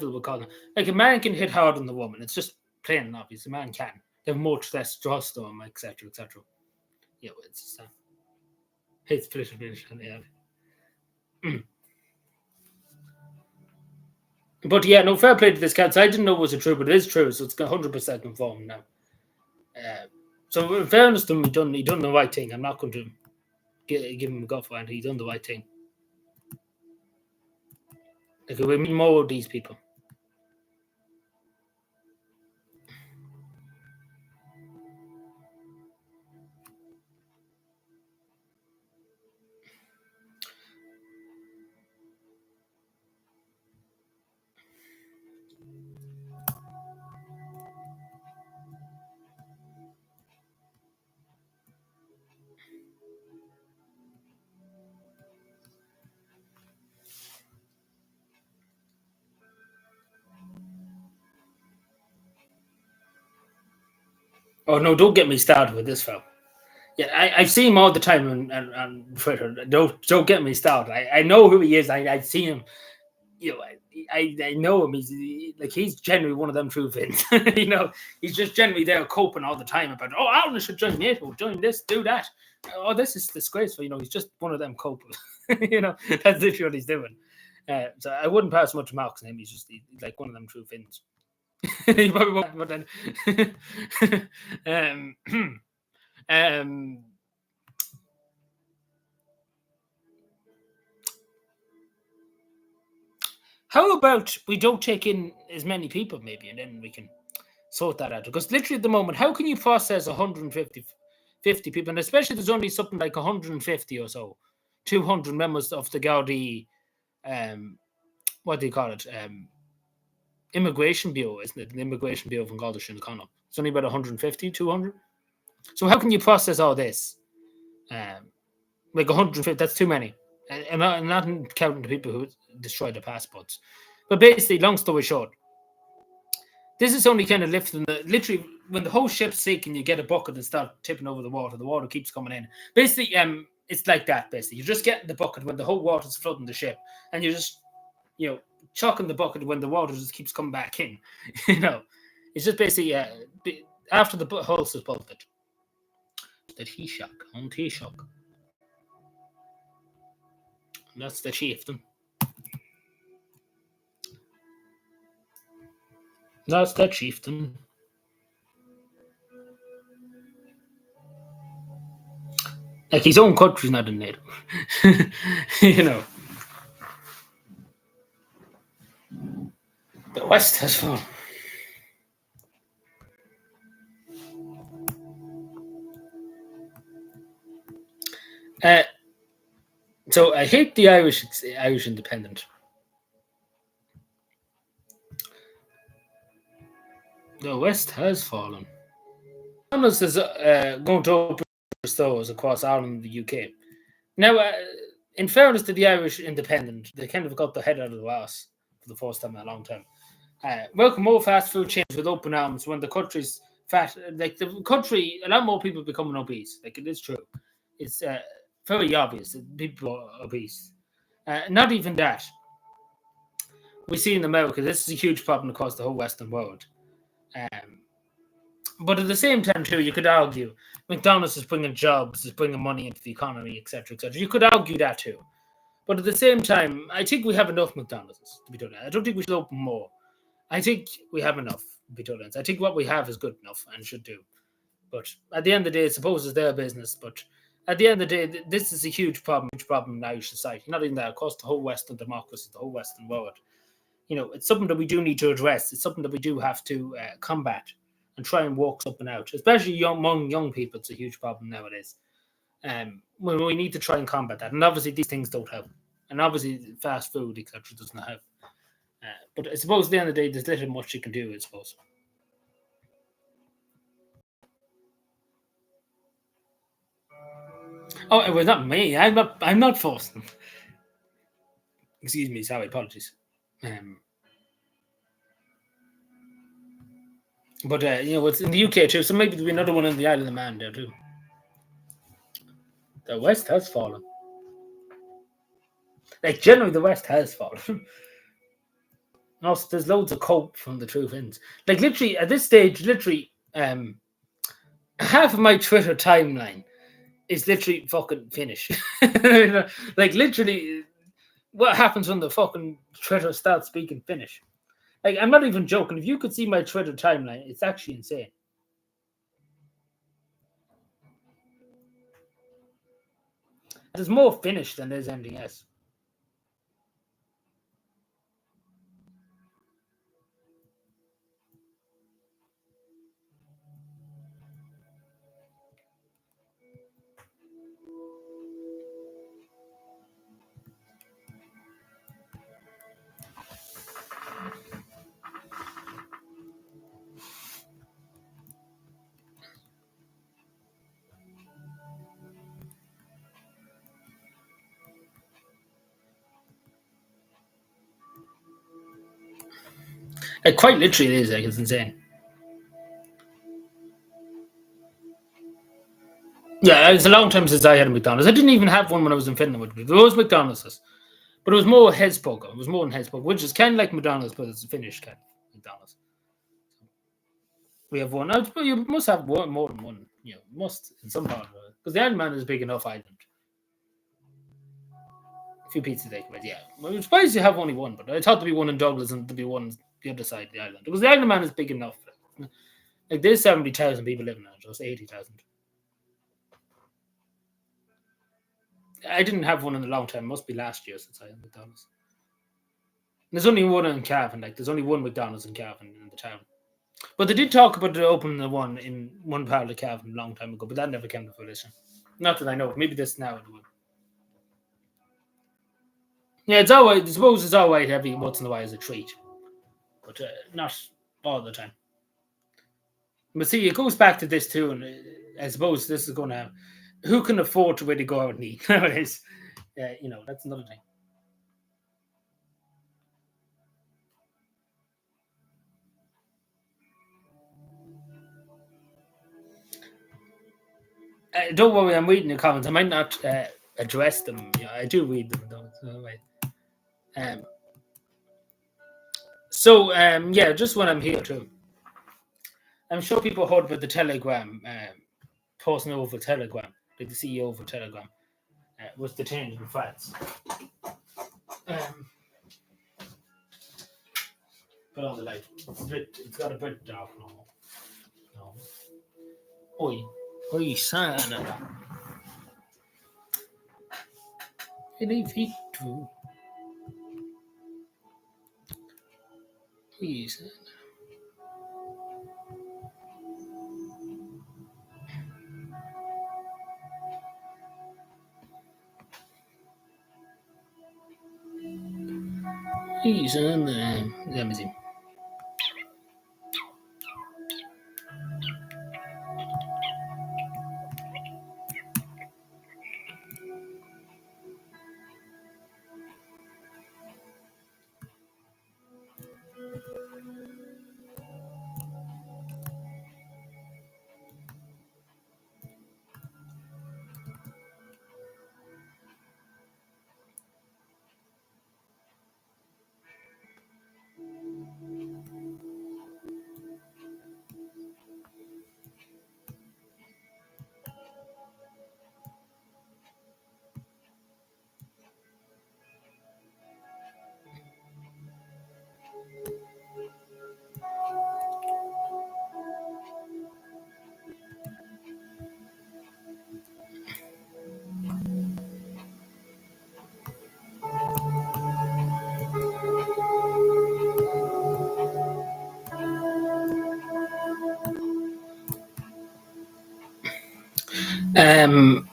we call it, like a man can hit hard on the woman. It's just plain and obvious. A man can. They have more testosterone, etc., etc. Yeah, it's just it's finish, yeah. But yeah, no fair play to this cat. So I didn't know it was true, but it is true. So it's 100% confirmed now. So in fairness to him, he done the right thing. I'm not going to give him a go for it. He done the right thing. Like we need more of these people. Oh no! Don't get me started with this fella. Yeah, I see him all the time on Twitter. Don't get me started. I know who he is. I see him. You know, I know him. He's generally one of them true Finns. You know, he's just generally there coping all the time about Alan should join NATO, join this, do that. Oh, this is disgraceful. You know, he's just one of them coping. You know, that's literally what he's doing. So I wouldn't pass much marks on him. He's like one of them true Finns. He probably won't, but then how about we don't take in as many people, maybe, and then we can sort that out? Because literally at the moment, how can you process 150 people, and especially there's only something like 150 or so, 200 members of the Gaudi, what do you call it? Immigration Bureau, isn't it? The Immigration Bureau from Galdish and Connaught. It's only about 150, 200. So how can you process all this? Like 150, that's too many. And I'm not counting the people who destroyed the passports. But basically, long story short, this is only kind of lifting literally when the whole ship's sinking, you get a bucket and start tipping over the water keeps coming in. Basically, it's like that, basically. You just get the bucket when the whole water's flooding the ship, and you just, chucking the bucket when the water just keeps coming back in. It's just basically after the hulls is bolted. The Taoiseach, on Taoiseach. That's the chieftain. That's the chieftain. Like his own country's not in NATO. The West has fallen. So I hate the Irish Independent. The West has fallen. McDonald's is going to open stores across Ireland and the UK. Now, in fairness to the Irish Independent, they kind of got their head out of the ass for the first time in a long time. Welcome more fast food chains with open arms when the country's fat. Like the country, a lot more people becoming obese. Like it is true. It's Very obvious that people are obese. Not even that. We see in America, this is a huge problem across the whole Western world. Um, but at the same time, too, you could argue McDonald's is bringing jobs, is bringing money into the economy, etc., etc. You could argue that too. But at the same time, I think we have enough McDonald's, to be totally honest. I don't think we should open more. I think we have enough, to be totally honest. I think what we have is good enough and should do. But at the end of the day, I suppose it's their business. But at the end of the day, this is a huge problem in Irish society. Not even that, across the whole Western democracy, the whole Western world. It's something that we do need to address. It's something that we do have to combat and try and work something out. Especially among young people, it's a huge problem nowadays. We need to try and combat that. And obviously, these things don't help. And obviously, fast food, etc., doesn't help. But I suppose at the end of the day, there's little much you can do, I suppose. Oh, it was not me. I'm not forcing. Excuse me. Sorry. Apologies. Um, but it's in the UK too, so maybe there'll be another one in the Isle of Man there too. The West has fallen. Like generally, the West has fallen. Also, there's loads of cope from the True Finns. Like literally at this stage, literally, half of my Twitter timeline is literally fucking Finnish. Like literally, what happens when the fucking Twitter starts speaking Finnish? Like I'm not even joking. If you could see my Twitter timeline, it's actually insane. There's more Finnish than there's anything else. Like quite literally, it is. Like it's insane. Yeah, it's a long time since I had a McDonald's. I didn't even have one when I was in Finland. There was McDonald's, but it was more Hesburger. It was more than Hesburger, which is kind of like McDonald's, but it's a Finnish kind of McDonald's. We have one. You must have one more than one. Must in some part of it because the Iron Man is a big enough island. A few pizzas they could, yeah. Well, I'm surprised you have only one, but I thought there'd be one in Douglas and there'd be one the other side of the island because the Iron Man is big enough. Like there's 70,000 people living in it, just 80,000. I didn't have one in a long time. It must be last year since I had McDonald's. There's only one in Cavan. Like there's only one McDonald's in Cavan in the town. But they did talk about opening the one in one part of Cavan a long time ago, but that never came to fruition. Not that I know. Maybe this now it will. Yeah, it's all right. I suppose it's all right every once in a while as a treat, but not all the time. But see, it goes back to this too, and I suppose this is going to have who can afford to really go out and eat nowadays. That's another thing. Don't worry, I'm reading the comments. I might not address them. Yeah, I do read them though. So, wait. Um, yeah, just when I'm here too. I'm sure people heard about the Telegram posting over Telegram, like the CEO over Telegram was detained in France. Um, but on the light, it's got a bit dark now. No. Oi, oi, sana. Elevator. Please. Please, let me see. Um,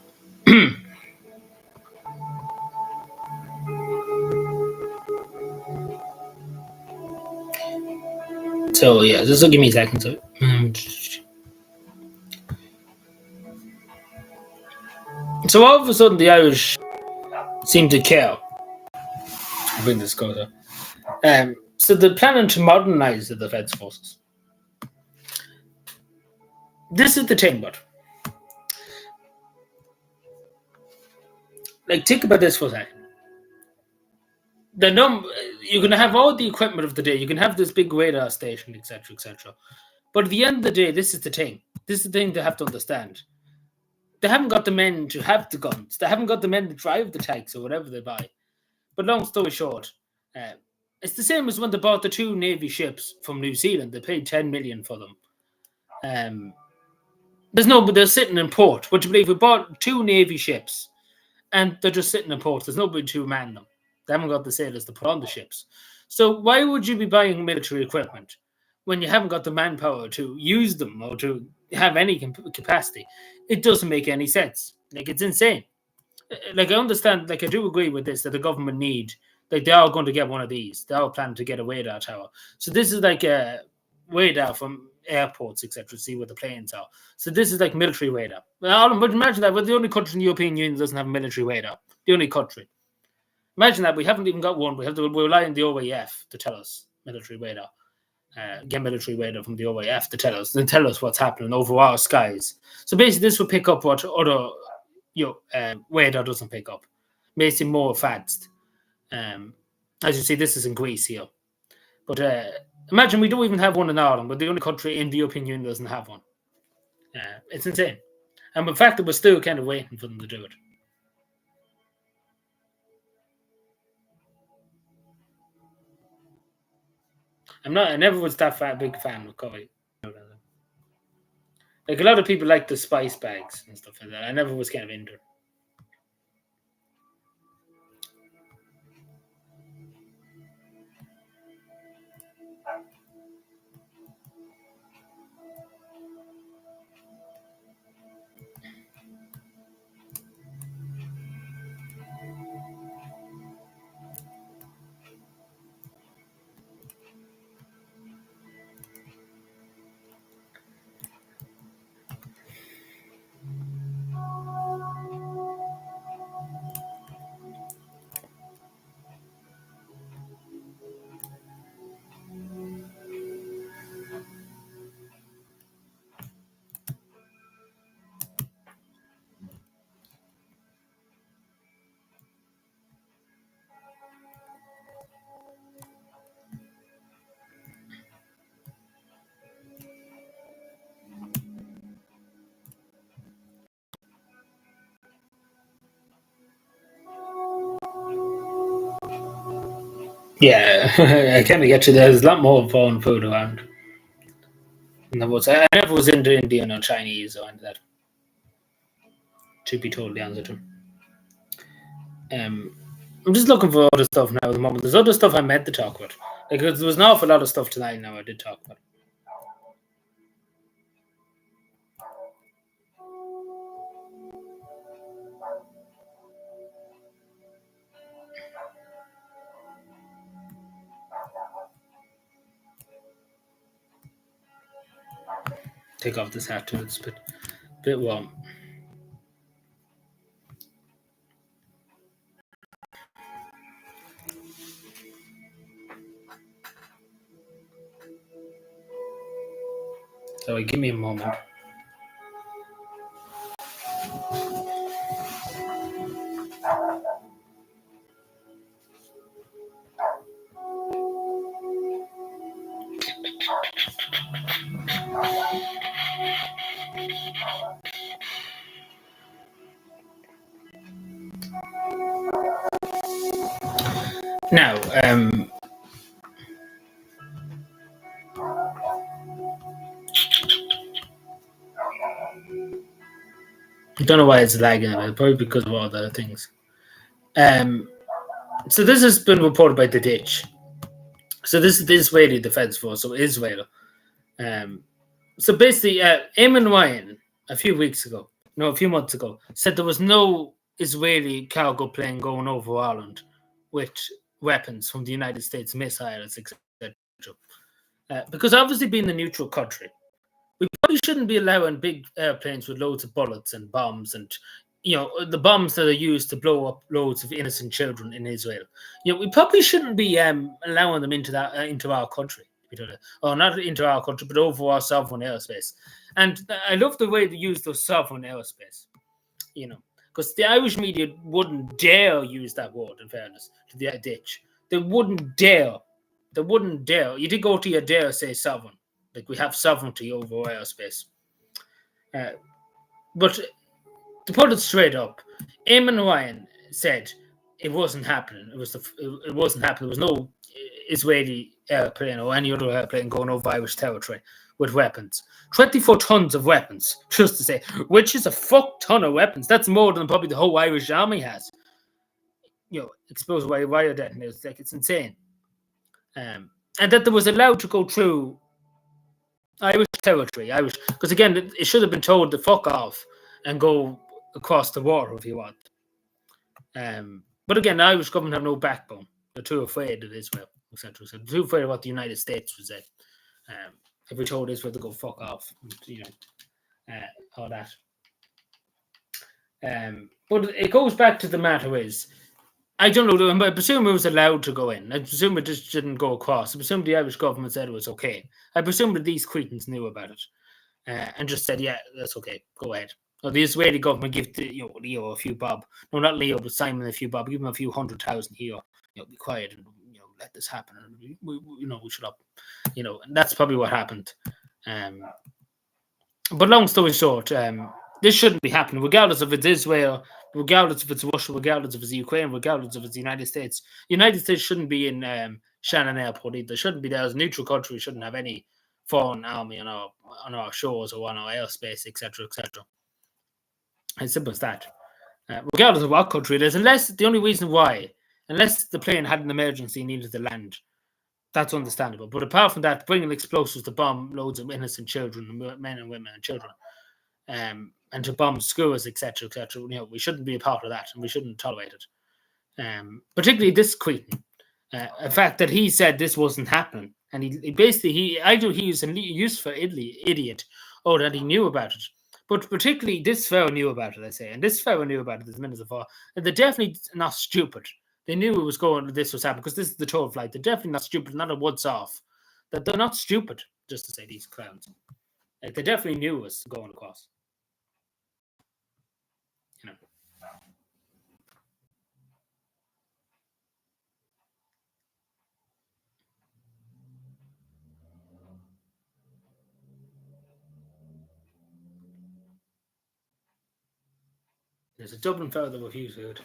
so yeah, just give me a second. So all of a sudden, the Irish seem to care. I'll bring this closer. So they're planning to modernise the defence forces. This is the thing, but like think about this for a second. You're going to have all the equipment of the day. You can have this big radar station, etc., etc. But at the end of the day, this is the thing. This is the thing they have to understand. They haven't got the men to have the guns. They haven't got the men to drive the tanks or whatever they buy. But long story short, uh, it's the same as when they bought the 2 Navy ships from New Zealand. They paid 10 million for them. But they're sitting in port. Would you believe we bought 2 Navy ships and they're just sitting in port? There's nobody to man them. They haven't got the sailors to put on the ships. So why would you be buying military equipment when you haven't got the manpower to use them or to have any capacity? It doesn't make any sense. Like, it's insane. Like, I understand, like, I do agree with this, that the government need, like, they are going to get one of these. They are planning to get a radar tower. So this is like a radar from airports, etc., to see where the planes are. So this is like military radar. But imagine that we're the only country in the European Union that doesn't have a military radar. The only country. Imagine that we haven't even got one. We rely on the OAF to tell us military radar. Get military radar from the OAF to tell us what's happening over our skies. So basically, this will pick up what other radar doesn't pick up, makes it more advanced. As you see, this is in Greece here, but imagine we don't even have one in Ireland. We're the only country in the European Union that doesn't have one. It's insane, and the fact that we're still kind of waiting for them to do it. I never was that big fan of coffee. Like, a lot of people like the spice bags and stuff like that. I never was kind of into it. Yeah, I kind of get you there. There's a lot more foreign food around. I never was into Indian or Chinese or anything like that. To be totally honest with you. I'm just looking for other stuff now at the moment. There's other stuff I meant to talk about. Like, there was an awful lot of stuff tonight now I did talk about. Take off this hat too. It's a bit warm. So give me a moment. Now, I don't know why it's lagging, probably because of all the other things. So this has been reported by The Ditch. So this is the Israeli Defense Force, so Israel. So basically, Eamon Ryan, a few weeks ago, no, a few months ago, said there was no Israeli cargo plane going over Ireland with weapons from the United States, missiles, etc. Because obviously, being a neutral country, we probably shouldn't be allowing big airplanes with loads of bullets and bombs and the bombs that are used to blow up loads of innocent children in Israel. We probably shouldn't be allowing them into that into our country. Or not into our country, but over our sovereign airspace. And I love the way they use the sovereign airspace. Because the Irish media wouldn't dare use that word. In fairness to the ditch, they wouldn't dare. They wouldn't dare. You did go to your dare say sovereign. Like we have sovereignty over our airspace. But to put it straight up, Eamon Ryan said it wasn't happening. It wasn't happening. There was no Israeli airplane or any other airplane going over Irish territory with weapons. 24 tons of weapons, just to say, which is a fuck ton of weapons. That's more than probably the whole Irish army has. Exposed by wire detonators. Like, it's insane. And that there was allowed to go through Irish territory, because again, it should have been told to fuck off and go across the water if you want. But again, the Irish government have no backbone. They're too afraid of Israel, etc. So they're too afraid of what the United States would say. If we told Israel to go fuck off, all that. But it goes back to the matter is, I don't know. I presume it was allowed to go in. I presume it just didn't go across. I presume the Irish government said it was okay. I presume that these cretins knew about it and just said, "Yeah, that's okay. Go ahead." Or the Israeli government give Leo a few bob. No, not Leo, but Simon a few bob. Give him a few 100,000 here. Be quiet and let this happen. And we should up. And that's probably what happened. But long story short, this shouldn't be happening, regardless if it's Israel, regardless if it's Russia, regardless if it's Ukraine, regardless if it's the United States. The United States shouldn't be in Shannon Airport either. Shouldn't be there as a neutral country. We shouldn't have any foreign army on our shores or on our airspace, etc., etc. As simple as that. Regardless of what country it is, unless the only reason why, unless the plane had an emergency and needed to land, that's understandable. But apart from that, bringing explosives to bomb loads of innocent children, men and women and children, and to bomb schools, etc., etc. We shouldn't be a part of that, and we shouldn't tolerate it. Particularly this Cretan, the fact that he said this wasn't happening, and he basically either he was a useful idiot, or that he knew about it. But particularly this fellow knew about it, I say, and this fellow knew about it as minutes before, and they're definitely not stupid. They knew it was this was happening because this is the total flight. They're definitely not stupid, not a woods off. That they're not stupid, just to say these clowns. Like, they definitely knew it was going across. There's a Dublin fellow that refused food.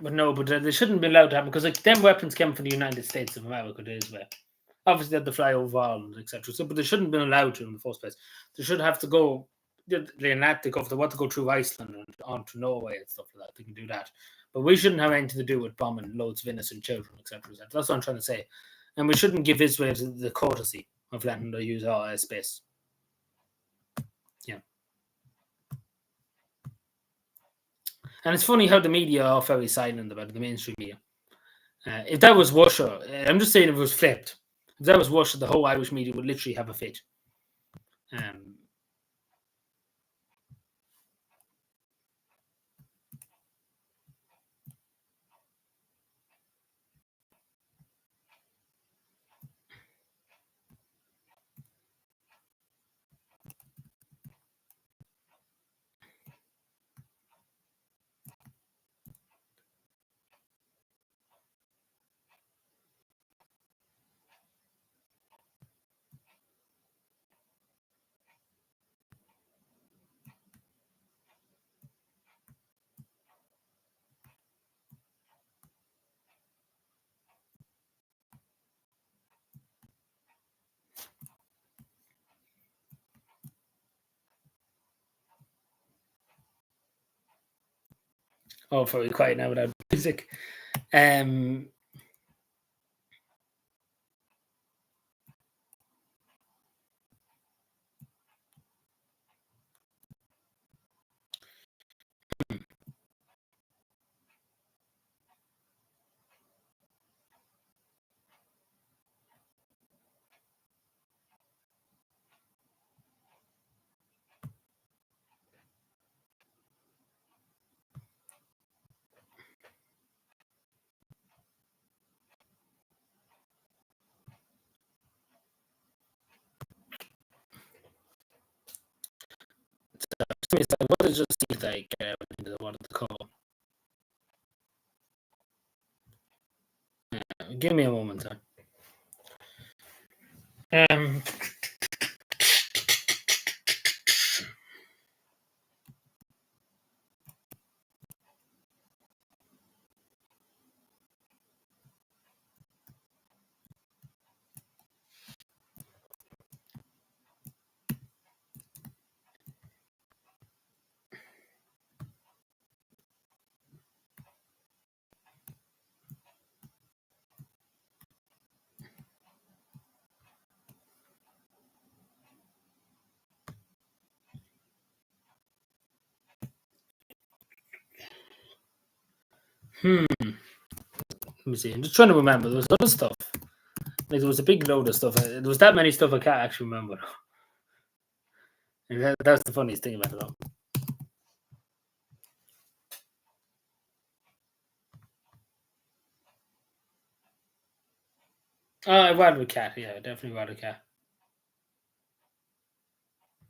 But no, but they shouldn't be allowed to happen because them weapons came from the United States of America as well. Obviously, they had to fly over Ireland, etc. So, but they shouldn't have been allowed to in the first place. They should have to go the Atlantic, if they want to go through Iceland and on to Norway and stuff like that. They can do that, but we shouldn't have anything to do with bombing loads of innocent children, etc. That's what I'm trying to say, and we shouldn't give Israel the courtesy of letting them use our airspace. Yeah. And it's funny how the media are very silent about it, the mainstream media. If that was Russia, I'm just saying if it was flipped. If that was Russia, the whole Irish media would literally have a fit. Oh, very quiet now without music. Um, what does it seem like? What did it call? Give me a moment, sir. Um, Let me see. I'm just trying to remember. There was other stuff. Like there was a big load of stuff. There was that many stuff I can't actually remember. And that's the funniest thing about it all. Oh, I'd rather a cat. Yeah, definitely rather a cat.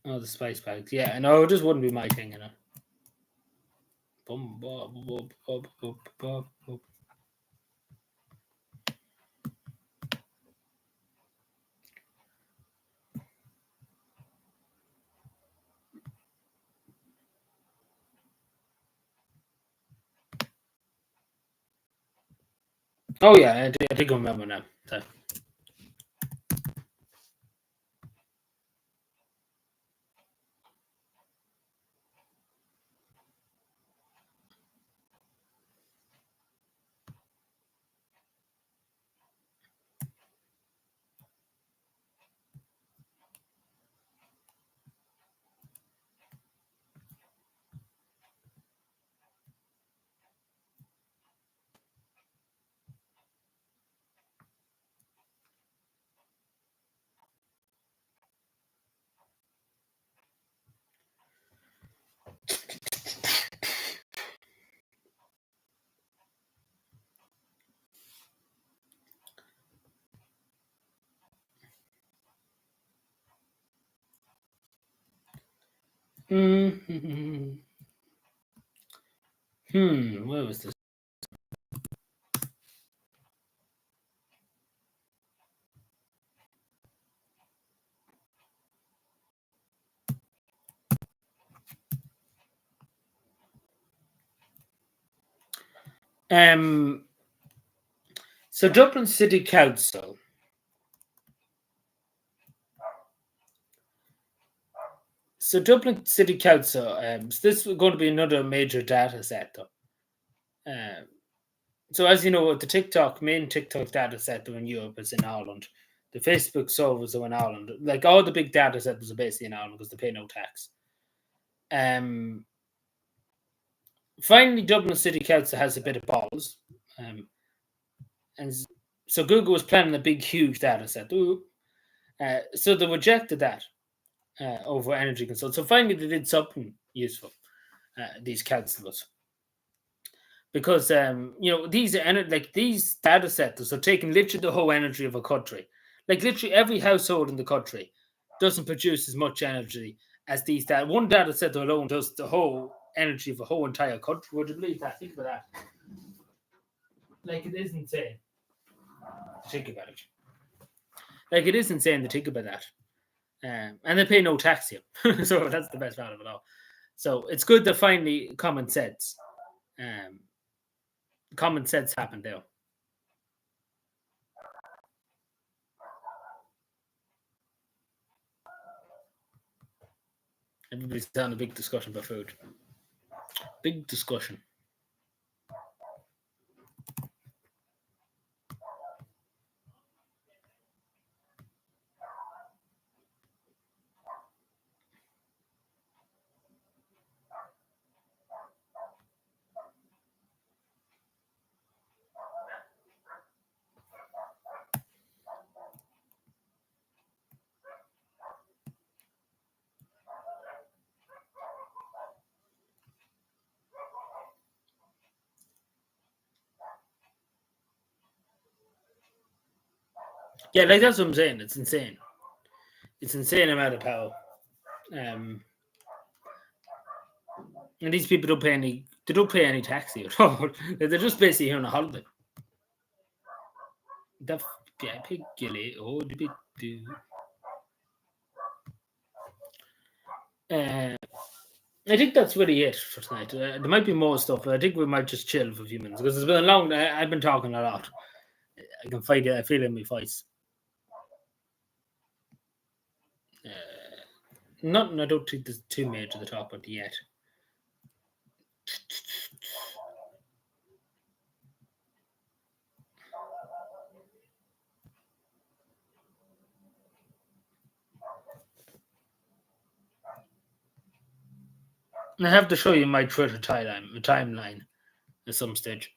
Oh, the spice bags. Yeah, no, it just wouldn't be my thing, you know. Bum, bum, bum, bum, bum, bum, bum. Oh yeah, I think I remember now. So, mm, where was this? Um, so Dublin City Council. So Dublin City Council. So this is going to be another major data set, though. Um, so as you know, the main TikTok data set in Europe is in Ireland. The Facebook servers are in Ireland. Like all the big data sets are basically in Ireland because they pay no tax. Um, Finally, Dublin City Council has a bit of balls. And so Google was planning a big, huge data set. So they rejected that over energy consultant. So finally, they did something useful. These councillors, because these are like these data sets are taking literally the whole energy of a country. Like literally every household in the country doesn't produce as much energy as these data. One data set alone does the whole energy of a whole entire country. Would you believe that? Think about that. Like it is insane to think about it. Like it is insane to think about that. And they pay no tax here, so that's the best part of it all. So it's good that finally um, common sense happened there. Everybody's having a big discussion about food. Big discussion. Yeah, like that's what I'm saying. It's insane. It's insane amount of power. Um, and these people don't pay any. They don't pay any tax here at all. They're just basically here on a holiday. The yeah, pig gilly. Oh, the big do. I think that's really it for tonight. There might be more stuff, but I think we might just chill for a few minutes because it's been a long. I've been talking a lot. I can find it. I feel it in my voice. Nothing. I don't think there's too major to talk about yet. I have to show you my Twitter timeline at some stage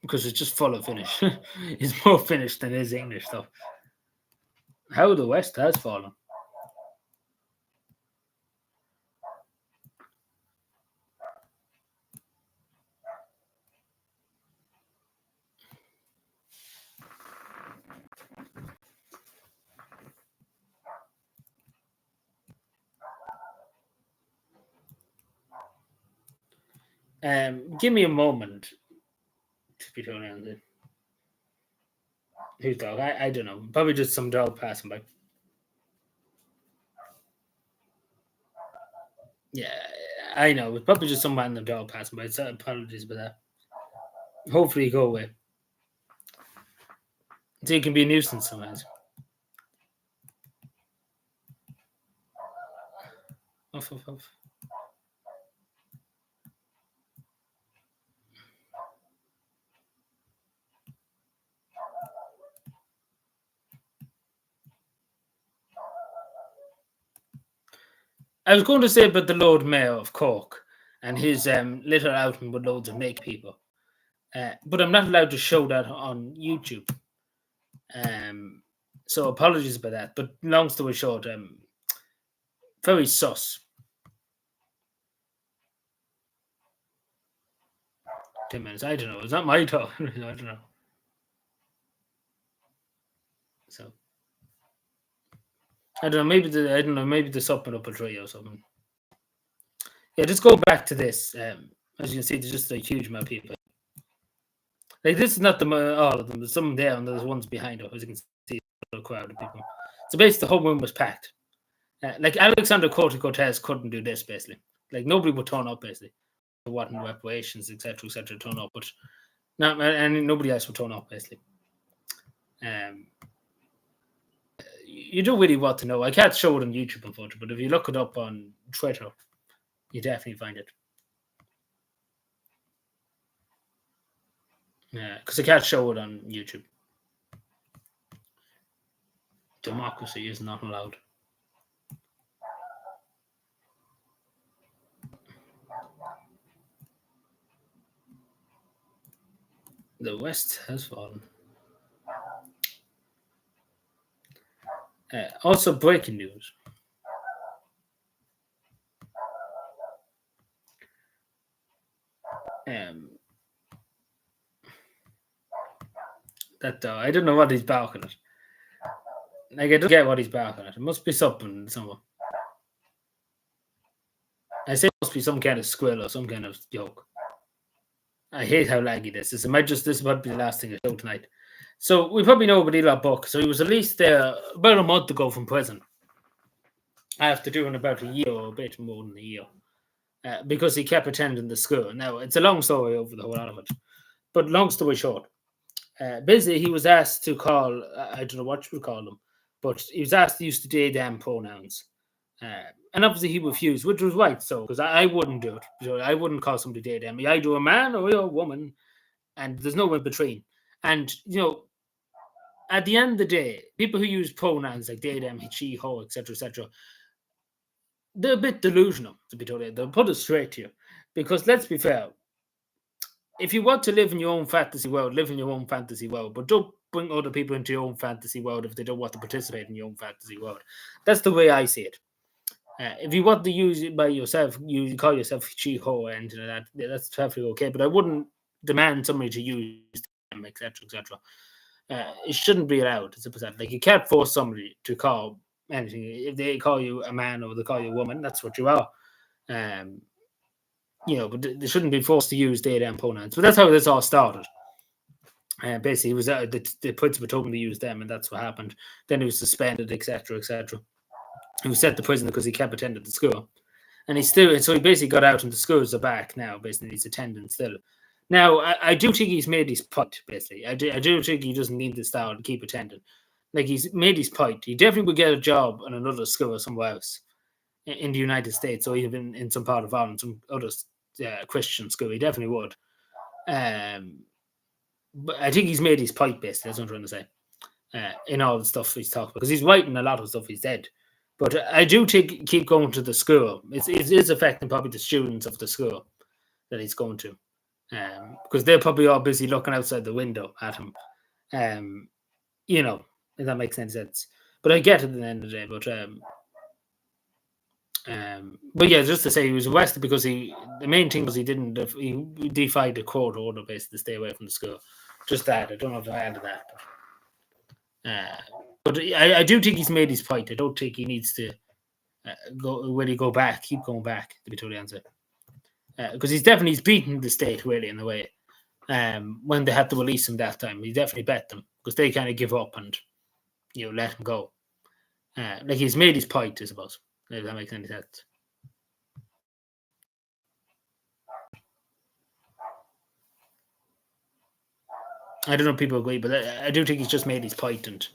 because it's just full of Finnish. It's more Finnish than it is English stuff. How the West has fallen. Give me a moment to be turning on the whose dog? I don't know. Probably just some dog passing by. Yeah, I know. It's probably just some random dog passing by. So apologies for that. Hopefully, go away. So you can be a nuisance sometimes. Off, off, off. I was going to say about the Lord Mayor of Cork and his little outing with loads of naked people, but I'm not allowed to show that on YouTube. So apologies about that. But long story short, very sus. 10 minutes. I don't know. It's not my talk. I don't know. So I don't know. Maybe the supping up a tree or something. Yeah, just go back to this. As you can see, there's just a huge amount of people. Like this is not all of them. There's some there, and there's ones behind us. As you can see, a crowd of people. So basically, the whole room was packed. Like Alexander Cortez couldn't do this. Basically, like nobody would turn up. Basically, what in reparations, etc., turn up, but not and nobody else would turn up. Basically, you don't really want to know. I can't show it on YouTube, unfortunately, but if you look it up on Twitter, you definitely find it. Yeah, because I can't show it on YouTube. Democracy is not allowed. The West has fallen. Also, breaking news. That I don't know what he's barking at. Like I don't get what he's barking at. It must be something somewhere. I say it must be some kind of squirrel or some kind of joke. I hate how laggy this is. This might be the last thing I show tonight. So we probably know about Eli Buck. So he was released about a month ago from prison after doing about a year or a bit more than a year because he kept attending the school. Now it's a long story over the whole lot of it, but long story short, basically he was asked to call. I don't know what you would call them, but he was asked to use the they them pronouns. And obviously he refused, which was right. So, because I wouldn't do it. So I wouldn't call somebody they them. I do a man or you're a woman, and there's no in between. And at the end of the day, people who use pronouns like they them, he, she, her, etc., they're a bit delusional. To be totally, they'll put it straight to you. Because let's be fair, if you want to live in your own fantasy world, live in your own fantasy world, but don't bring other people into your own fantasy world if they don't want to participate in your own fantasy world. That's the way I see it. If you want to use it by yourself, you call yourself she, ho, and that's perfectly okay. But I wouldn't demand somebody to use them, etc., etc. It shouldn't be allowed. It's a percent. Like you can't force somebody to call anything. If they call you a man or they call you a woman, that's what you are. Um, but they shouldn't be forced to use they them pronouns. But that's how this all started. Basically, he was the principal told him to use them, and that's what happened. Then he was suspended, etc., etc. He was sent to prison because he kept attending the school, and he basically got out, and the schools are back now. Basically, he's attending still. Now, I do think he's made his point. Basically, I do think he doesn't need the style to keep attending. Like he's made his point. He definitely would get a job in another school somewhere else in the United States, or even in some part of Ireland, some other Christian school. He definitely would. Um, but I think he's made his point. Basically, that's what I'm trying to say. In all the stuff he's talking about, because he's writing a lot of stuff he said. But I do think keep going to the school. It is affecting probably the students of the school that he's going to, because they're probably all busy looking outside the window at him. Um, if that makes any sense. But I get it at the end of the day. But yeah, just to say he was arrested because the main thing was he defied the court order basically to stay away from the school. Just that. I don't know if I added that. But I do think he's made his point. I don't think he needs to go back, keep going back, to be totally honest. Because he's beaten the state really in a way. When they had to release him that time, he definitely bet them because they kind of give up and let him go. Like he's made his point, I suppose. If that makes any sense. I don't know if people agree, but I do think he's just made his point, and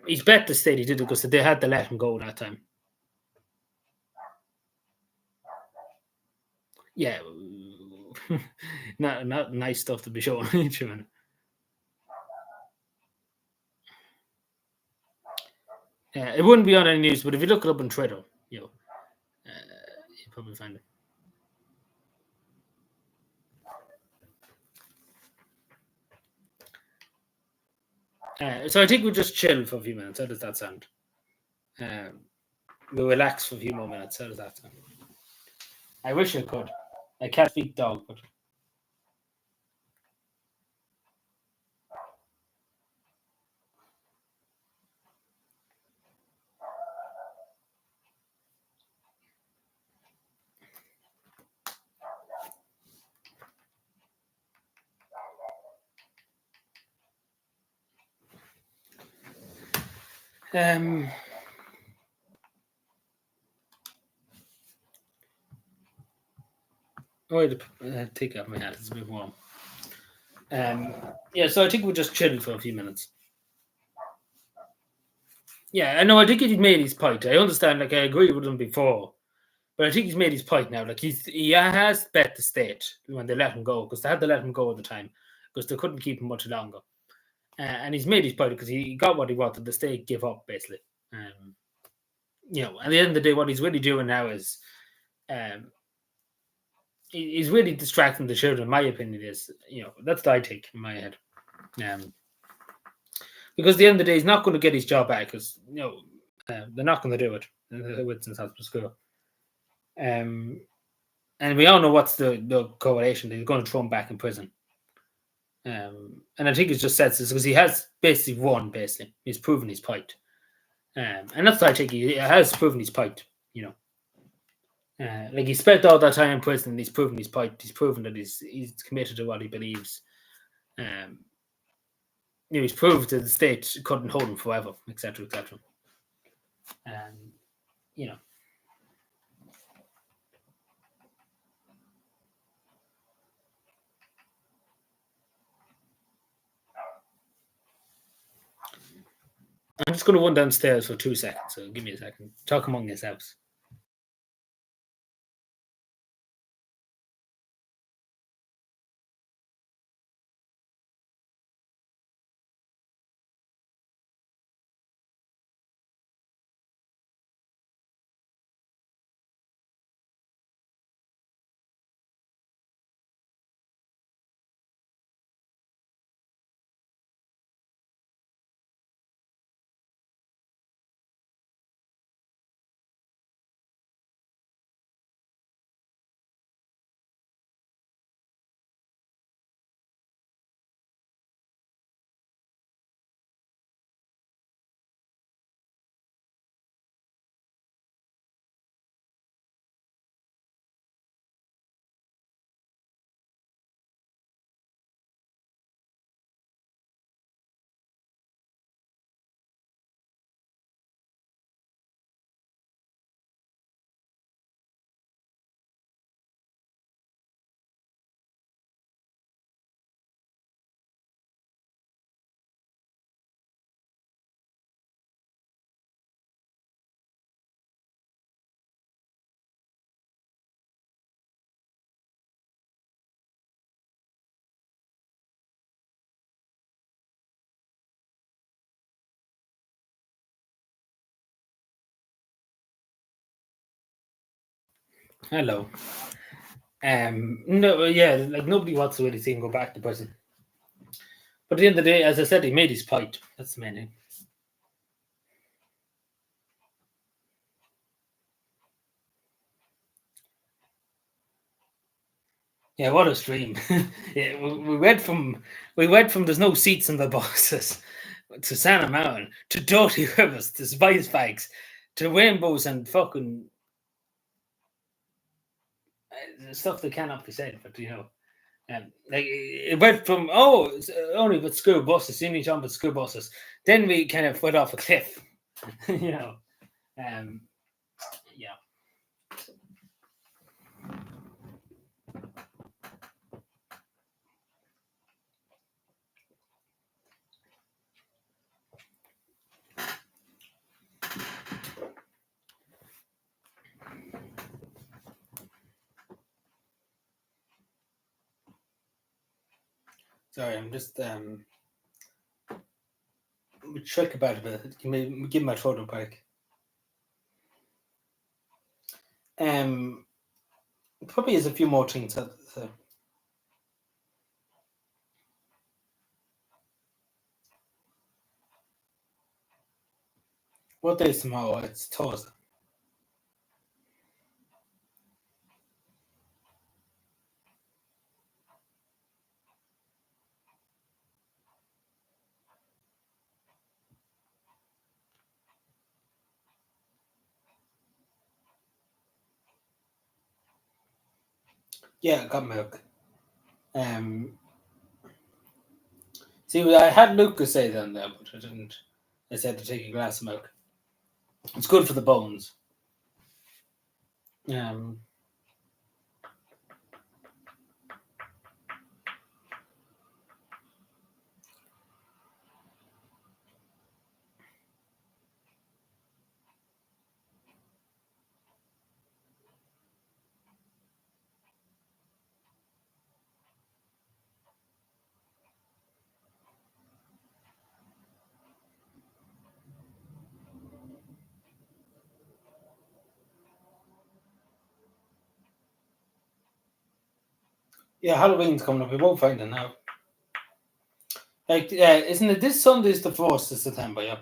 he's bet the state he did it because they had to let him go that time. Yeah, not nice stuff to be showing. It wouldn't be on any news, but if you look it up on Twitter, you'll probably find it. So I think we'll just chill for a few minutes. How does that sound? We'll relax for a few more minutes. How does that sound? I wish I could. I can't speak dog, but take off my hat. It's a bit warm. So I think we'll just chill for a few minutes. Yeah, I know. I think he made his point. I understand. Like I agree with him before, but I think he's made his point now. Like he has bet the state when they let him go because they had to let him go at the time because they couldn't keep him much longer. And he's made his point because he got what he wanted. The state give up basically. At the end of the day, what he's really doing now is, he's really distracting the children. My opinion is, that's what I think in my head. Because at the end of the day, he's not going to get his job back because they're not going to do it with St. School. And we all know what's the correlation. They're going to throw him back in prison. And I think it just says this because he has basically won. Basically, he's proven his point. And that's what I think he has proven his point. Like he spent all that time in prison, and he's proven his point. He's proven that he's committed to what he believes. He's proved that the state couldn't hold him forever, etc., etc. You know. I'm just going to run downstairs for 2 seconds, so give me a second. Talk among yourselves. Hello. No, yeah, like nobody wants to really see him go back to prison. But at the end of the day, as I said, he made his point. That's the main thing. Yeah, what a stream! Yeah, we went from there's no seats in the buses to Santa Mountain to dirty rivers to spice bags to rainbows and fucking stuff that cannot be said. But like it went from it's only with school buses, only jump with school buses. Then we kind of went off a cliff, you know. Um, yeah. Sorry, I'm just trick about it. But give my throat a break. Probably has a few more things. So. What day is tomorrow? It's Thursday. Yeah, I got milk. See, I had Lucas say that there, but I didn't. I said to take a glass of milk. It's good for the bones. Um, yeah, Halloween's coming up. We won't find it now. Like, isn't it this Sunday's the 1st of September? Yeah.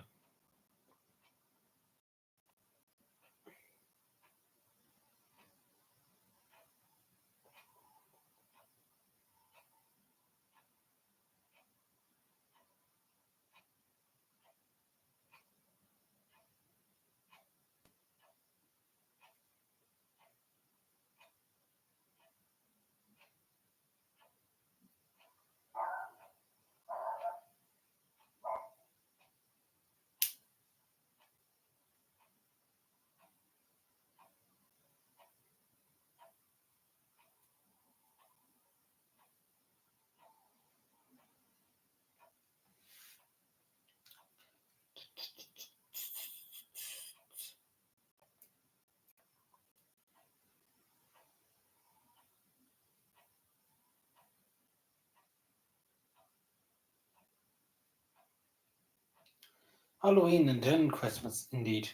Halloween and then Christmas, indeed.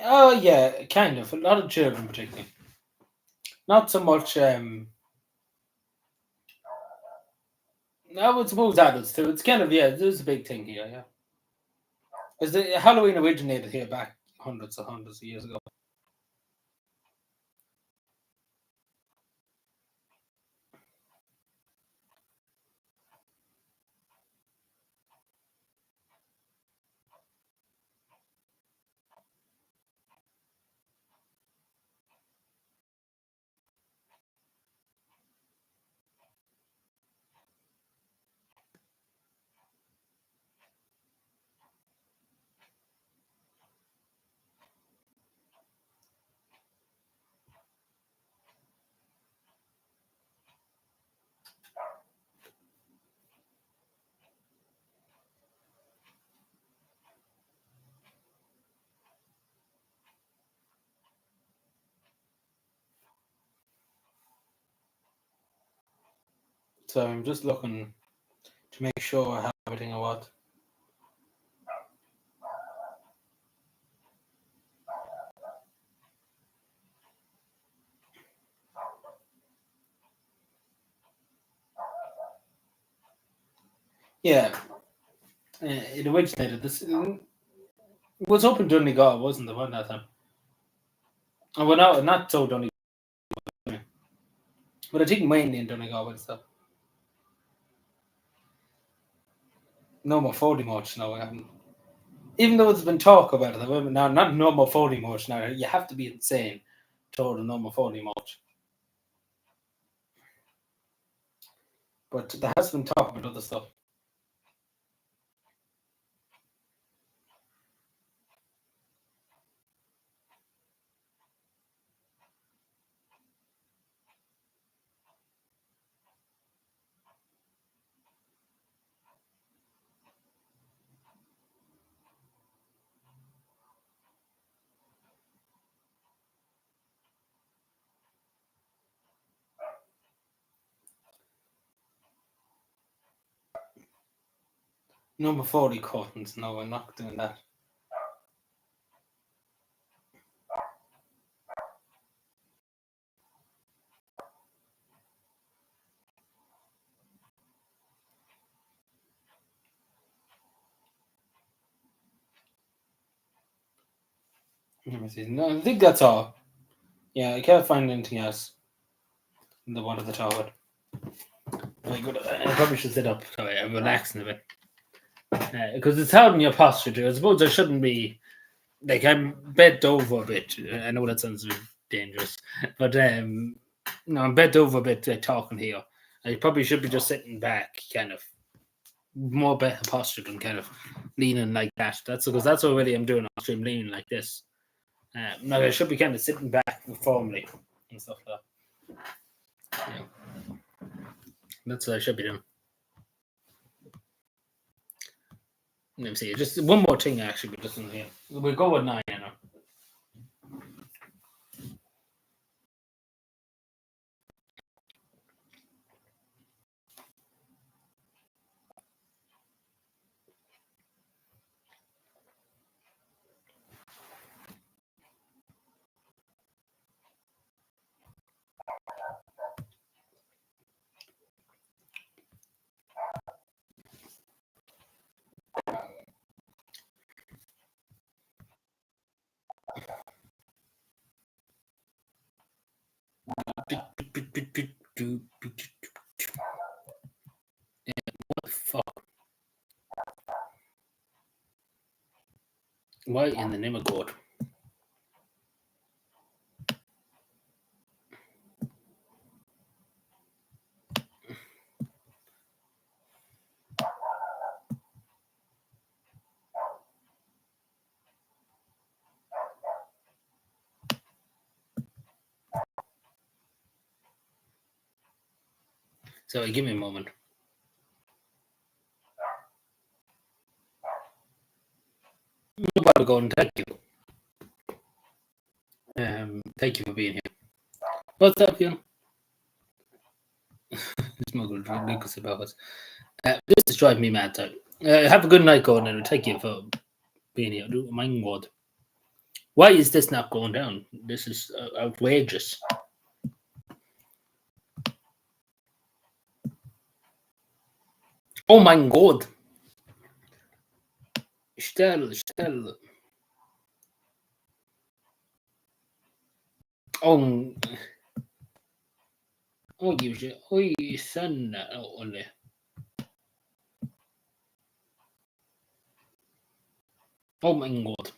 Oh yeah, kind of. A lot of children, particularly. Not so much. I would suppose adults too. It's kind of There's a big thing here. Yeah, because the Halloween originated here back hundreds of years ago. So I'm just looking to make sure I have everything I want. Yeah, it originated. This it was up in Donegal, wasn't it? Wasn't that time? Oh, well, no, not so Donegal, but I think mainly in Donegal and stuff. No more 40 much now. I haven't. Even though there's been talk about it, however, now not no more 40 much now. You have to be insane to order no more 40 much. But there has been talk about other stuff. Number 40 curtains. No, I'm not doing that. Let me see. No, I think that's all. Yeah, I can't find anything else in the one at the top. Very good. I probably should sit up. Sorry, I'm relaxing a bit. Because it's helping your posture too. I suppose I shouldn't be like I'm bent over a bit. I know that sounds dangerous, but no, I'm bent over a bit talking here. I probably should be just sitting back, kind of more better posture than kind of leaning like that. That's because that's what really I'm doing. I'm leaning like this. No, I should be kind of sitting back formally and stuff like that. Yeah, that's what I should be doing. Let me see. Just one more thing, actually, but just in here. We'll go with 9 now. What the fuck? Why in the name of God? Sorry, give me a moment. No bother going. Thank you. Thank you for being here. What's up, you? Smuggled Lucas about us. This is driving me mad. Time. Have a good night, Gordon, and thank you for being here. My God, why is this not going down? This is outrageous. Oh my God. Stell. Oh, oj, sen, Olle. Oh my God.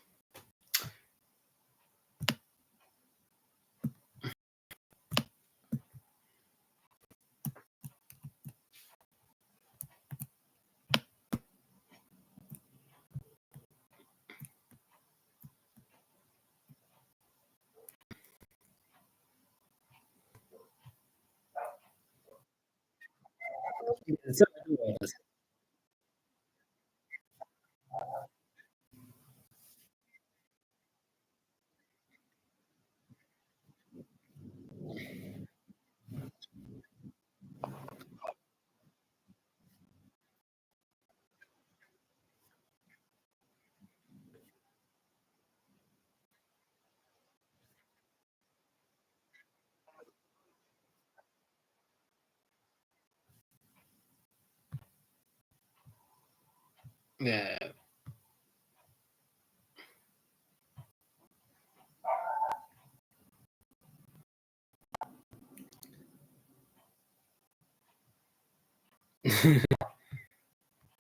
Yeah.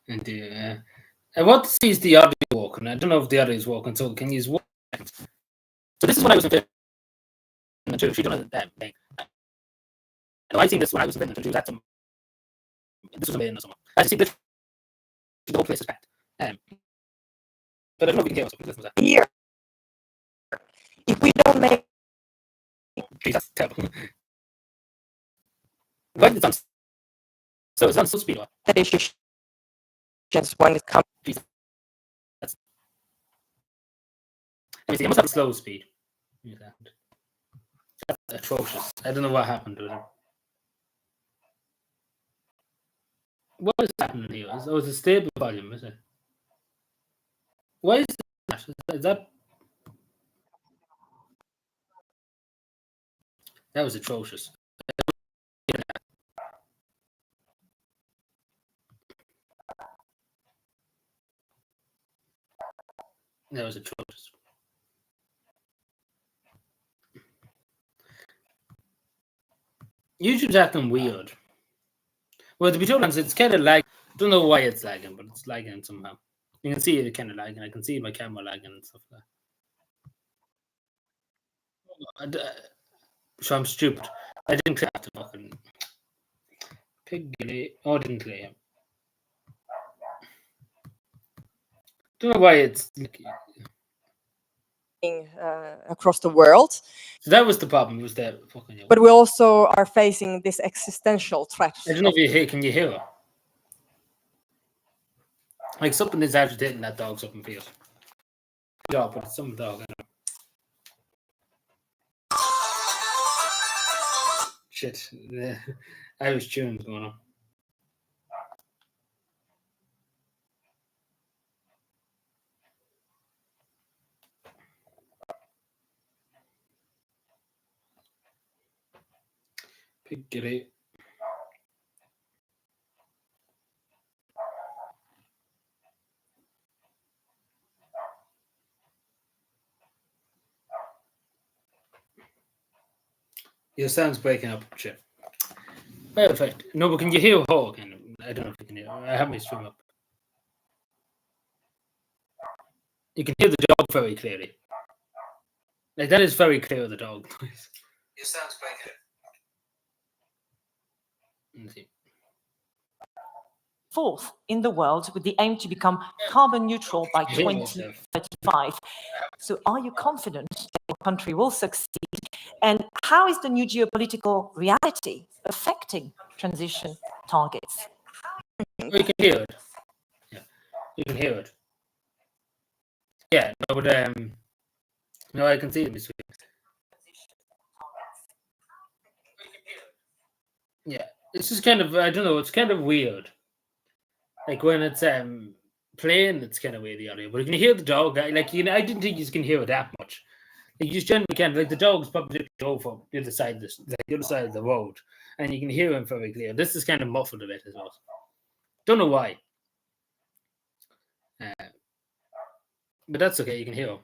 And I want to see is the audio walking. I don't know if the audio is walking, so can you walk? So this is what I was in the church. She done that thing. No, I seen this when I was in the church. This was a man or something. I see this. The whole place is packed. But I don't know if we can hear us. Listen to that. Here, if we don't make That's terrible. Why did it sound so? It sounds so speedy. the decisions when it comes Jesus. Let me see. I must have a slow speed. That's atrocious. I don't know what happened to it. What is happening here? It's a stable volume, is it? Why is that? Is that was atrocious. That was atrocious. YouTube's acting weird. Well, to be totally honest, it's kind of like I don't know why it's lagging, but it's lagging somehow. You can see it kind of lagging. I can see my camera lagging and stuff like that. So I'm stupid. I didn't clear the fucking pig. Oh, I didn't clear him. Don't know why it's across the world. So that was the problem. Was that fucking? But we also are facing this existential threat. I don't know if you hear. Can you hear her? Like something is agitating that dog's up in field. Yeah, but it's some dog. I don't know. Shit. Irish tunes going on. Piggery. Your sound's breaking up, shit. Perfect. No, but can you hear her? Kind of. I don't know if you can hear. I have my stream up. You can hear the dog very clearly. Like that is very clear. The dog. Your sound's breaking up. Let's see. Fourth in the world with the aim to become carbon neutral by 2035. So are you confident that your country will succeed? And how is the new geopolitical reality affecting transition targets? Oh, you can hear it. Yeah, you can hear it. Yeah, no, but no, I can see it this week. Yeah, it's just kind of I don't know. It's kind of weird. Like when it's playing, it's kind of weird the audio. But you can hear the dog. Like I didn't think you can hear it that much. Like you just generally can. Like the dog's probably over the other side, the other side of the road, and you can hear him very clear. This is kind of muffled a bit as well. Don't know why, but that's okay. You can hear him.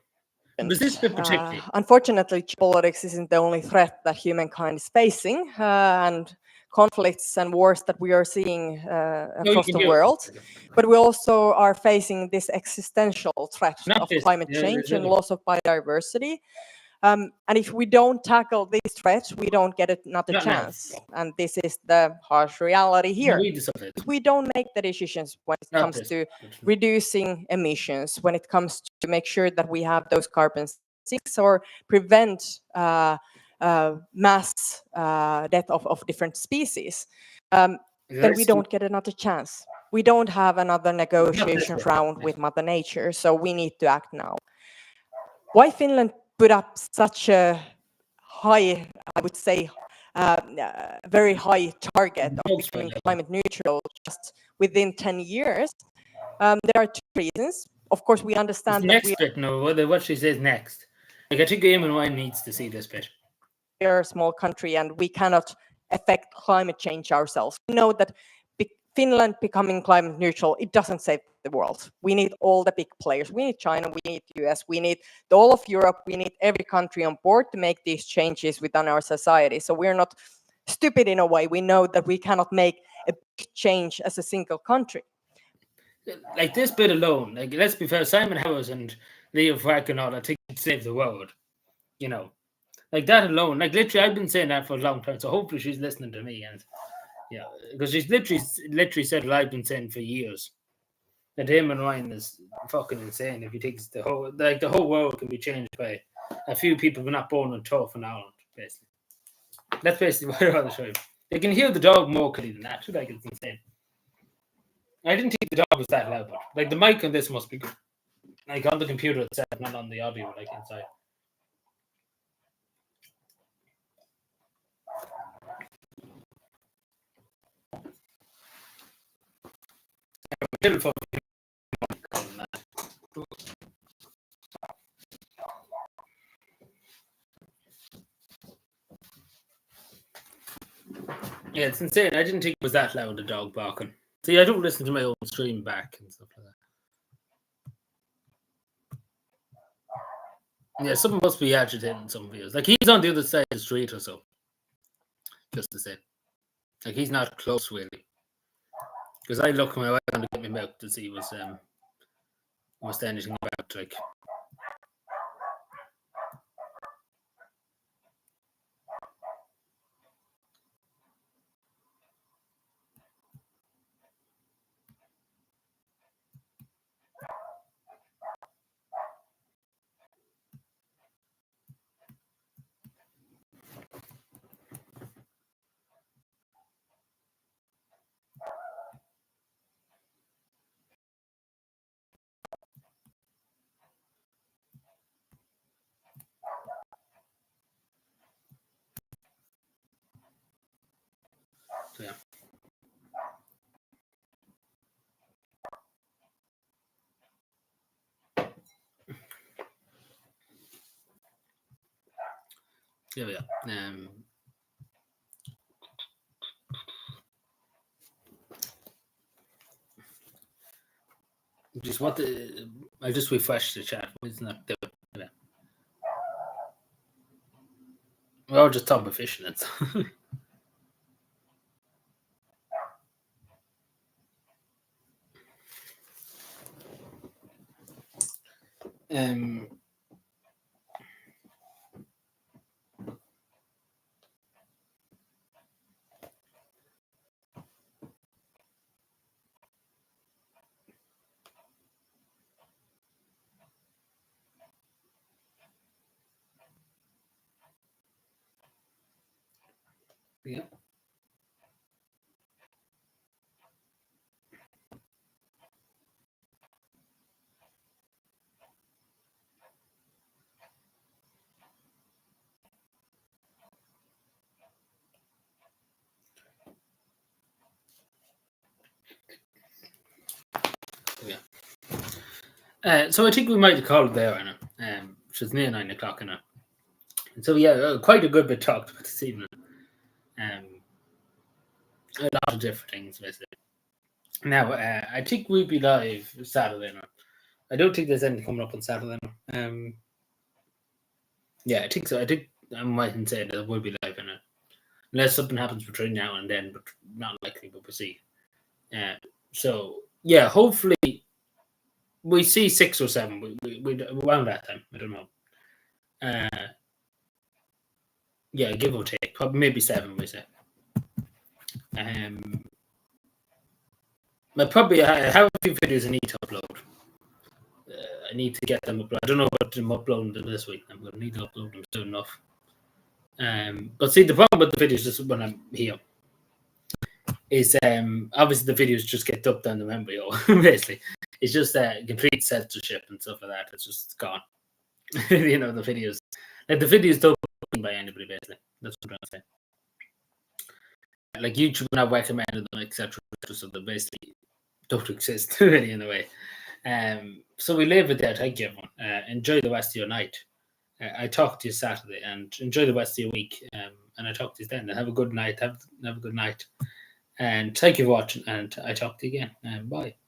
But this bit particularly. Unfortunately, geopolitics isn't the only threat that humankind is facing, and conflicts and wars that we are seeing across the world. But we also are facing this existential threat of climate change and loss of biodiversity. And if we don't tackle these threats, we don't get another chance. And this is the harsh reality here. If we don't make the decisions when it comes to reducing emissions, when it comes to make sure that we have those carbon sinks or prevent mass death of different species, then we don't get another chance. We don't have another negotiation round with Mother Nature, so we need to act now. Why Finland put up such a high, I would say, very high target of becoming climate neutral just within 10 years? There are two reasons. Of course, we understand that next bit. No, what she says next. Like I think Game and Wine needs to see this bit. We are a small country and we cannot affect climate change ourselves. We know that Finland becoming climate neutral, it doesn't save the world. We need all the big players. We need China, we need US, we need all of Europe, we need every country on board to make these changes within our society. So we're not stupid in a way. We know that we cannot make a big change as a single country. Like this bit alone, like let's be fair, Simon Howes and Leo Frank and all, I think it'd save the world. You know, like that alone, like literally, I've been saying that for a long time. So hopefully she's listening to me, and yeah, because she's literally said what I've been saying for years. That him and Ryan is fucking insane. If he thinks the whole world can be changed by a few people who are not born on tough in Ireland, basically. That's basically what I want to show you. They can hear the dog more clearly than that. Like it's insane. I didn't think the dog was that loud, but like the mic on this must be good. Like on the computer itself, not on the audio, like inside. Yeah, it's insane. I didn't think it was that loud, the dog barking. See, I don't listen to my own stream back and stuff like that. Yeah, something must be agitating some videos. Like he's on the other side of the street or so. Just to say. Like he's not close really. Because I look my way down to get me milk to see what's anything about like. So, yeah. There we are. Just what I just refreshed the chat. It's not there. We're all just talking about fishing. It's yeah. So I think we might have called it there, Anna. It's near 9 o'clock now. So yeah, quite a good bit talked about this evening. A lot of different things, basically. Now, I think we'll be live Saturday now. I don't think there's anything coming up on Saturday now. Yeah, I think so. I think I might say that we'll be live in it. Unless something happens between now and then, but not likely, but we'll see. So, yeah, hopefully we see 6 or 7. We around that time. I don't know. Yeah, give or take. Probably maybe 7, we say. But probably I have a few videos I need to upload. I need to get them uploaded. I don't know about them uploading them this week. I'm going to need to upload them soon enough. But see, the problem with the videos just when I'm here is obviously the videos just get dumped on the memory, basically. It's just complete censorship and stuff like that. It's just gone. You know, the videos. Like the videos don't be by anybody, basically. That's what I'm trying to say. Like YouTube not recommended them, etc. So they basically don't exist really in a way. So we leave it there. Thank you, everyone. Enjoy the rest of your night. I talk to you Saturday and enjoy the rest of your week. And I talk to you then. Have a good night. Have a good night. And thank you for watching, and I talk to you again. Bye.